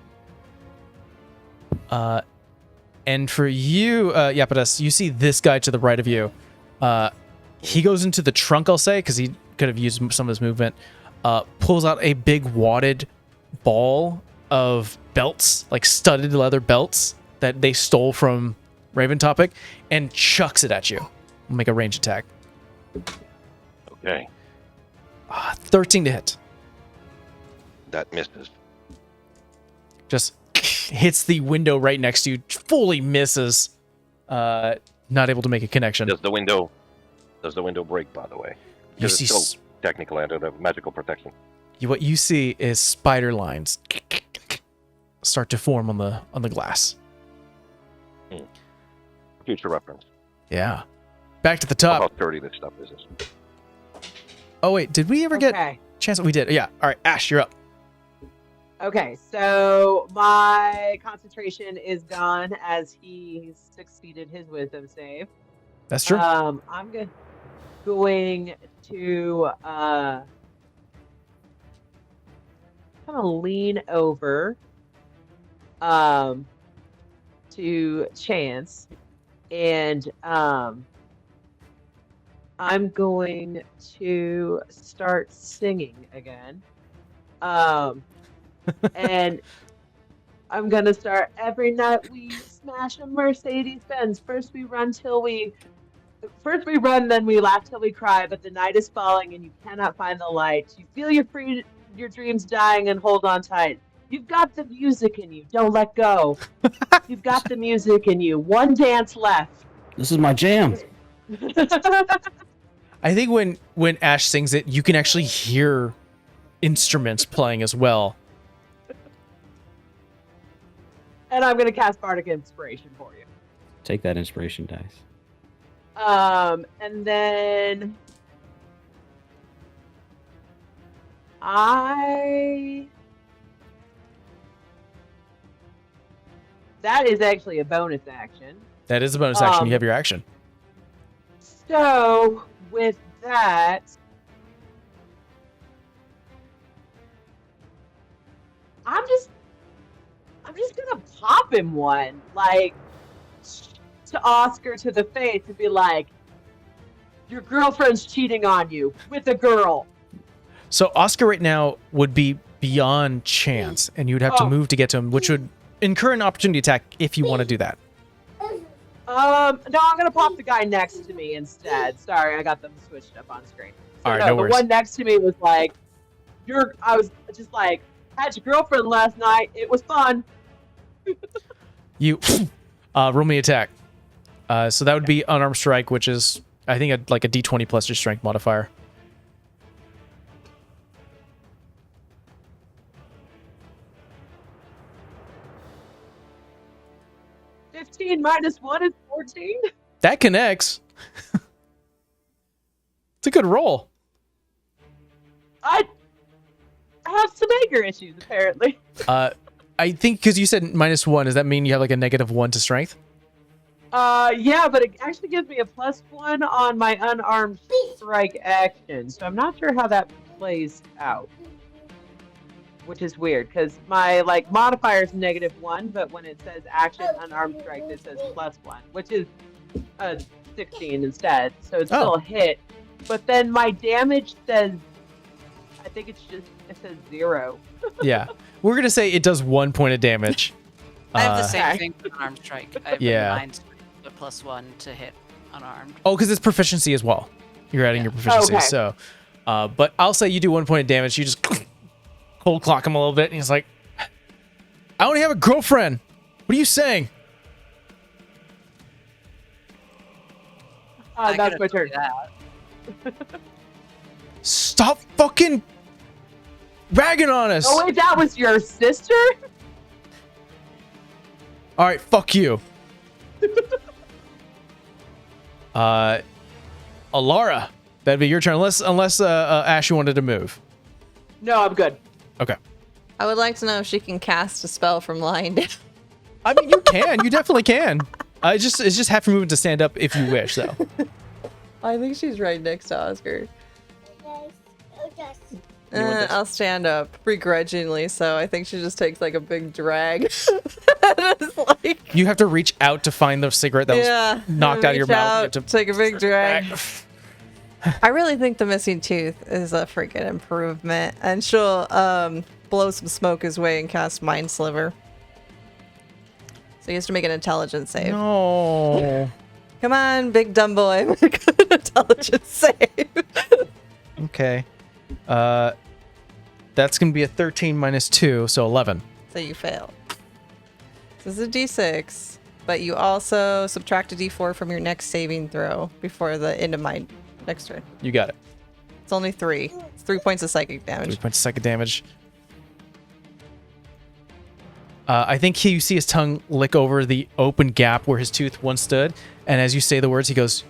And for you, Yapadas, you see this guy to the right of you. He goes into the trunk, I'll say, because he could have used some of his movement. Pulls out a big wadded ball of belts, like studded leather belts that they stole from Raven Topic, and chucks it at you. Make a range attack. Okay, 13 to hit. that misses. Just hits the window right next to you, fully misses. Not able to make a connection. Does the window break, by the way? You Because see it's still technically under the magical protection. what you see is spider lines start to form on the glass. Future reference. Yeah. Back to the How top. about 30 this stuff is this? Oh wait, did we ever get Okay. chance? We did. Yeah. All right, Ash, you're up. Okay, so my concentration is gone as he succeeded his wisdom save. That's true. I'm going to kind of lean over to Chance, and I'm going to start singing again. And I'm gonna start every night we smash a Mercedes Benz. First we run, then we laugh till we cry. But the night is falling and you cannot find the light. You feel your dreams dying and hold on tight. You've got the music in you, don't let go. You've got the music in you. One dance left. This is my jam. I think when Ash sings it, you can actually hear instruments playing as well. And I'm gonna cast Bardic Inspiration for you. Take that inspiration dice. And then that is actually a bonus action. That is a bonus action. You have your action. So with that, I'm just gonna pop him one, like to Oscar to the face and be like, "Your girlfriend's cheating on you with a girl." So Oscar right now would be beyond chance, and you would have to move to get to him, which would incur an opportunity attack if you want to do that. No, I'm gonna pop the guy next to me instead. Sorry, I got them switched up on screen. So All right, no the worries. one next to me was like, I was just like, "Had your girlfriend last night. It was fun." You roll me attack. So that would be unarmed strike, which is I think like a D20 plus your strength modifier. -15 -1 is 14. That connects. It's a good roll. I have some anger issues apparently. I think because you said -1, does that mean you have like a -1 to strength? Yeah, but it actually gives me a +1 on my unarmed strike action, so I'm not sure how that plays out. Which is weird, because my modifier is -1, but when it says action unarmed strike, it says +1, which is 16 instead, so it's still a hit. But then my damage says, I think it says 0. Yeah, we're gonna say it does 1 point of damage. I have the same Okay. thing with unarmed strike. I have Yeah. mine's a +1 to hit unarmed. Oh, because it's proficiency as well. You're adding your proficiency, Okay. so. But I'll say you do 1 point of damage. You just cold clock him a little bit, and he's like, "I only have a girlfriend. What are you saying?" I That's could've my told turn. you that. Stop fucking ragging on us. Oh wait, that was your sister? All right, fuck you. Alara, that'd be your turn, unless Ashley wanted to move. No, I'm good. Okay. I would like to know if she can cast a spell from lying down. I mean, you can. You definitely can. It's just half your movement to stand up if you wish, though. I think she's right next to Oscar. I'll stand up begrudgingly, so I think she just takes like a big drag. It's like, You have to reach out to find the cigarette that was knocked out of your reach mouth. You out, have to take a big drag. I really think the missing tooth is a freaking improvement, and she'll blow some smoke his way and cast Mind Sliver. So he has to make an intelligence save. No. Come on, big dumb boy, make an intelligence save. Okay. That's gonna be a 13 minus 2, so 11. So you fail. This is a d6, but you also subtract a d4 from your next saving throw before the end of my next turn. You got it. It's only 3. It's 3 points of psychic 3 damage. points of psychic damage. I think you see his tongue lick over the open gap where his tooth once stood, and as you say the words, he goes,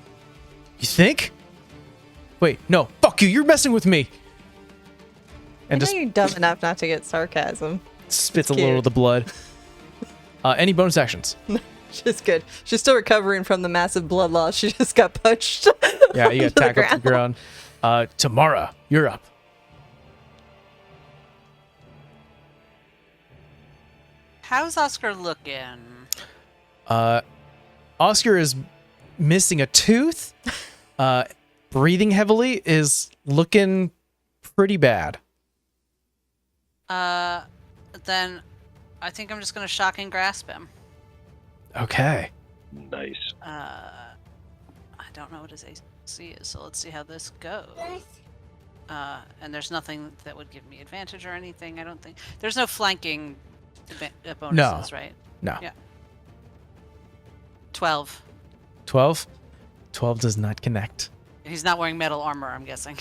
"You think? Wait, no, fuck you, you're messing with me!" I And know just you're dumb enough not to get sarcasm. spits a It's little cute. of the blood. Any bonus actions? She's good. She's still recovering from the massive blood loss. She just got punched. Yeah, you got onto the tackled to the ground. Tamara, you're up. How's Oscar looking? Oscar is missing a tooth. Breathing heavily, is looking pretty bad. Then I think I'm just gonna shocking grasp him. Okay. Nice. I don't know what his AC is, so let's see how this goes. And there's nothing that would give me advantage or anything. I don't think there's no flanking bonuses, right? No. Yeah. 12. 12? 12 does not connect. He's not wearing metal armor, I'm guessing.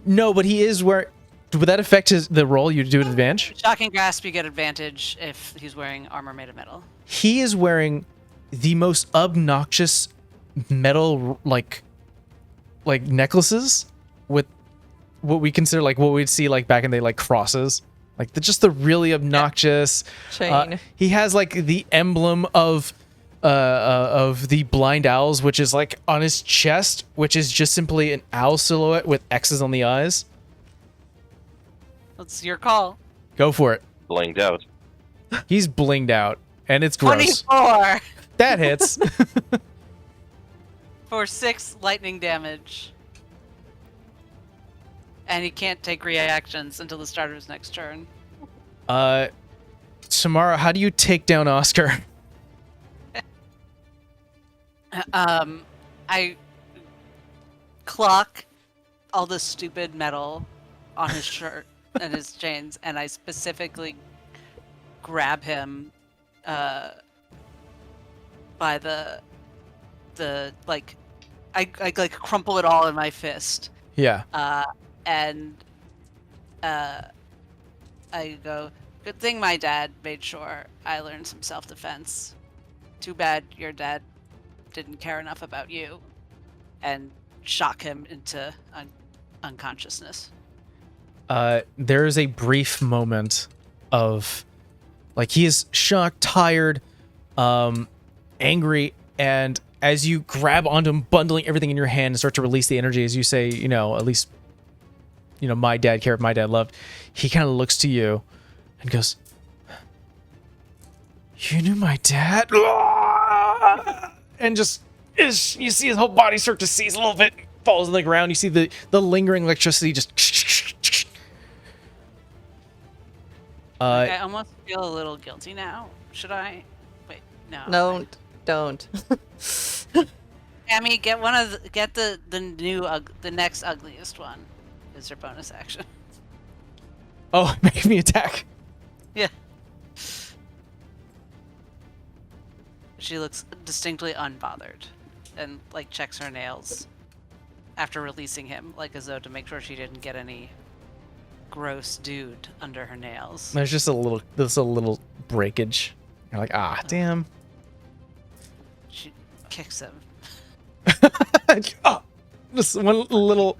No, but he is where would that affect the roll? You do an advantage? Shocking grasp, you get advantage if he's wearing armor made of metal. He is wearing the most obnoxious metal like necklaces with what we consider like what we'd see like back in the like crosses, like just the really obnoxious Chain. He has like the emblem of the blind owls, which is like on his chest, which is just simply an owl silhouette with X's on the eyes. That's your call. Go for it. Blinged out. He's blinged out, and it's gross. 24 That hits. for 6 lightning damage. And he can't take reactions until the start of his next turn. Samara, how do you take down Oscar? I clock all the stupid metal on his shirt and his chains, and I specifically grab him by the like I like crumple it all in my fist. Yeah. And I go, good thing my dad made sure I learned some self-defense. Too bad your dad didn't care enough about you. And shock him into unconsciousness. There is a brief moment of, like, he is shocked, tired, angry, and as you grab onto him, bundling everything in your hand and start to release the energy, as you say, you know, at least, you know, my dad cared, my dad loved, he kind of looks to you and goes, you knew my dad? And just, you see his whole body start to seize a little bit, falls on the ground. You see the lingering electricity just... I almost feel a little guilty now. Should I? Wait, no. Don't. Amy, get the next ugliest one. Is your bonus action? Oh, make me attack. Yeah. She looks distinctly unbothered, and like checks her nails after releasing him, like as though to make sure she didn't get any gross dude under her nails. There's just a little breakage. You're like, damn. She kicks him. Oh, just one little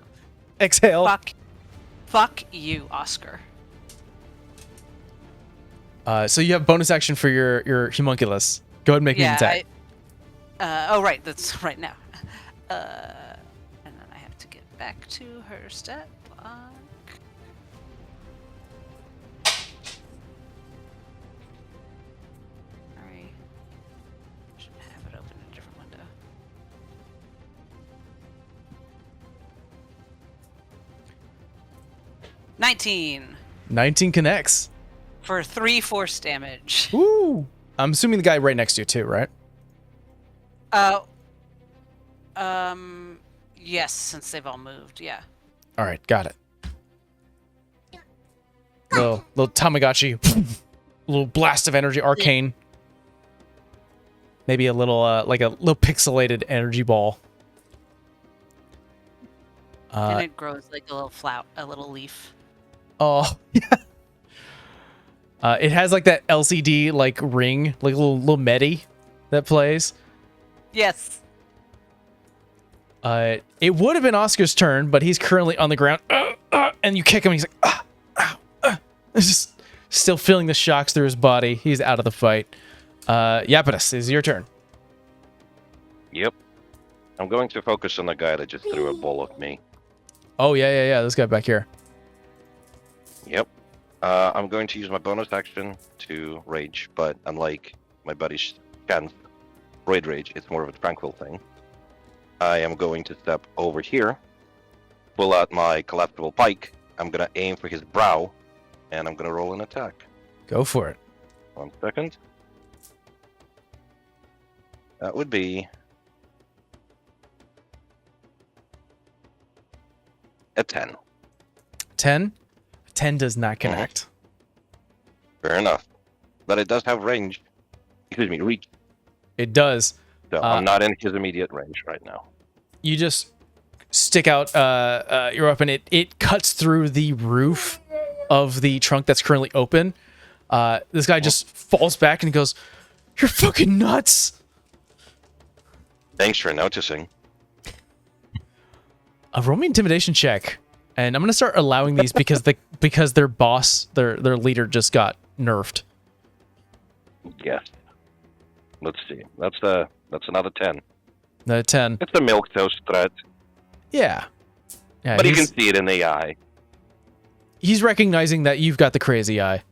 exhale. Fuck you, Oscar. So you have bonus action for your homunculus. Go ahead and make me an attack. Right, that's right now. And then I have to get back to her stat block. Sorry. Should have it open in a different window. 19 connects. for 3 force damage. Woo! I'm assuming the guy right next to you too, right? Yes, since they've all moved, yeah. All right, got it. Little Tamagotchi, little blast of energy, arcane. Maybe a little like a little pixelated energy ball. And it grows like a little a little leaf. Oh, yeah. It has like that LCD like ring, like a little Medi that plays. Yes. It would have been Oscar's turn, but he's currently on the ground. And you kick him, and he's like, just still feeling the shocks through his body. He's out of the fight. Iapetus, is your turn. Yep. I'm going to focus on the guy that just threw a ball at me. Oh, yeah. This guy back here. Yep. I'm going to use my bonus action to rage, but unlike my buddy's chance, Raid Rage, it's more of a tranquil thing. I am going to step over here, pull out my collapsible pike. I'm going to aim for his brow, and I'm going to roll an attack. Go for it. 1 second. That would be a 10. 10? 10 does not connect. Fair enough. But it does have range. Excuse me, reach. It does. So I'm not in his immediate range right now. You just stick out your weapon. It cuts through the roof of the trunk that's currently open. This guy just falls back and he goes, "You're fucking nuts." Thanks for noticing. Roll me intimidation check, and I'm gonna start allowing these because their boss, their leader, just got nerfed. Yes. Let's see. That's another 10. The 10. It's the milquetoast threat, Yeah. Yeah. but you can see it in the eye. He's recognizing that you've got the crazy eye,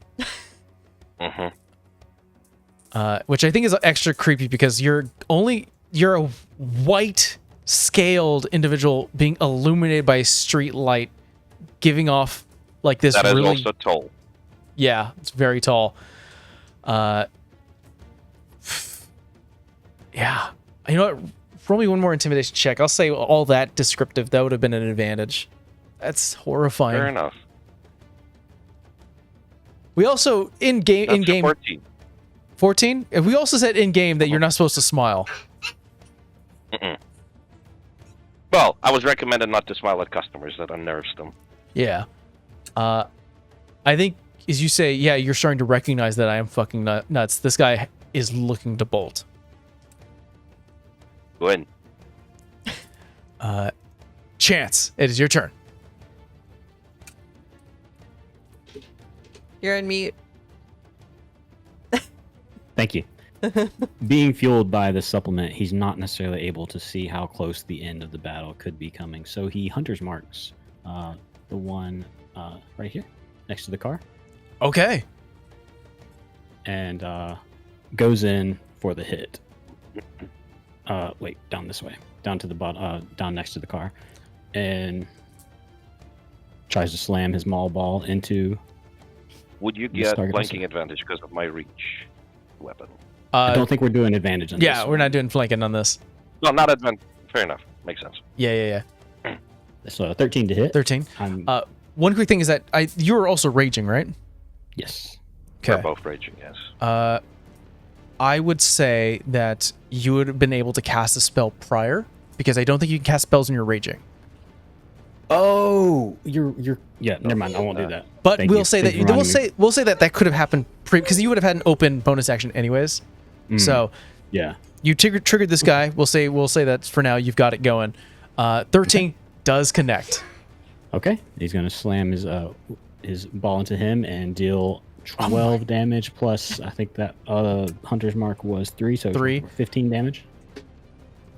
which I think is extra creepy because you're a white scaled individual being illuminated by a street light, giving off like this. That is really, also tall. Yeah, it's very tall. Yeah. You know what? Roll me one more intimidation check. I'll say all that descriptive. That would have been an advantage. That's horrifying. Fair enough. We also in game 14. 14. We also said in game that you're not supposed to smile. Well, I was recommended not to smile at customers. That unnerves them. Yeah. I think as you say, yeah, you're starting to recognize that I am fucking nuts. This guy is looking to bolt. Good. Chance, it is your turn. You're on mute. Thank you. Being fueled by the supplement, he's not necessarily able to see how close the end of the battle could be coming. So he hunter's marks the one right here next to the car. Okay. And goes in for the hit. Wait, down this way. Down to the bottom, down next to the car. And tries to slam his maul ball into... Would you This get target flanking advantage because of my reach weapon? I don't think we're doing advantage on this. Yeah, we're not doing flanking on this. No, not advantage. Fair enough. Makes sense. Yeah. So 13 to hit. 13. I'm, One quick thing is that you were also raging, right? yes. We're both raging, yes. I would say that you would have been able to cast a spell prior, because I don't think you can cast spells when you're raging. Oh, you're yeah. Never mind. I won't do that. But Thank we'll you. say Thank that you for reminding me. we'll say that could have happened because you would have had an open bonus action anyways. So Yeah. you triggered this guy. We'll say that for now you've got it going. 13 does connect. Okay. He's gonna slam his ball into him and deal 12 damage plus. I think that hunter's mark was 3, so 3. 15 damage.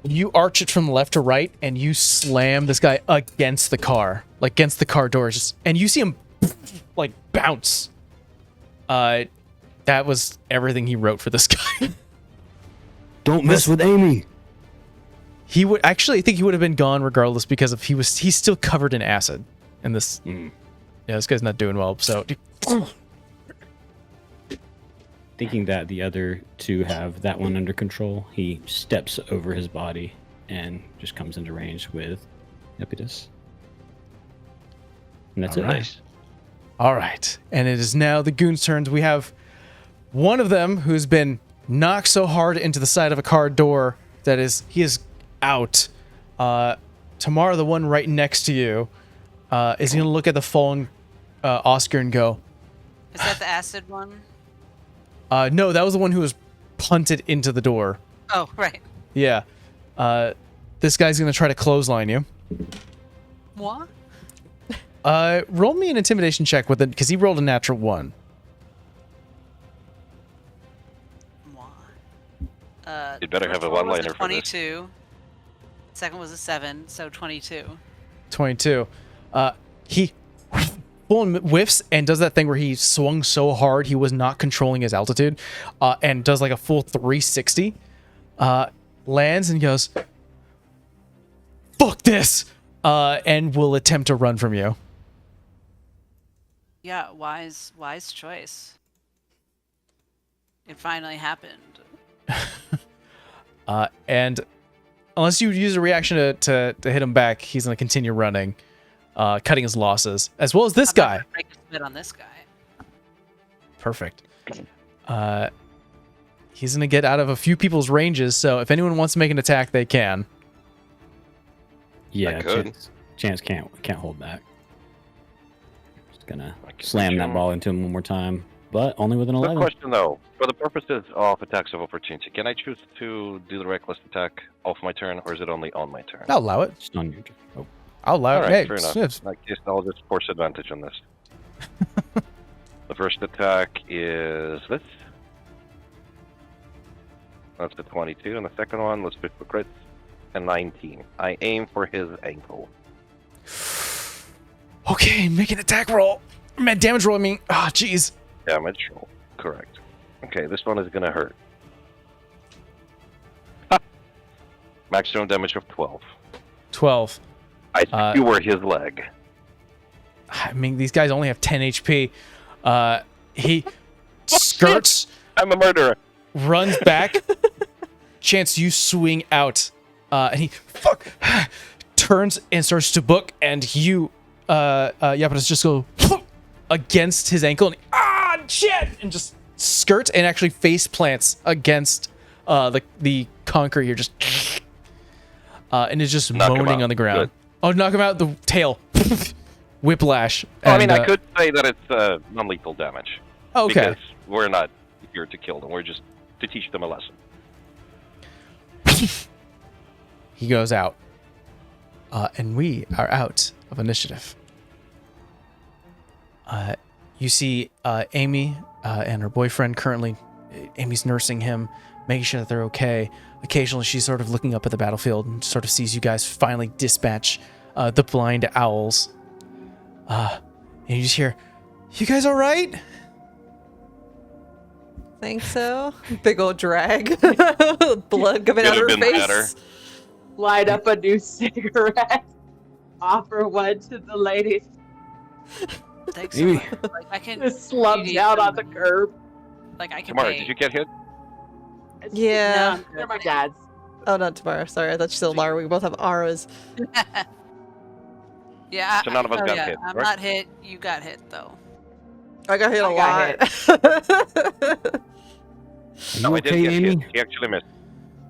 You arch it from left to right, and you slam this guy against the car, like against the car doors, and you see him like bounce. That was everything he wrote for this guy. Don't mess with Amy. He would actually, I think he would have been gone regardless because of he's still covered in acid. And this, yeah, this guy's not doing well. So, Thinking that the other two have that one under control, he steps over his body and just comes into range with Epidus. And that's it. Nice. all right, and it is now the goons' turns. We have one of them who's been knocked so hard into the side of a car door that he is out. Tamara, the one right next to you, is going to look at the fallen Oscar and go, Is that the acid one? no, that was the one who was punted into the door. Oh, right. Yeah. This guy's going to try to clothesline you. What? Roll me an intimidation check with it, because he rolled a natural 1. You'd better have a first one was one-liner for this. 22. Second was a 7, so 22. 22. He full whiffs and does that thing where he swung so hard he was not controlling his altitude, and does like a full 360. Lands and goes, fuck this, and will attempt to run from you. Yeah, wise choice. It finally happened. And unless you use a reaction to hit him back, he's going to continue running, cutting his losses, as well as this I'm not guy. gonna break a spit on this guy. Perfect. He's going to get out of a few people's ranges, so if anyone wants to make an attack, they can. Yeah, I could. Chance can't hold back. Just gonna I can slam push that him. ball into him one more time, but only with an Good 11. question though. For the purposes of attacks of opportunity, can I choose to do the reckless attack off my turn, or is it only on my turn? I'll allow it. Just on your turn. Oh, I'll allow All it. right, Hey, fair enough. it's- In that case, I'll just force advantage on this. The first attack is this. That's the 22, and the second one, let's pick for crits, a 19. I aim for his ankle. Okay, make an attack roll. Man, damage roll, I mean. Ah, jeez. Damage roll. Correct. Okay, this one is gonna hurt. Ha! Maximum damage of 12. 12. I skewer his leg. I mean, these guys only have 10 HP. He skirts, I'm a murderer. runs back. Chance, you swing out. And he turns and starts to book, and you, Iapetus just go against his ankle, and shit! And just skirts and actually face plants against the concrete here, just and is just Knock him moaning out. on the ground. Good. Oh, knock him out! The tail, whiplash. Well, I mean, and, I could say that it's non-lethal damage. Okay. Because we're not here to kill them. We're just to teach them a lesson. He goes out. And we are out of initiative. You see Amy and her boyfriend currently. Amy's nursing him, making sure that they're okay. Occasionally, she's sort of looking up at the battlefield and sort of sees you guys finally dispatch the blind owls. And you just hear, "You guys all right?" Think so? Big old drag. Blood coming out of her Could've been face. better. Light up a new cigarette. Offer one to the ladies. Thanks. Amy. Like I can. Just slumped out on the curb. Like I can Tamara, pay. did you get hit? Yeah. No. They're my dad's. Oh, not tomorrow. Sorry, I thought you said Lara. We both have auras. Yeah. So none of us got hit, I'm right? not hit. You got hit though. I got hit a I got lot. Are you No, I did okay, get Amy? hit. He actually missed.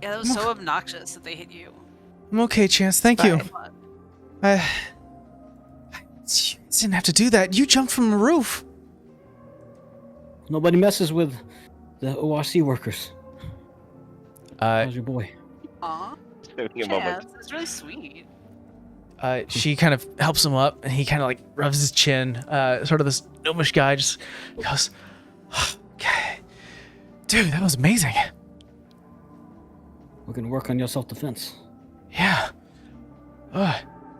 Yeah, that was so obnoxious that they hit you. I'm okay, Chance. Thank you. Fine. I didn't have to do that. You jumped from the roof. Nobody messes with the ORC workers. How's your boy? Aw, Taking a moment. Chance, it's really sweet. She kind of helps him up, and he kind of like rubs his chin. Sort of this gnomish guy just goes, "Okay, dude, that was amazing. We're gonna work on your self-defense. Yeah.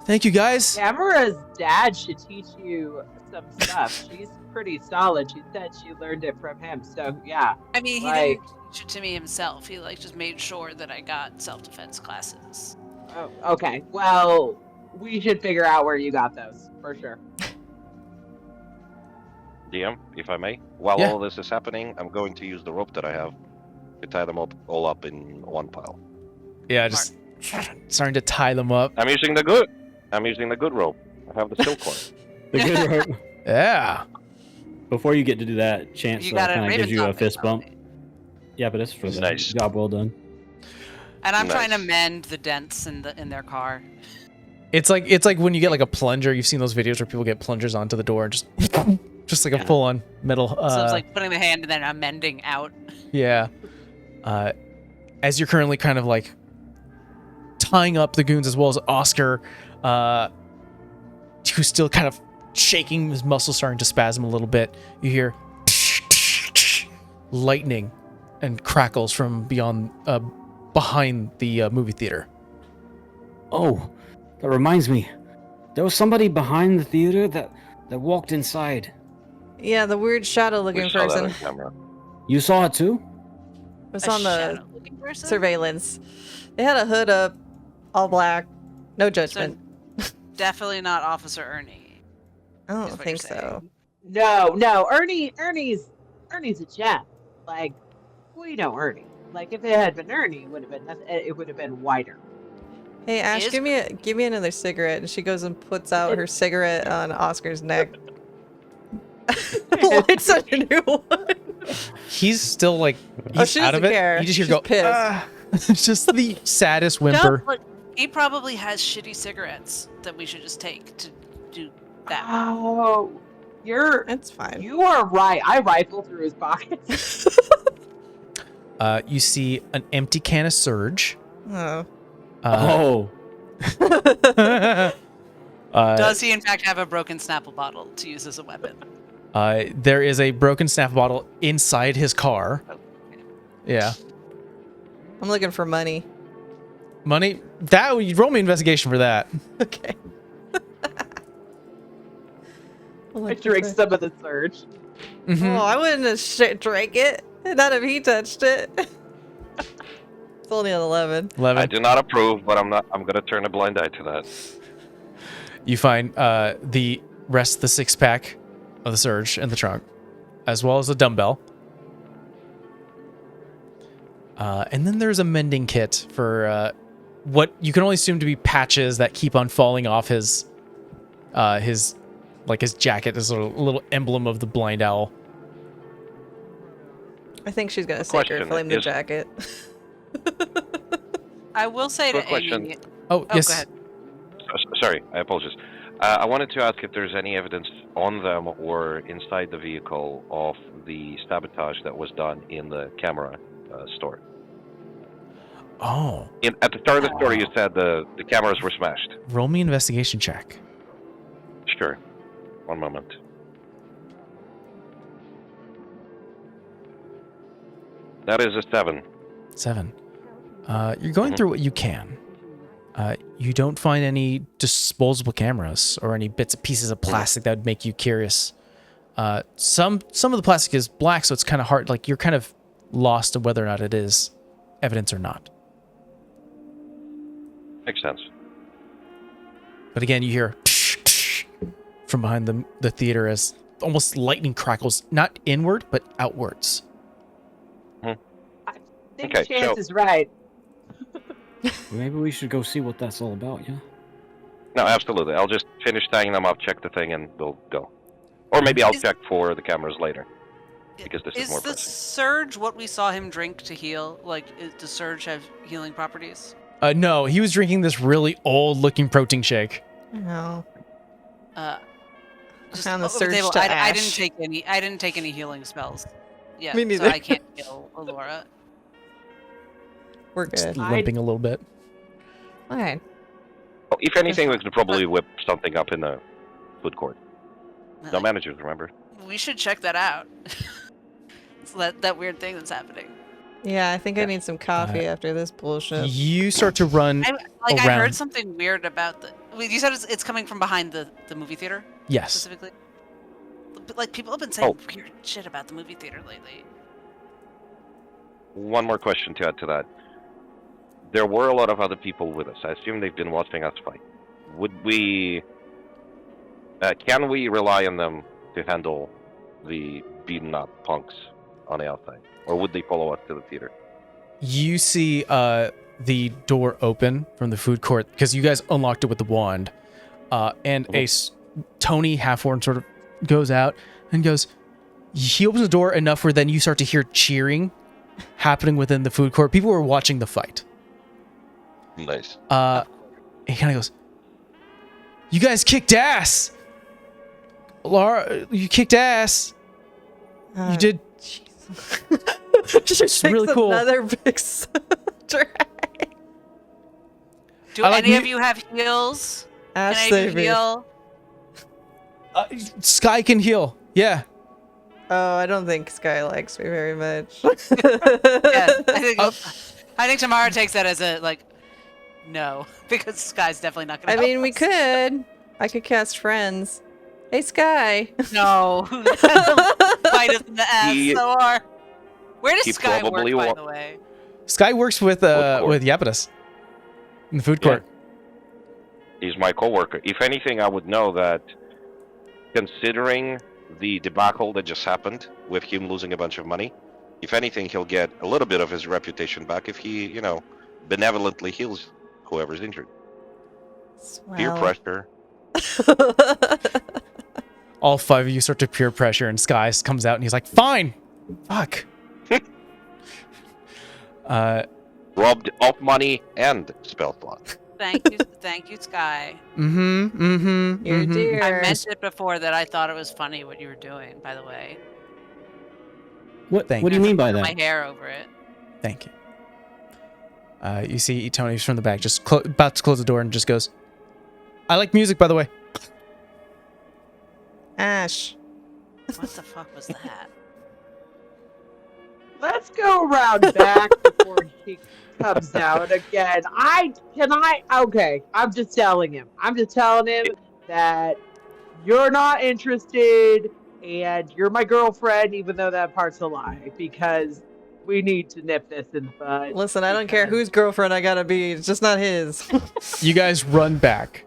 Thank you, guys." Tamara's dad should teach you some stuff. She's pretty solid. She said she learned it from him. So yeah. I mean, he Like- didn't teach it to me himself. He like just made sure that I got self-defense classes. Oh, okay. Well, we should figure out where you got those for sure. DM, if I may. While Yeah. all this is happening, I'm going to use the rope that I have to tie them up all up in one pile. Yeah, just starting to tie them up. I'm using the good rope. I have the silk one. The good rope. Yeah. Before you get to do that, Chance You got a kind of gives you a Raven fist bump. something. Yeah, but it's for the Nice. job well done. And I'm trying to Nice. mend the dents in their car. It's like when you get like a plunger. You've seen those videos where people get plungers onto the door and just like a Yeah. full on metal. So it's like putting the hand and then I'm mending out. Yeah. As you're currently kind of like tying up the goons, as well as Oscar, who's still kind of shaking, his muscles starting to spasm a little bit. You hear lightning and crackles from behind the movie theater. Oh, that reminds me. There was somebody behind the theater that walked inside. Yeah, the weird shadow We looking saw that person on camera. You saw it too? was A on the shadow-looking person? surveillance. They had a hood up, all black, no judgment. Definitely not Officer Ernie. I don't is what think you're so. saying. No, Ernie's a gem. Like, we know Ernie. Like, if it had been Ernie, it would have been whiter. Hey Ash, is give me another cigarette. And she goes and puts out her cigarette on Oscar's neck. Lights on a new one. He's still like Oh, he's she out of doesn't it. care. You just hear She's go. pissed. It's just the saddest whimper. No, look, He probably has shitty cigarettes that we should just take to do that. Oh, It's fine. you are right. I rifle through his pockets. You see an empty can of Surge. Oh. Oh, Does he in fact have a broken Snapple bottle to use as a weapon? There is a broken Snapple bottle inside his car. Yeah. I'm looking for money. Money? That you roll me investigation for that. Okay. I drink some of the surge. Mhm. Oh, I wouldn't have drank it. Not if he touched it. It's only an 11. 11. I do not approve, but I'm gonna turn a blind eye to that. You find the rest of the 6-pack of the Surge in the trunk, as well as a dumbbell. And then there's a mending kit for what you can only assume to be patches that keep on falling off his jacket. This little emblem of the blind owl. I think she's gonna Question flame the is- jacket. I will say Quick to question. Amy. Oh, Oh, yes. go ahead. Sorry, I apologize. I wanted to ask if there's any evidence on them or inside the vehicle of the sabotage that was done in the camera store. Oh, At the start of the story, you said the cameras were smashed. roll me an investigation check. Sure. One moment. That is a 7. 7. You're going through what you can. You don't find any disposable cameras or any bits and pieces of plastic that would make you curious. Some of the plastic is black, so it's kind of hard. Like you're kind of lost to whether or not it is evidence or not. Makes sense. But again, you hear from behind the theater as almost lightning crackles, not inward but outwards. I think Okay, Chance so- is right. maybe we should go see what that's all about, yeah? No, absolutely. I'll just finish tying them up, check the thing, and we'll go. Or maybe I'll Is- check for the cameras later. Because this is Is more the pressing. Surge what we saw him drink to heal? Like, does Surge have healing properties? No, he was drinking this really old-looking protein shake. No. Just found the over Surge table. to I ash. didn't take any healing spells. Yeah, Me so neither. I can't heal Alora. We're Just good. limping a little bit. Fine. Oh, if anything, we could probably whip something up in the food court. No Like, managers, remember? we should check that out. It's that weird thing that's happening. Yeah, I think I need some coffee after this bullshit. You start to run. I Around. heard something weird about the. Wait, you said it's coming from behind the movie theater Yes. specifically. But, like, people have been saying Oh. weird shit about the movie theater lately. One more question to add to that. There were a lot of other people with us. I assume they've been watching us fight. Would we... can we rely on them to handle the beaten up punks on the outside? Or would they follow us to the theater? You see the door open from the food court because you guys unlocked it with the wand. And Tony Halfhorn sort of goes out and goes, he opens the door enough where then you start to hear cheering happening within the food court. People were watching the fight. Nice. He kind of goes, you guys kicked ass. Laura, you kicked ass. You did. It's really cool. Another big drag. Do I like any mu- of you have heals? Ash Can any of save you me. heal? Sky can heal. Yeah. Oh, I don't think Sky likes me very much. Yeah, Oh. I think Tamara takes that as a like, no, because Sky's definitely not gonna. I help mean, we us. could. I could cast friends. Hey, Sky. No, bite us in the ass He- so hard. Where does he Sky work, probably by wa- the way? Sky works with court. Iapetus in the food Yeah. court. He's my coworker. If anything, I would know that, considering the debacle that just happened with him losing a bunch of money, if anything, he'll get a little bit of his reputation back if he, benevolently heals whoever's injured. Peer pressure. All 5 of you start to peer pressure, and Sky comes out and he's like, "Fine, fuck." Robbed of money and spell slot. Thank you, Sky. Your dear. I mentioned it before that I thought it was funny what you were doing. By the way, What Thank do you mean by my that? hair over it. Thank you. You see Tony from the back, just about to close the door, and just goes, "I like music, by the way." Ash. What the fuck was that? Let's go around back before he comes out again. Okay, I'm just telling him. That you're not interested and you're my girlfriend, even though that part's a lie, because we need to nip this in the bud. Listen, I don't care whose girlfriend I gotta be. It's just not his. You guys run back,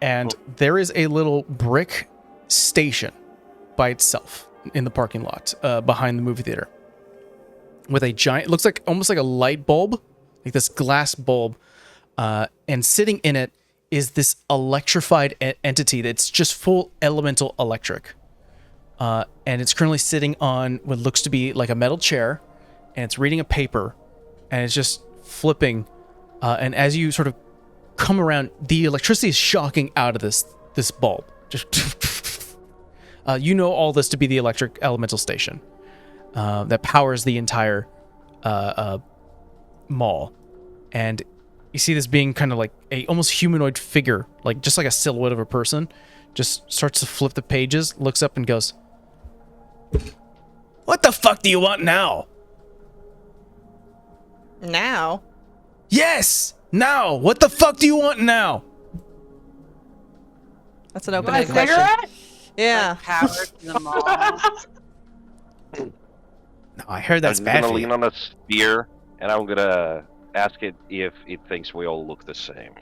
and there is a little brick station by itself in the parking lot behind the movie theater, with a giant, looks like almost like a light bulb, like this glass bulb, and sitting in it is this electrified entity that's just full elemental electric, and it's currently sitting on what looks to be like a metal chair, and it's reading a paper, and it's just flipping, and as you sort of come around, the electricity is shocking out of this bulb. Just you know all this to be the electric elemental station that powers the entire mall, and you see this being kind of like a almost humanoid figure, like just like a silhouette of a person, just starts to flip the pages, looks up and goes, "What the fuck do you want now?" Now? Yes, now. What the fuck do you want now? That's an You want a open-ended question. cigarette? Yeah. Power to the mall. No, I heard that's I'm bad gonna for lean you. on a spear, and I'm gonna ask it if it thinks we all look the same.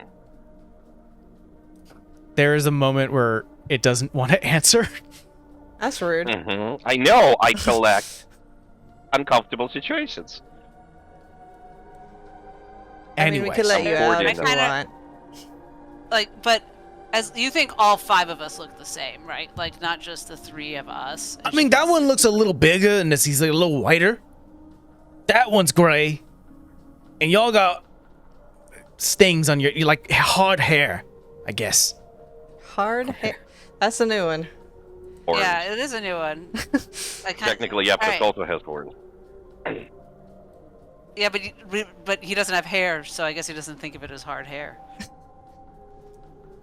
There is a moment where it doesn't want to answer. That's rude. I know. I collect uncomfortable situations. I mean, we could let so- you out I if you kinda- want. Like, but as you think, all 5 of us look the same, right? Like, not just the 3 of us. I mean, that one looks a little bigger and he's like a little whiter. That one's gray. And y'all got stings on you like hard hair, I guess. Hard hair. That's a new one. Orange. Yeah, it is a new one. Technically, yeah, but it also has horns. Yeah, but he doesn't have hair, so I guess he doesn't think of it as hard hair.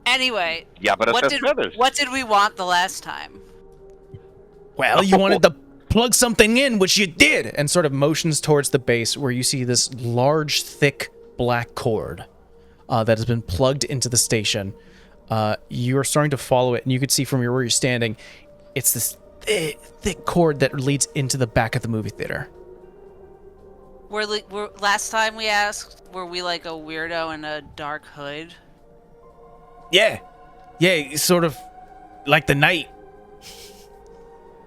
Anyway, Yeah, but it has feathers. what did we want the last time? Well, you wanted to plug something in, which you did, and sort of motions towards the base where you see this large, thick black cord that has been plugged into the station. You are starting to follow it, and you can see from where you're standing, it's this thick cord that leads into the back of the movie theater. Last time we asked, were we like a weirdo in a dark hood? Yeah, sort of like the night.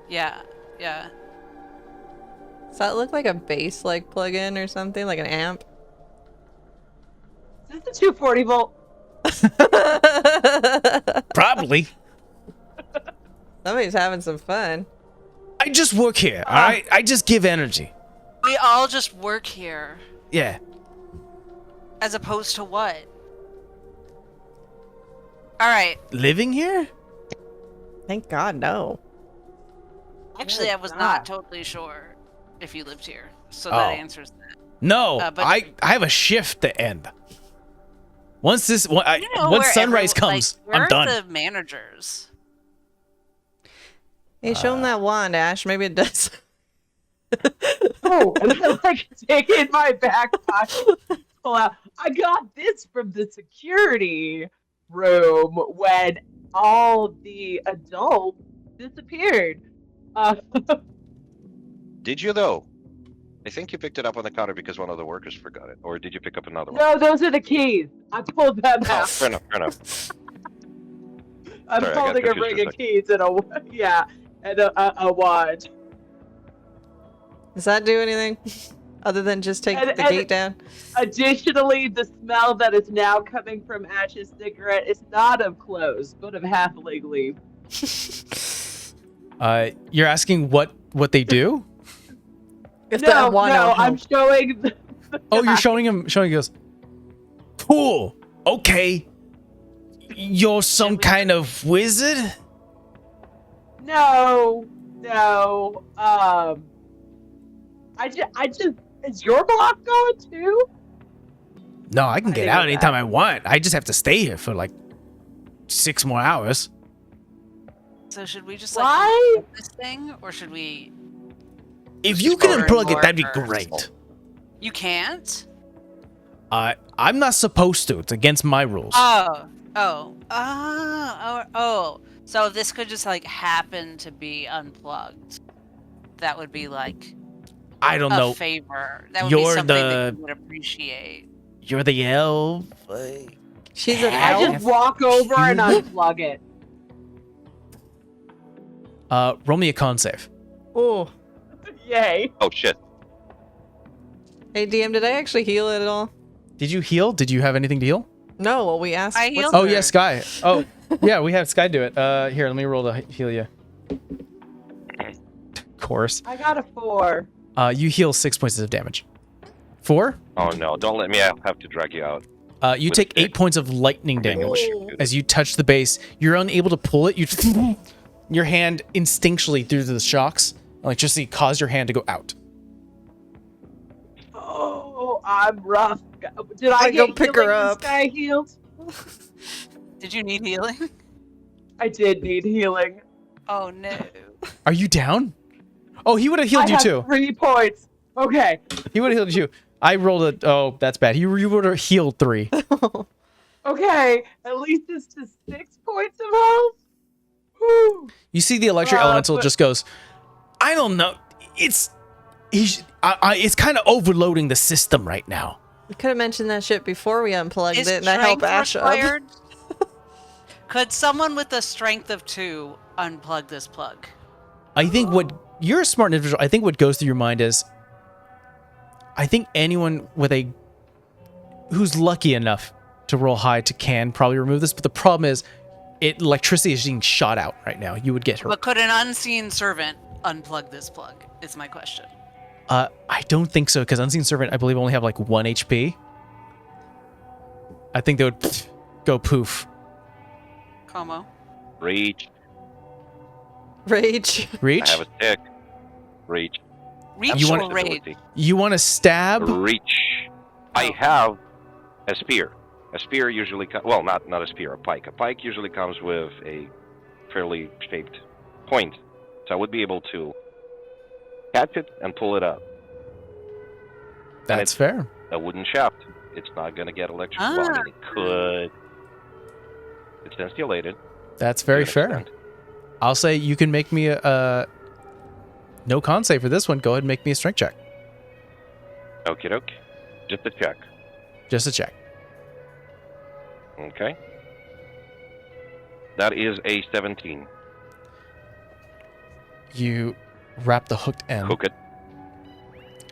Yeah. Does that look like a bass like plug-in or something? Like an amp? Is this a 240 volt? Probably. Somebody's having some fun. I just work here, all right? I just give energy. We all just work here, Yeah. as opposed to what? All right. Living here? Thank God, no. Actually, I was God. not totally sure if you lived here, so Oh. that answers that. No, but- I have a shift to end. Once You know once where sunrise everyone- comes, like, I'm where done. are the managers? Hey, show him that wand, Ash. Maybe it does. Oh, and I like take it in my back pocket, pull out. I got this from the security room when all the adults disappeared. Did you though? I think you picked it up on the counter because one of the workers forgot it, or did you pick up another one? No, those are the keys. I pulled them Oh, out. fair enough. I'm Sorry, I got holding a confused ring for a of keys and a wand. Does that do anything? Other than just take And- the and- gate down? Additionally, the smell that is now coming from Ash's cigarette is not of clothes, but of halfling leaf. You're asking what they do? If No, that wand no, don't I'm help. showing. Oh, you're showing him. He goes, cool. Okay. You're some kind of wizard? No. I just. Is your block going too? No, I can I get think out we're anytime back. I want. I just have to stay here for like 6 more hours. So should we just Why? unplug this thing, or should we? If Just you can go unplug ahead. it, that'd be First. great. You can't. I'm not supposed to. It's against my rules. Oh. So if this could just like happen to be unplugged, that would be like I don't a know. favor. That would be You're something the- that you would appreciate. You're the elf. She's an I elf. just walk over and unplug it. Roll me a con save. Oh. Yay. Oh shit. Hey, DM, did I actually heal it at all? Did you heal? Did you have anything to heal? No, well, we asked. I what's healed the- Oh, her. yeah, Sky. Oh, yeah, we have Sky do it. Here, let me roll to heal you. Of course. I got a 4. You heal 6 points of damage. 4? Oh no! Don't let me have to drag you out. You With take a 8 stick. points of lightning damage. Oh. As you touch the base, you're unable to pull it. You your hand instinctually through the shocks. Electricity caused your hand to go out. Oh, I'm rough. Did I I go get pick her healing when up. Sky healed? Did you need healing? I did need healing. Oh no. Are you down? Oh, he would have I healed you have too. 3 points. Okay. He would have healed you. I rolled a. Oh, that's bad. You would have healed 3. Okay. At least it's just 6 points of health. Whew. You see the electric elemental but- just goes, I don't know. It's kind of overloading the system right now. We could have mentioned that shit before we unplugged Is it, and I help strength Ash up. required? Could someone with a strength of 2 unplug this plug? I think what you're a smart individual. I think what goes through your mind is, I think anyone who's lucky enough to roll high can probably remove this. But the problem is, electricity is being shot out right now. You would get hurt. But could an unseen servant unplug this plug? Is my question. I don't think so, because Unseen Servant, I believe, only have like 1 HP. I think they would go poof. Como. Reach. Rage. Reach? I have a stick. Reach. Reach You or want- raid? You want to stab? Reach. I have a spear. A spear usually well, not a spear, a pike. A pike usually comes with a fairly shaped point, so I would be able to catch it and pull it up. That's fair. A wooden shaft. It's not going to get electrocuted. Well, I mean, it could. It's insulated. That's very to an fair. extent. I'll say you can make me a no con save for this one. Go ahead and make me a strength check. Okie doke. Just a check. Just a check. Okay. That is a 17. You wrap the hooked end, Hook it.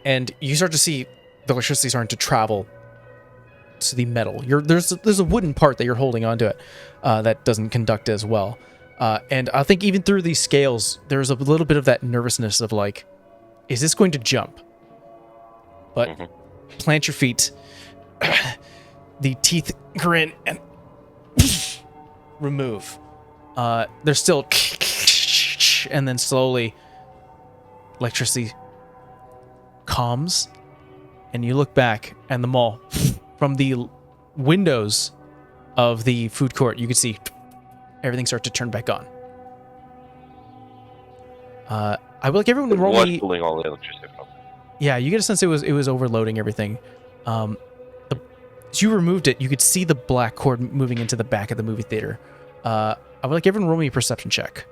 and you start to see the electricity starting to travel to the metal. There's a wooden part that you're holding onto it that doesn't conduct as well. And I think even through these scales, there's a little bit of that nervousness of like, is this going to jump? But Mhm. plant your feet, the teeth grin, and remove. There's still, and then slowly, electricity calms, and you look back, and the mall, from the windows of the food court, you can see everything start to turn back on. I would like everyone to roll Was me. pulling all the electricity from. Yeah, you get a sense it was overloading everything. As you removed it, you could see the black cord moving into the back of the movie theater. I would like everyone to roll me a perception check.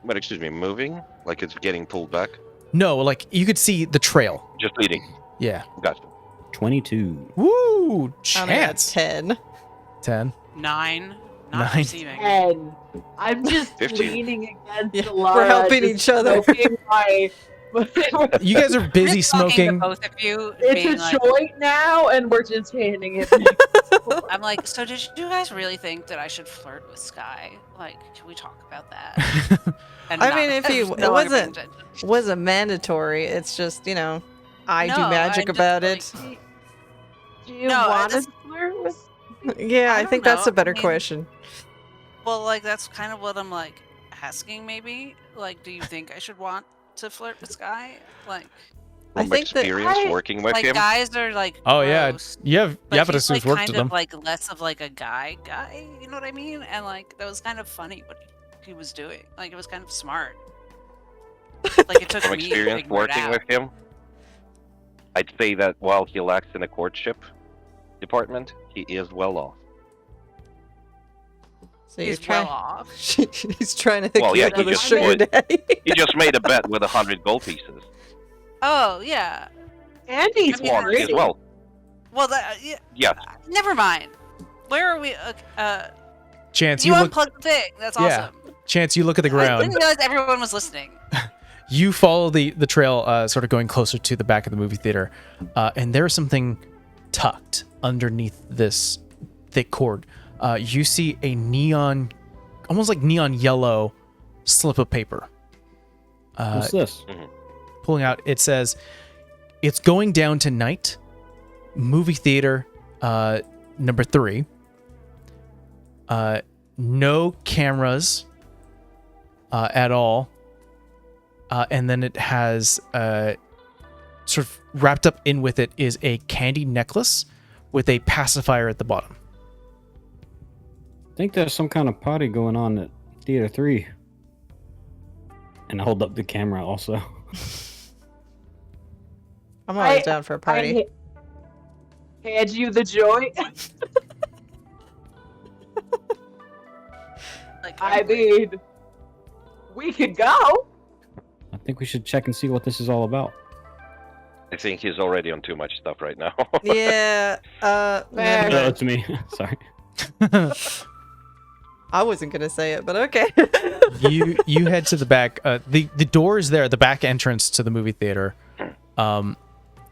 But excuse me, moving? Like it's getting pulled back? No, like you could see the trail. Just leading. Yeah. Gotcha. 22. Woo! I only got Chance. 10. 10. 9. Not 9. receiving. 10. I'm just 15. leaning against Yeah, the we're line. helping each other. You guys are busy Just talking to smoking. both of you, It's being a like, joint now, and we're just handing it. I'm like, so did you guys really think that I should flirt with Sky? Like, can we talk about that? And I not- mean, if you- no it one wasn't- paying attention. Wasn't mandatory. It's just, I do No, magic I'm just about like, it. Do you No, want to this- flirt with Yeah, I don't think that's know. a better I mean, question. Well, like that's kind of what I'm like asking. Maybe like, do you think I should want to flirt with Sky? Like, I From think that experience I- working with like him, guys are like Oh yeah, gross, you have but Yapetus he's like worked kind with of them. like less of like a guy. You know what I mean? And like that was kind of funny what he was doing. Like it was kind of smart. Like it took from me to experience figure it working out. with him, I'd say that while he lacks in the courtship department, he is well off. so you're He's well trying. off. He's trying to hook Well, you yeah, up he with a just sugar would. daddy. He just made a bet with 100 gold pieces. Oh yeah. And he's I mean, Well, as pretty. well. Well, that yeah. Yes. Never mind. Where are we? Chance, You you look. unplugged the thing. That's Yeah. awesome. Chance, you look at the I ground. didn't realize everyone was listening. You follow the trail, sort of going closer to the back of the movie theater, and there's something tucked underneath this thick cord. You see a neon, almost like neon yellow, slip of paper. What's this? Pulling out, it says, "It's going down tonight. Movie theater, number 3. No cameras, at all." And then it has sort of wrapped up in with it is a candy necklace with a pacifier at the bottom. I think there's some kind of party going on at Theater 3. And I hold up the camera also. I'm always down for a party. Hand you the joint. Like, I mean, we could go. I think we should check and see what this is all about. I think he's already on too much stuff right now. Yeah. Fair. No, it's me. Sorry. I wasn't gonna say it, but okay. You head to the back. The door is there, the back entrance to the movie theater.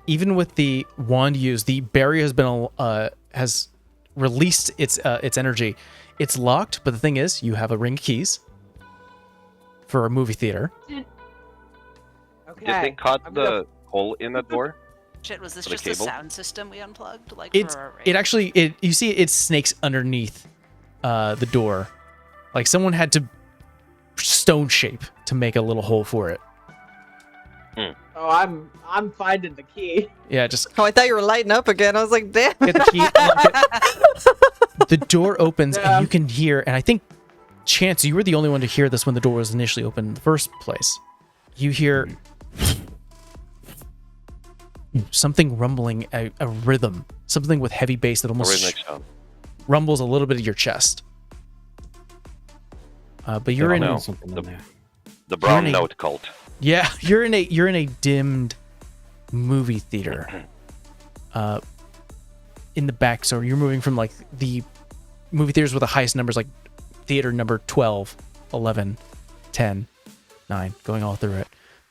Even with the wand used, the barrier has released its energy. It's locked, but the thing is, you have a ring of keys for a movie theater. Okay. Did they cut I'm the gonna- hole in the door? shit, was this For the just a cable? sound system we unplugged? Like It for our it rave? actually you see it snakes underneath the door, like someone had to stone shape to make a little hole for it. Oh, I'm finding the key. Yeah, just Oh, I thought you were lighting up again. I was like, damn. get the key. unlock it. The door opens Yeah. and you can hear, and I think Chance, you were the only one to hear this when the door was initially opened in the first place. You hear something rumbling, a rhythm, something with heavy bass that almost Rhythmic sound. rumbles a little bit of your chest. But you're Oh, in no. Something in there. The brown Running. note cult. yeah, you're in a dimmed movie theater. In the back, so you're moving from like the movie theaters with the highest numbers, like theater number 12, 11, 10, 9, going all through it,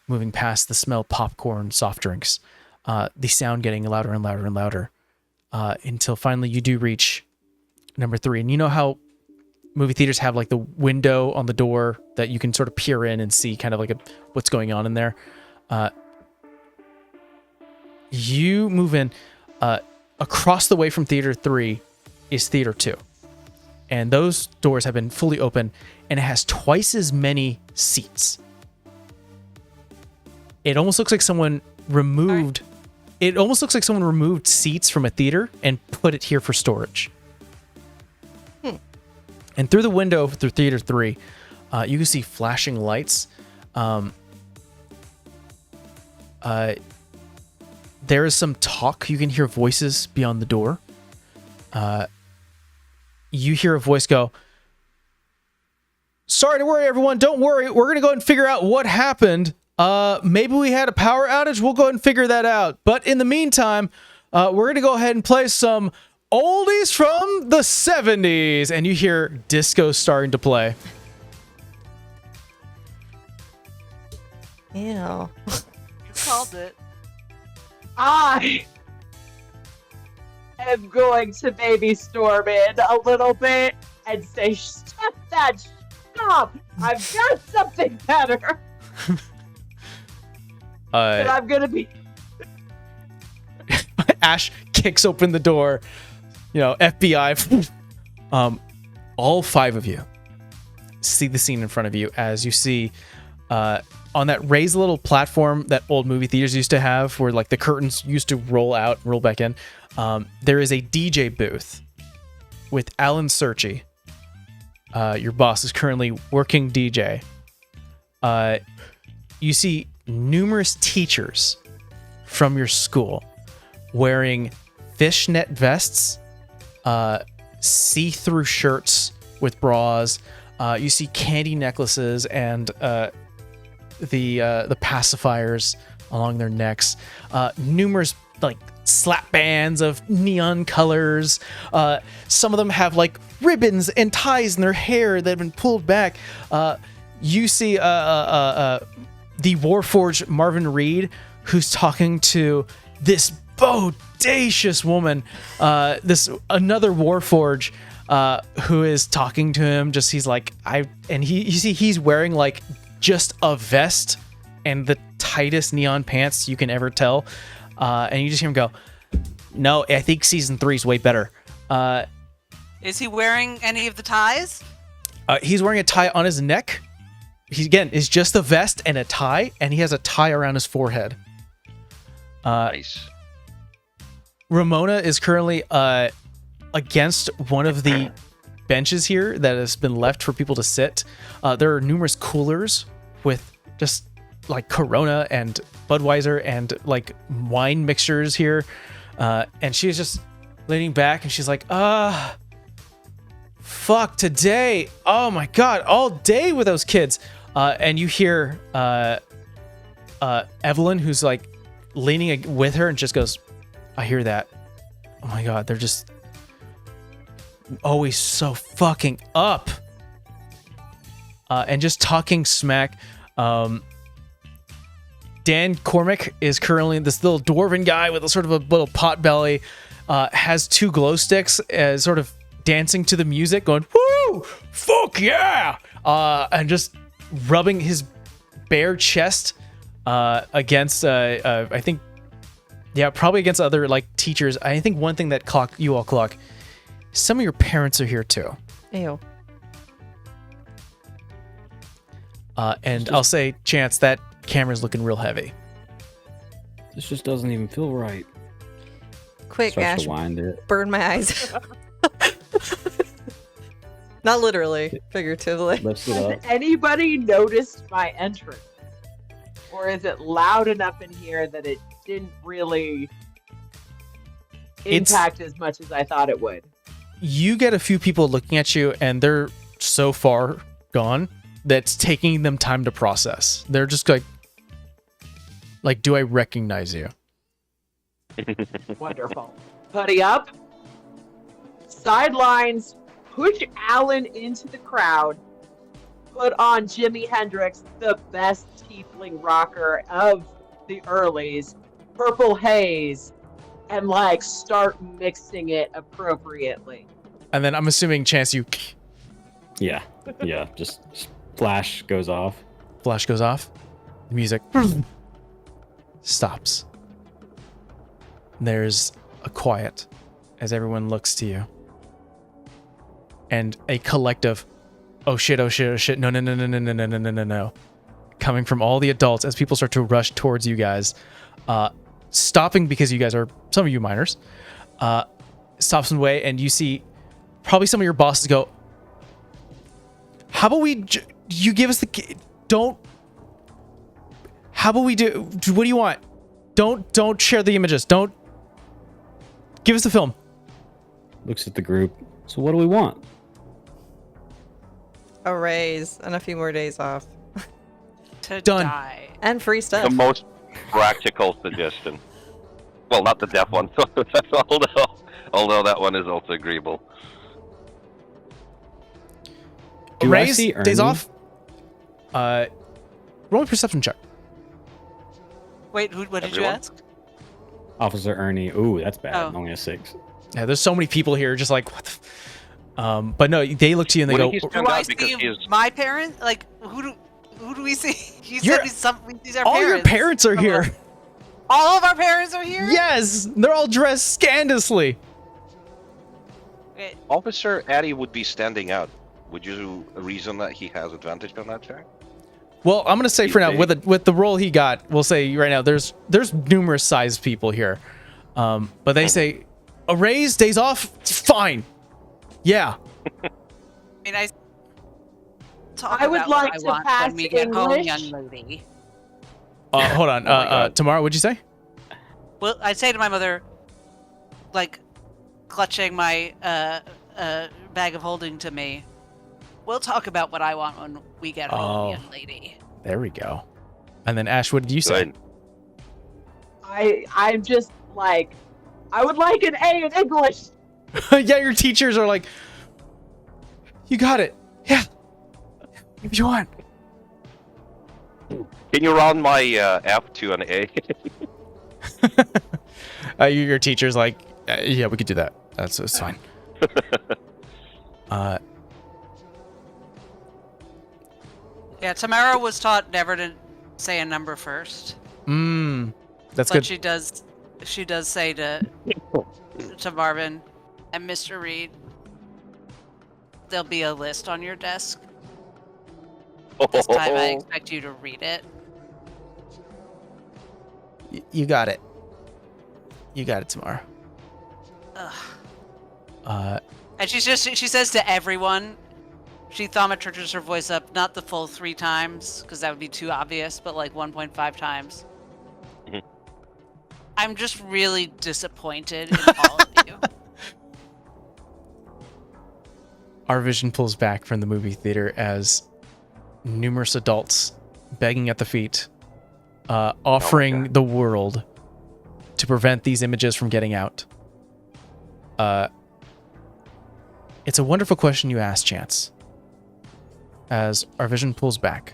moving past the smell of popcorn, soft drinks, the sound getting louder and louder and louder, until finally you do reach number 3. And you know how movie theaters have like the window on the door that you can sort of peer in and see kind of like what's going on in there. You move in. Across the way from Theater 3 is Theater 2. And those doors have been fully open, and it has twice as many seats. It almost looks like someone removed seats from a theater and put it here for storage. And through the window through Theater 3, you can see flashing lights. There is some talk. You can hear voices beyond the door. You hear a voice go, "Sorry to worry, everyone. Don't worry. We're going to go ahead and figure out what happened. Maybe we had a power outage. We'll go ahead and figure that out. But in the meantime, we're going to go ahead and play some oldies from the 70s." And you hear disco starting to play. Ew. You called it. I am going to maybe storm in a little bit and say, "Shut that stop! I've got something better." And I'm gonna be Ash kicks open the door. FBI. All 5 of you see the scene in front of you as you see on that raised little platform that old movie theaters used to have, where like the curtains used to roll out, roll back in. There is a DJ booth with Alan Searchy. Your boss is currently working DJ. You see numerous teachers from your school wearing fishnet vests, see-through shirts with bras. You see candy necklaces and the pacifiers along their necks. Numerous like slap bands of neon colors. Some of them have like ribbons and ties in their hair that have been pulled back. You see the Warforged Marvin Reed, who's talking to this bodacious woman, this another Warforge, who is talking to him. Just he's like you see he's wearing like just a vest and the tightest neon pants you can ever tell, and you just hear him go, "No, I think season 3 is way better." Is he wearing any of the ties? He's wearing a tie on his neck. It's just a vest and a tie, and he has a tie around his forehead. Nice. Ramona is currently against one of the benches here that has been left for people to sit. There are numerous coolers with just like Corona and Budweiser and like wine mixtures here. And she's just leaning back and she's like, fuck today. Oh my God, all day with those kids. And you hear Evelyn, who's like leaning with her, and just goes, I hear that. Oh my God, they're just always so fucking up. And just talking smack. Dan Cormac is currently this little dwarven guy with a sort of a little pot belly, has 2 glow sticks, sort of dancing to the music, going, woo, fuck yeah, and just rubbing his bare chest against, I think, yeah, probably against other like teachers. I think one thing that you all clock, some of your parents are here too. Ew. And I'll say, Chance, that camera's looking real heavy. This just doesn't even feel right. Quick, Starts Ash, to wind it. burn my eyes. Not literally, figuratively. Lifts it Has up. anybody noticed my entrance? Or is it loud enough in here that it didn't really impact as much as I thought it would? You get a few people looking at you, and they're so far gone that's taking them time to process. They're just like, do I recognize you? Wonderful. Putty up. Sidelines. Push Alan into the crowd. Put on Jimi Hendrix, the best tiefling rocker of the earlies. Purple Haze. And like start mixing it appropriately. And then I'm assuming, Chance, you Yeah. Just flash goes off. flash goes off. The music stops. There's a quiet as everyone looks to you. And a collective, oh shit, no, coming from all the adults as people start to rush towards you guys. Stopping because you guys are, some of you minors, stops in the way, and you see probably some of your bosses go, how about you give us how about we do, what do you want? Don't share the images. Don't give us the film. Looks at the group. So what do we want? A raise and a few more days off. To Done. die. And free The stuff. most practical suggestion. Well, not the deaf one, although that one is also agreeable. Do I Raise see days Ernie? off. Roll a perception check. Wait, what did you Everyone? ask? Officer Ernie. Ooh, that's bad. Oh. Only a 6. Yeah, there's so many people here, just like what the. But no, they look to you and they Wouldn't go, he stand Do I out because see he is my parents? Like, who do we see? You You're- said these are all parents. your parents are Come here. on. All of our parents are here? Yes, they're all dressed scandalously. Okay. Officer Addy would be standing out. Would you reason that he has advantage on that check? Well, I'm gonna say He's for now, big. with the role he got, we'll say right now there's numerous sized people here, but they say a raise, days off, fine, yeah. I mean, I talk I would about like what to I want pass when we get home, English. young lady. Hold on, Oh my God. Tamara, what'd you say? Well, I'd say to my mother, like, clutching my bag of holding to me, we'll talk about what I want when we get Oh. home, young lady. There we go. And then Ash, what did you say? Good. I'm just like, I would like an A in English. Yeah, your teachers are like, you got it. Yeah, if you want. Can you round my F to an A? Your teacher's like, yeah, we could do that. That's fine. Yeah, Tamara was taught never to say a number first. That's But good. she does say to Marvin and Mr. Reed, there'll be a list on your desk. This time I expect you to read it. You got it. You got it, Tamara. Ugh. And she says to everyone, she thaumaturges her voice up, not the full 3 times, because that would be too obvious, but like 1.5 times. Mhm. I'm just really disappointed in all of you. Our vision pulls back from the movie theater as numerous adults begging at the feet, offering God. the world to prevent these images from getting out. It's a wonderful question you asked, Chance. As our vision pulls back,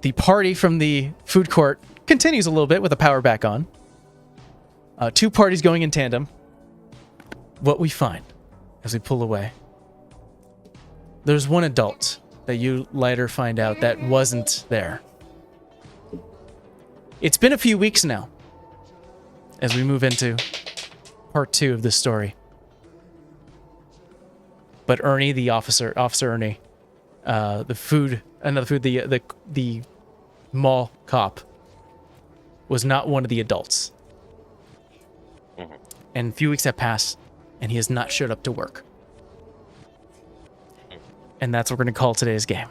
the party from the food court continues a little bit with the power back on. 2 parties going in tandem. What we find as we pull away, there's one adult that you later find out that wasn't there. It's been a few weeks now as we move into part 2 of this story. But Ernie, the officer Ernie, the mall cop, was not one of the adults. Mhm. And a few weeks have passed, and he has not showed up to work. And that's what we're going to call today's game.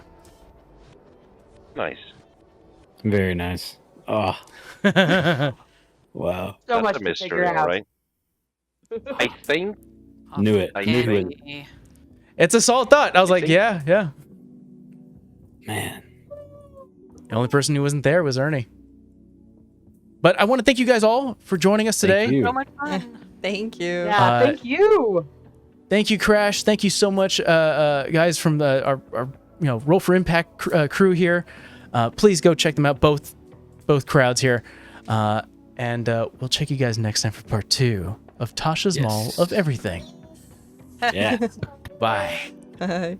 Nice. Very nice. Oh, wow. So That's much a to mystery, figure out. right? I think Knew it. I Knew think- it. It's a solid thought. I was You like, think? yeah. Man. The only person who wasn't there was Ernie. But I want to thank you guys all for joining us today. Thank you. So much fun. Thank you. Yeah, thank you. Thank you, Crash. Thank you so much, guys from our Roll for Impact crew here. Please go check them out, both crowds here. And we'll check you guys next time for part 2 of Tasha's Yes. Mall of Everything. Yeah. Bye. Bye.